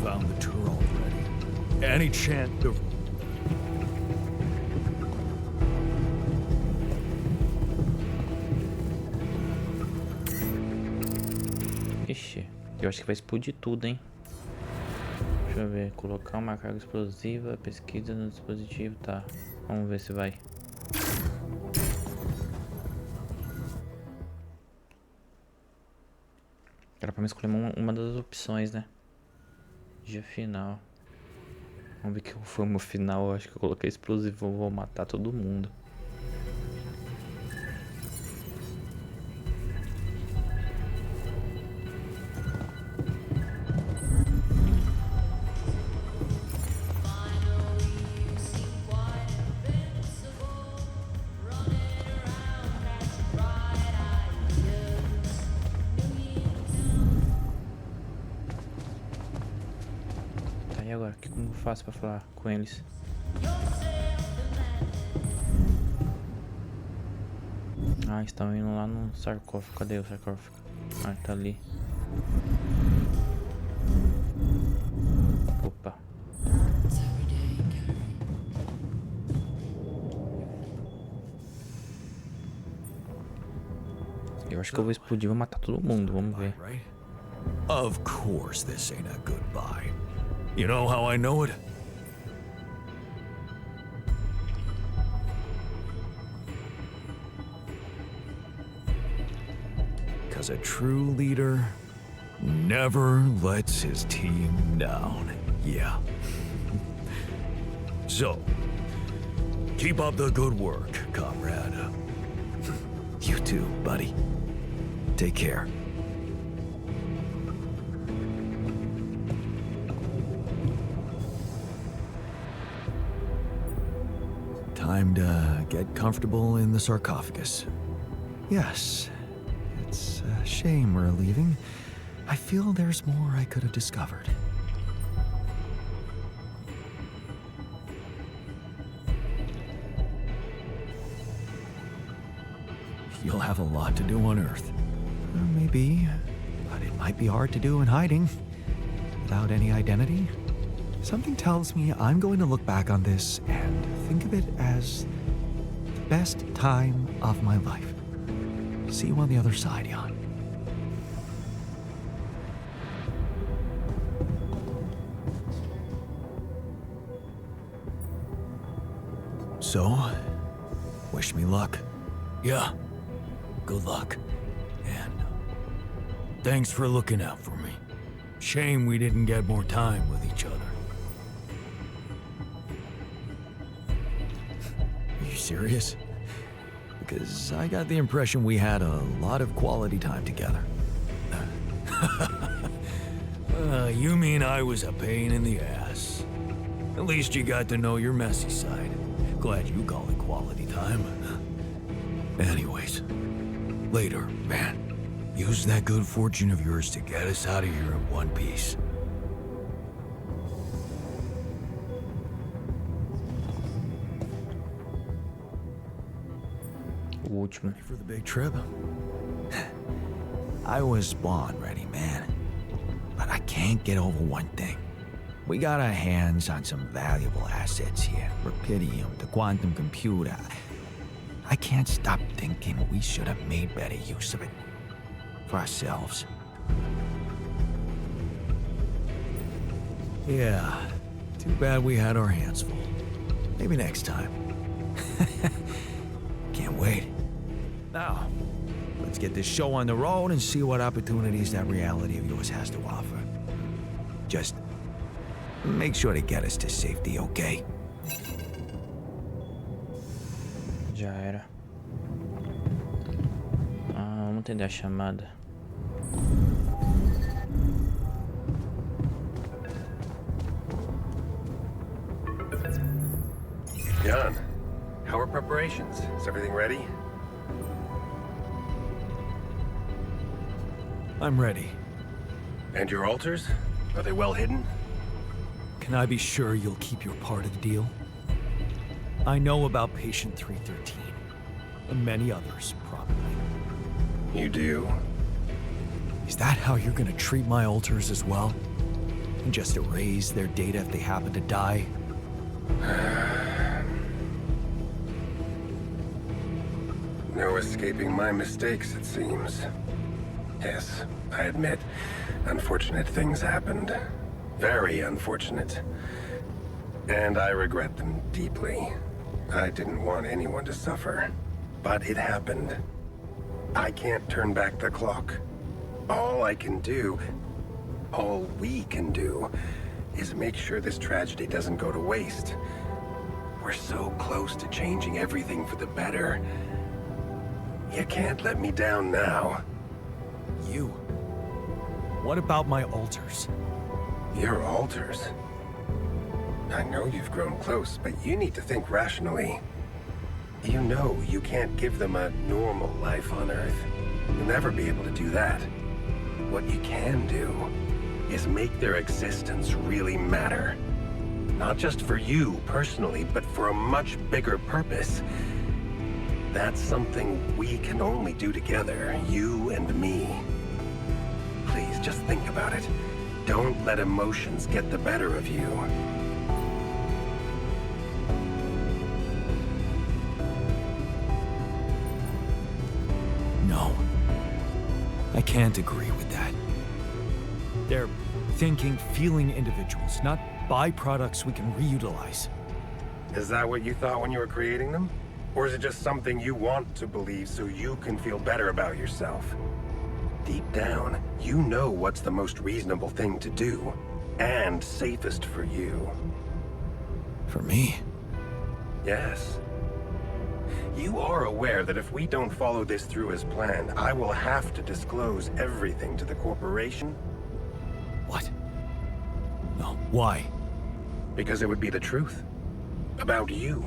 [SPEAKER 3] Found the tour already. Any chance the
[SPEAKER 1] Ixi, eu acho que vai explodir tudo, hein? Deixa eu ver, colocar uma carga explosiva, pesquisa no dispositivo, tá. Vamos ver se vai. Era pra me escolher uma das opções, né? Dia final. Vamos ver que foi o meu final. Eu acho que eu coloquei explosivo, vou matar todo mundo. Tá, e agora? Como eu faço pra falar com eles? Ah, estão indo lá no sarcófago. Cadê o sarcófago? Ah, tá ali. Opa. Eu acho que eu vou explodir, vou matar todo mundo. Vamos ver.
[SPEAKER 2] Right? Of course this ain't a goodbye. You know how I know it? Because a true leader never lets his team down. Yeah. So, keep up the good work, comrade. You too, buddy. Take care. Time to get comfortable in the sarcophagus. Yes, it's a shame we're leaving. I feel there's more I could have discovered. You'll have a lot to do on Earth. Maybe, but it might be hard to do in hiding. Without any identity. Something tells me I'm going to look back on this and think of it as the best time of my life. See you on the other side, Jan. So, wish me luck. Yeah, good luck. And thanks for looking out for me. Shame we didn't get more time with each other. Are you serious? Because I got the impression we had a lot of quality time together. You mean I was a pain in the ass. At least you got to know your messy side. Glad you call it quality time. Anyways, later, man. Use that good fortune of yours to get us out of here in one piece.
[SPEAKER 1] O último.
[SPEAKER 2] For the big trip? I was spawn ready, man. But I can't get over one thing. We got our hands on some valuable assets here. Rapidium, the quantum computer. I can't stop thinking we should have made better use of it. For ourselves. Yeah, too bad we had our hands full. Maybe next time. Can't wait. Now, let's get this show on the road and see what opportunities that reality of yours has to offer. Just make sure to get us to safety, okay?
[SPEAKER 1] Já era. Vamos entender a chamada.
[SPEAKER 6] Jan, how are preparations? Is everything ready?
[SPEAKER 2] I'm ready.
[SPEAKER 6] And your altars? Are they well hidden?
[SPEAKER 3] Can I be sure you'll keep your part of the deal? I know about Patient 313, and many others, probably.
[SPEAKER 6] You do.
[SPEAKER 3] Is that how you're gonna treat my alters as well? And just erase their data if they happen to die?
[SPEAKER 6] No escaping my mistakes, it seems. Yes, I admit, unfortunate things happened. Very unfortunate. And I regret them deeply. I didn't want anyone to suffer. But it happened. I can't turn back the clock. All I can do, all we can do, is make sure this tragedy doesn't go to waste. We're so close to changing everything for the better. You can't let me down now.
[SPEAKER 3] You? What about my alters?
[SPEAKER 6] Your alters? I know you've grown close, but you need to think rationally. You know you can't give them a normal life on Earth. You'll never be able to do that. What you can do is make their existence really matter. Not just for you personally, but for a much bigger purpose. That's something we can only do together, you and me. Please, just think about it. Don't let emotions get the better of you.
[SPEAKER 3] No. I can't agree with that. They're thinking, feeling individuals, not byproducts we can reutilize.
[SPEAKER 6] Is that what you thought when you were creating them? Or is it just something you want to believe so you can feel better about yourself? Deep down, you know what's the most reasonable thing to do, and safest for you.
[SPEAKER 3] For me?
[SPEAKER 6] Yes. You are aware that if we don't follow this through as planned, I will have to disclose everything to the corporation?
[SPEAKER 3] What? No, why?
[SPEAKER 6] Because it would be the truth. About you.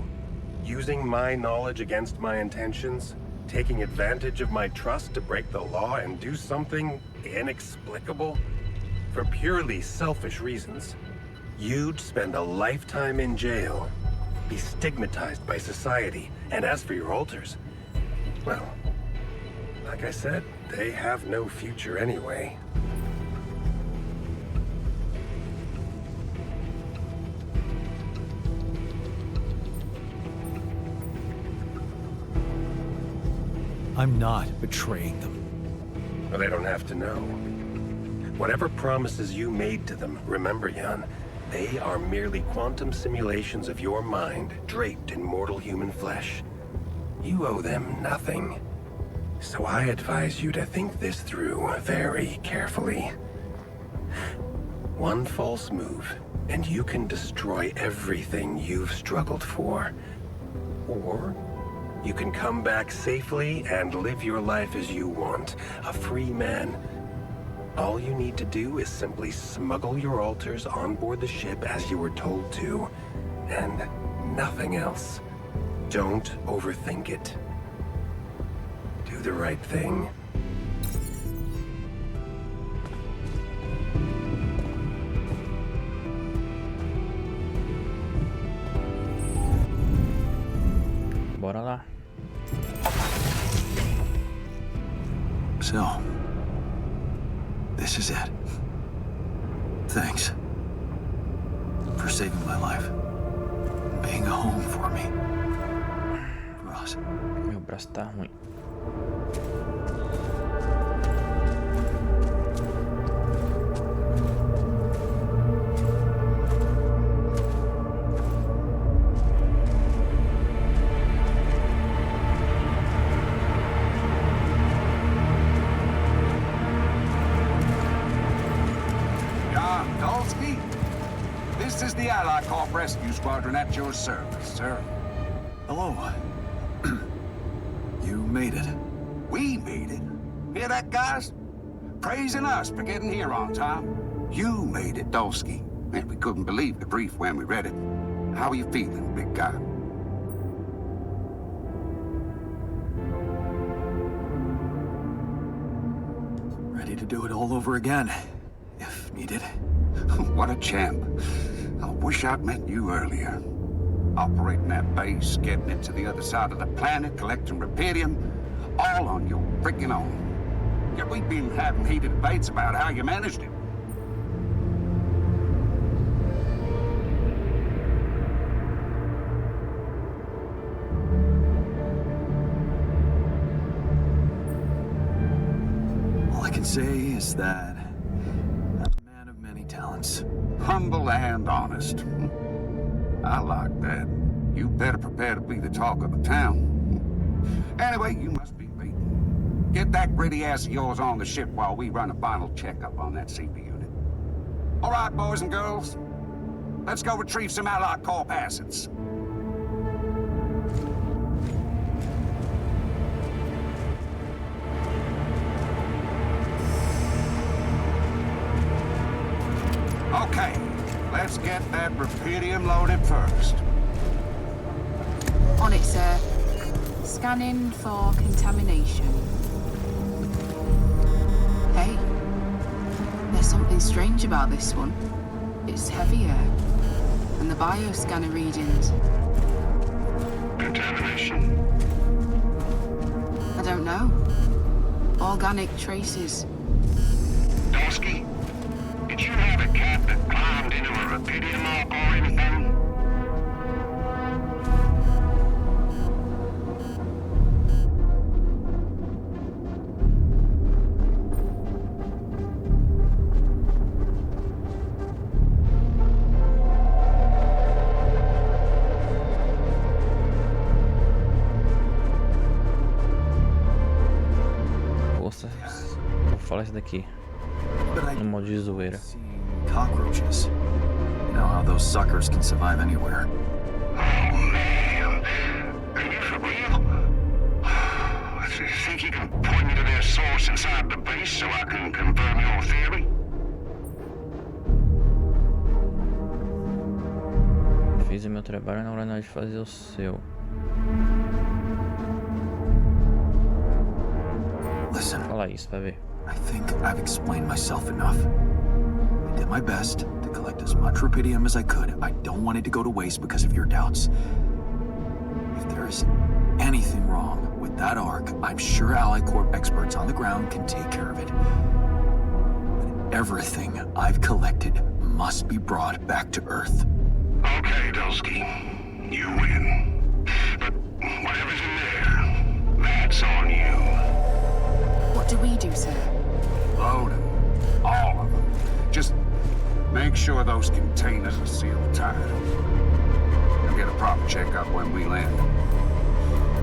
[SPEAKER 6] Using my knowledge against my intentions, taking advantage of my trust to break the law and do something inexplicable for purely selfish reasons. You'd spend a lifetime in jail, be stigmatized by society, and as for your alters, well, like I said, they have no future anyway.
[SPEAKER 3] I'm not betraying them.
[SPEAKER 6] Well, they don't have to know. Whatever promises you made to them, remember, Jan, they are merely quantum simulations of your mind, draped in mortal human flesh. You owe them nothing. So I advise you to think this through very carefully. One false move, and you can destroy everything you've struggled for. Or you can come back safely and live your life as you want, a free man. All you need to do is simply smuggle your altars on board the ship as you were told to, and nothing else. Don't overthink it. Do the right thing.
[SPEAKER 1] Bora lá.
[SPEAKER 2] So, this is it. Thanks for saving my life. Being a home for me. For us.
[SPEAKER 1] Meu braço tá ruim.
[SPEAKER 8] Jan Dolski, this is the Allied Corp Rescue Squadron at your service, sir.
[SPEAKER 2] Hello. You made it.
[SPEAKER 8] We made it. Hear that, guys? Praising us for getting here on time. You made it, Dolski. And we couldn't believe the brief when we read it. How are you feeling, big guy?
[SPEAKER 2] Ready to do it all over again, if needed.
[SPEAKER 8] What a champ. I wish I'd met you earlier. Operating that base, getting it to the other side of the planet, collecting Rapidium, all on your freaking own. Yet we've been having heated debates about how you managed it.
[SPEAKER 2] All I can say is that I'm a man of many talents.
[SPEAKER 8] Humble and honest. I like that. You better prepare to be the talk of the town. Anyway, you must be beaten. Get that gritty ass of yours on the ship while we run a final checkup on that CP unit. All right, boys and girls. Let's go retrieve some Allied Corp assets. Okay, let's get that Rapidium loaded first.
[SPEAKER 9] On it, sir. Scanning for contamination. Hey, there's something strange about this one. It's heavier. And the bioscanner readings.
[SPEAKER 8] Contamination?
[SPEAKER 9] I don't know. Organic traces.
[SPEAKER 8] Dolski, did you have a cat that climbed into a Rapidium arc or anything?
[SPEAKER 1] Força. Vou falar isso daqui.
[SPEAKER 2] But I
[SPEAKER 1] No modo de zoeira.
[SPEAKER 2] seeing cockroaches. You know how those suckers can survive anywhere.
[SPEAKER 8] Oh, man. Are you for real? Think you can point me to their source inside the base so I can confirm your theory?
[SPEAKER 1] Fiz o meu trabalho, na hora de fazer o seu.
[SPEAKER 2] Listen,
[SPEAKER 1] Fala isso, vai ver.
[SPEAKER 2] I think I've explained myself enough. I did my best to collect as much Rapidium as I could. I don't want it to go to waste because of your doubts. If there is anything wrong with that arc, I'm sure Allied Corp experts on the ground can take care of it. But everything I've collected must be brought back to Earth.
[SPEAKER 8] Okay, Dolski. You win. But whatever's in there, that's on you.
[SPEAKER 9] What do we do, sir?
[SPEAKER 8] Load them. All of them. Just make sure those containers are sealed tight. You'll get a proper checkup when we land.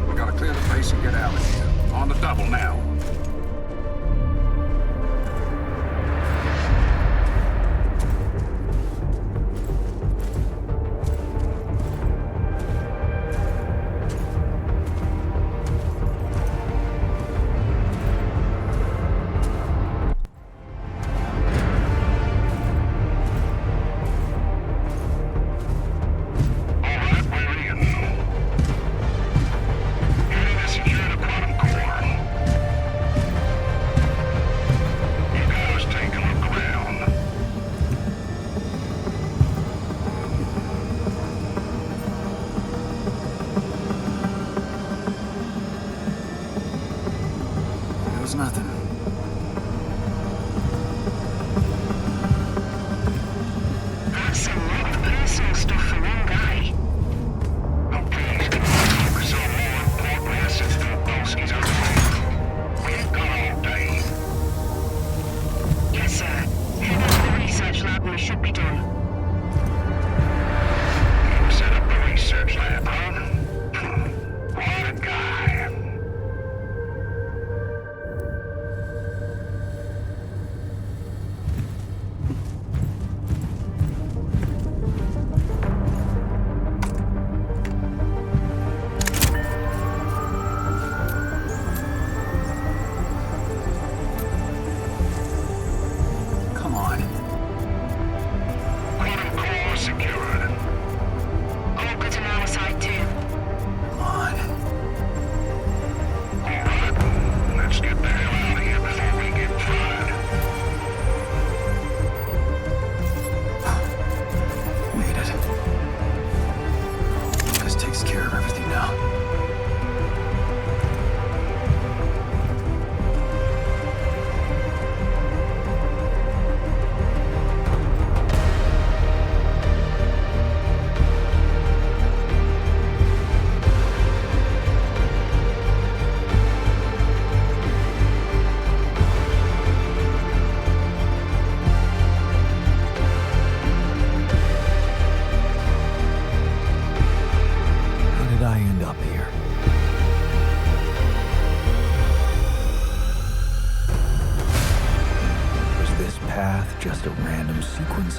[SPEAKER 8] We gotta clear the base and get out of here. On the double now.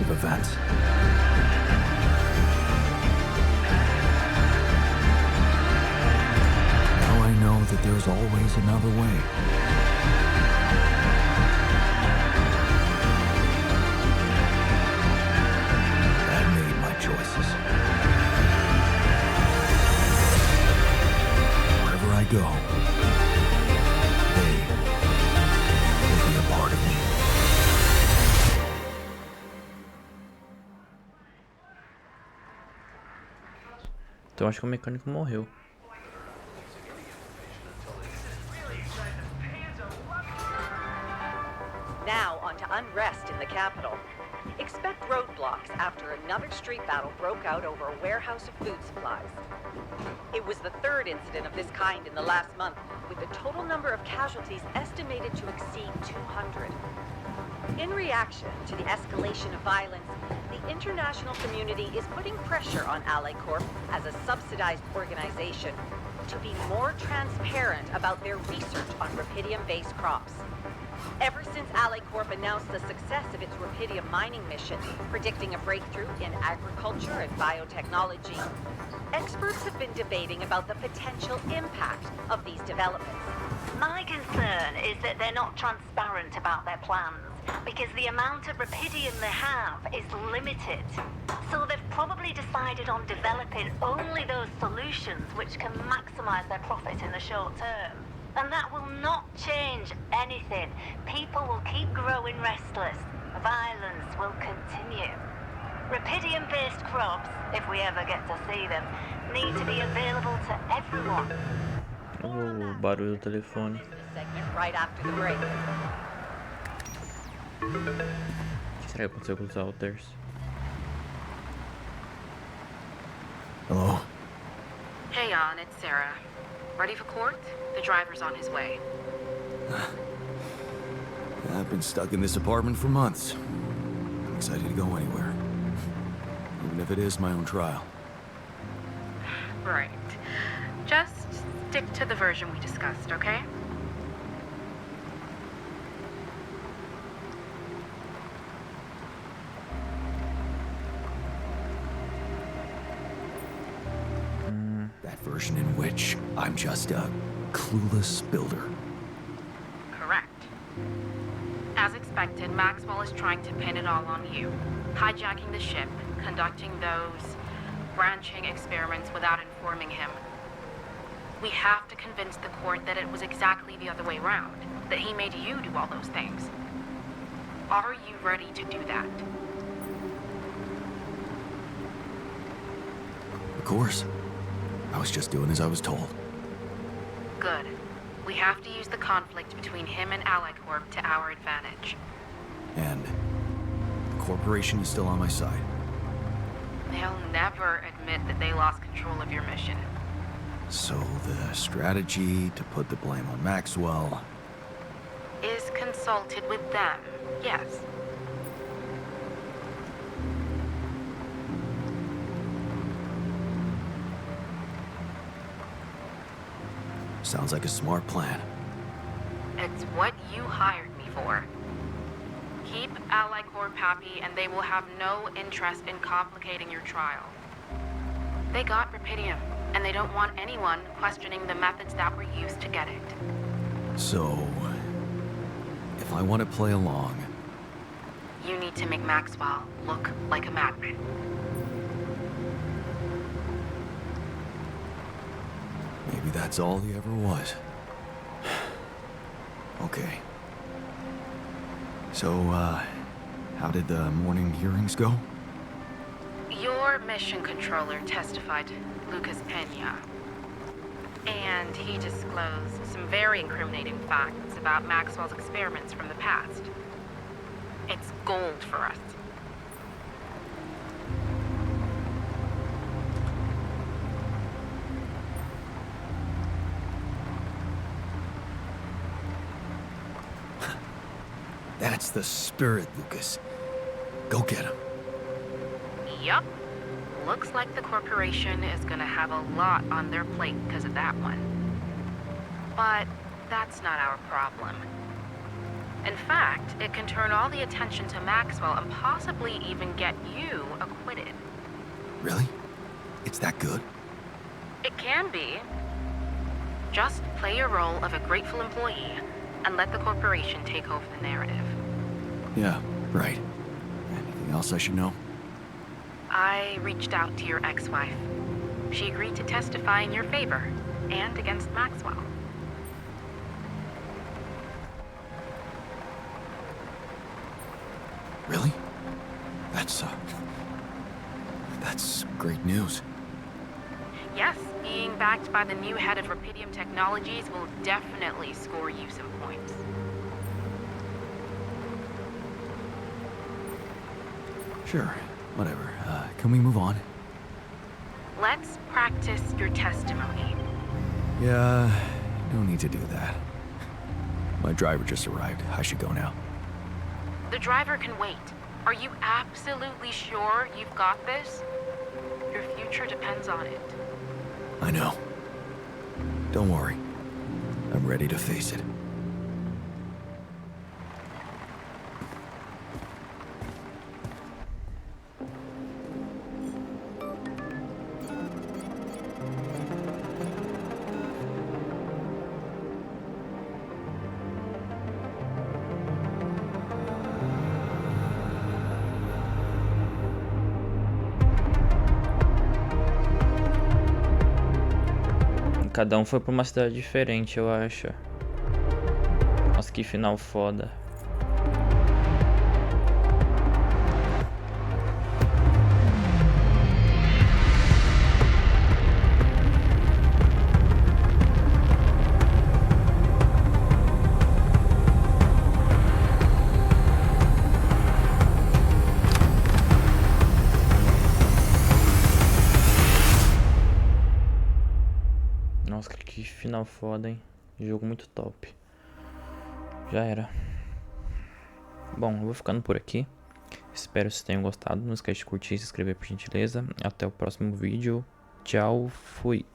[SPEAKER 2] course of events. Now I know that there's always another way. I made my choices. Wherever I go, they will be a part of me.
[SPEAKER 1] Então acho que o mecânico morreu.
[SPEAKER 10] Now on to unrest in the capital. Expect roadblocks after another street battle broke out over a warehouse of food supplies. It was the third incident of this kind in the last month, with the total number of casualties estimated to exceed 200. In reaction to the escalation of violence, the international community is putting pressure on Ally Corp as a subsidized organization to be more transparent about their research on Rapidium-based crops. Ever since Ally Corp announced the success of its Rapidium mining mission, predicting a breakthrough in agriculture and biotechnology, experts have been debating about the potential impact of these developments.
[SPEAKER 11] My concern is that they're not transparent about their plans, because the amount of Rapidium they have is limited. So they've probably decided on developing only those solutions which can maximize their profit in the short term. And that will not change anything. People will keep growing restless. Violence will continue. Rapidium-based crops, if we ever get to see them, need to be available to everyone.
[SPEAKER 1] O barulho do telefone.
[SPEAKER 10] Segment right after the break.
[SPEAKER 1] O que será que aconteceu com os alters?
[SPEAKER 2] Hello?
[SPEAKER 9] Hey, Jan, it's Sarah. Ready for court? The driver's on his way.
[SPEAKER 2] I've been stuck in this apartment for months. I'm excited to go anywhere. Even if it is my own trial.
[SPEAKER 9] Right. Just stick to the version we discussed, okay?
[SPEAKER 2] That version in which I'm just a clueless builder.
[SPEAKER 9] Correct. As expected, Maxwell is trying to pin it all on you. Hijacking the ship, conducting those branching experiments without informing him. We have to convince the court that it was exactly the other way around, that he made you do all those things. Are you ready to do that?
[SPEAKER 2] Of course. I was just doing as I was told.
[SPEAKER 9] Good. We have to use the conflict between him and Ally Corp to our advantage.
[SPEAKER 2] And the corporation is still on my side.
[SPEAKER 9] They'll never admit that they lost control of your mission.
[SPEAKER 2] So the strategy to put the blame on Maxwell...
[SPEAKER 9] Is consulted with them, yes.
[SPEAKER 2] Sounds like a smart plan.
[SPEAKER 9] It's what you hired me for. Keep Ally Corp happy and they will have no interest in complicating your trial. They got Rapidium, and they don't want anyone questioning the methods that were used to get it.
[SPEAKER 2] So, if I want to play along...
[SPEAKER 9] You need to make Maxwell look like a madman.
[SPEAKER 2] Maybe that's all he ever was. Okay. So, how did the morning hearings go?
[SPEAKER 9] Your mission controller testified, Lucas Pena. And he disclosed some very incriminating facts about Maxwell's experiments from the past. It's gold for us.
[SPEAKER 2] That's the spirit, Lucas. Go get him.
[SPEAKER 9] Yup. Looks like the corporation is gonna have a lot on their plate because of that one. But that's not our problem. In fact, it can turn all the attention to Maxwell and possibly even get you acquitted.
[SPEAKER 2] Really? It's that good?
[SPEAKER 9] It can be. Just play your role of a grateful employee and let the corporation take over the narrative.
[SPEAKER 2] Yeah, right. Anything else I should know?
[SPEAKER 9] I reached out to your ex-wife. She agreed to testify in your favor and against Maxwell.
[SPEAKER 2] Really? That's great news.
[SPEAKER 9] Yes, being backed by the new head of Rapidium Technologies will definitely score you some points.
[SPEAKER 2] Sure, whatever. Can we move on?
[SPEAKER 9] Let's practice your testimony.
[SPEAKER 2] Yeah, no need to do that. My driver just arrived. I should go now.
[SPEAKER 9] The driver can wait. Are you absolutely sure you've got this? Your future depends on it.
[SPEAKER 2] I know. Don't worry. I'm ready to face it.
[SPEAKER 1] Cada um foi pra uma cidade diferente, eu acho. Nossa, que final foda. Nossa, que final foda, hein? Jogo muito top. Já era. Bom, eu vou ficando por aqui. Espero que vocês tenham gostado. Não esquece de curtir e se inscrever por gentileza. Até o próximo vídeo. Tchau, fui.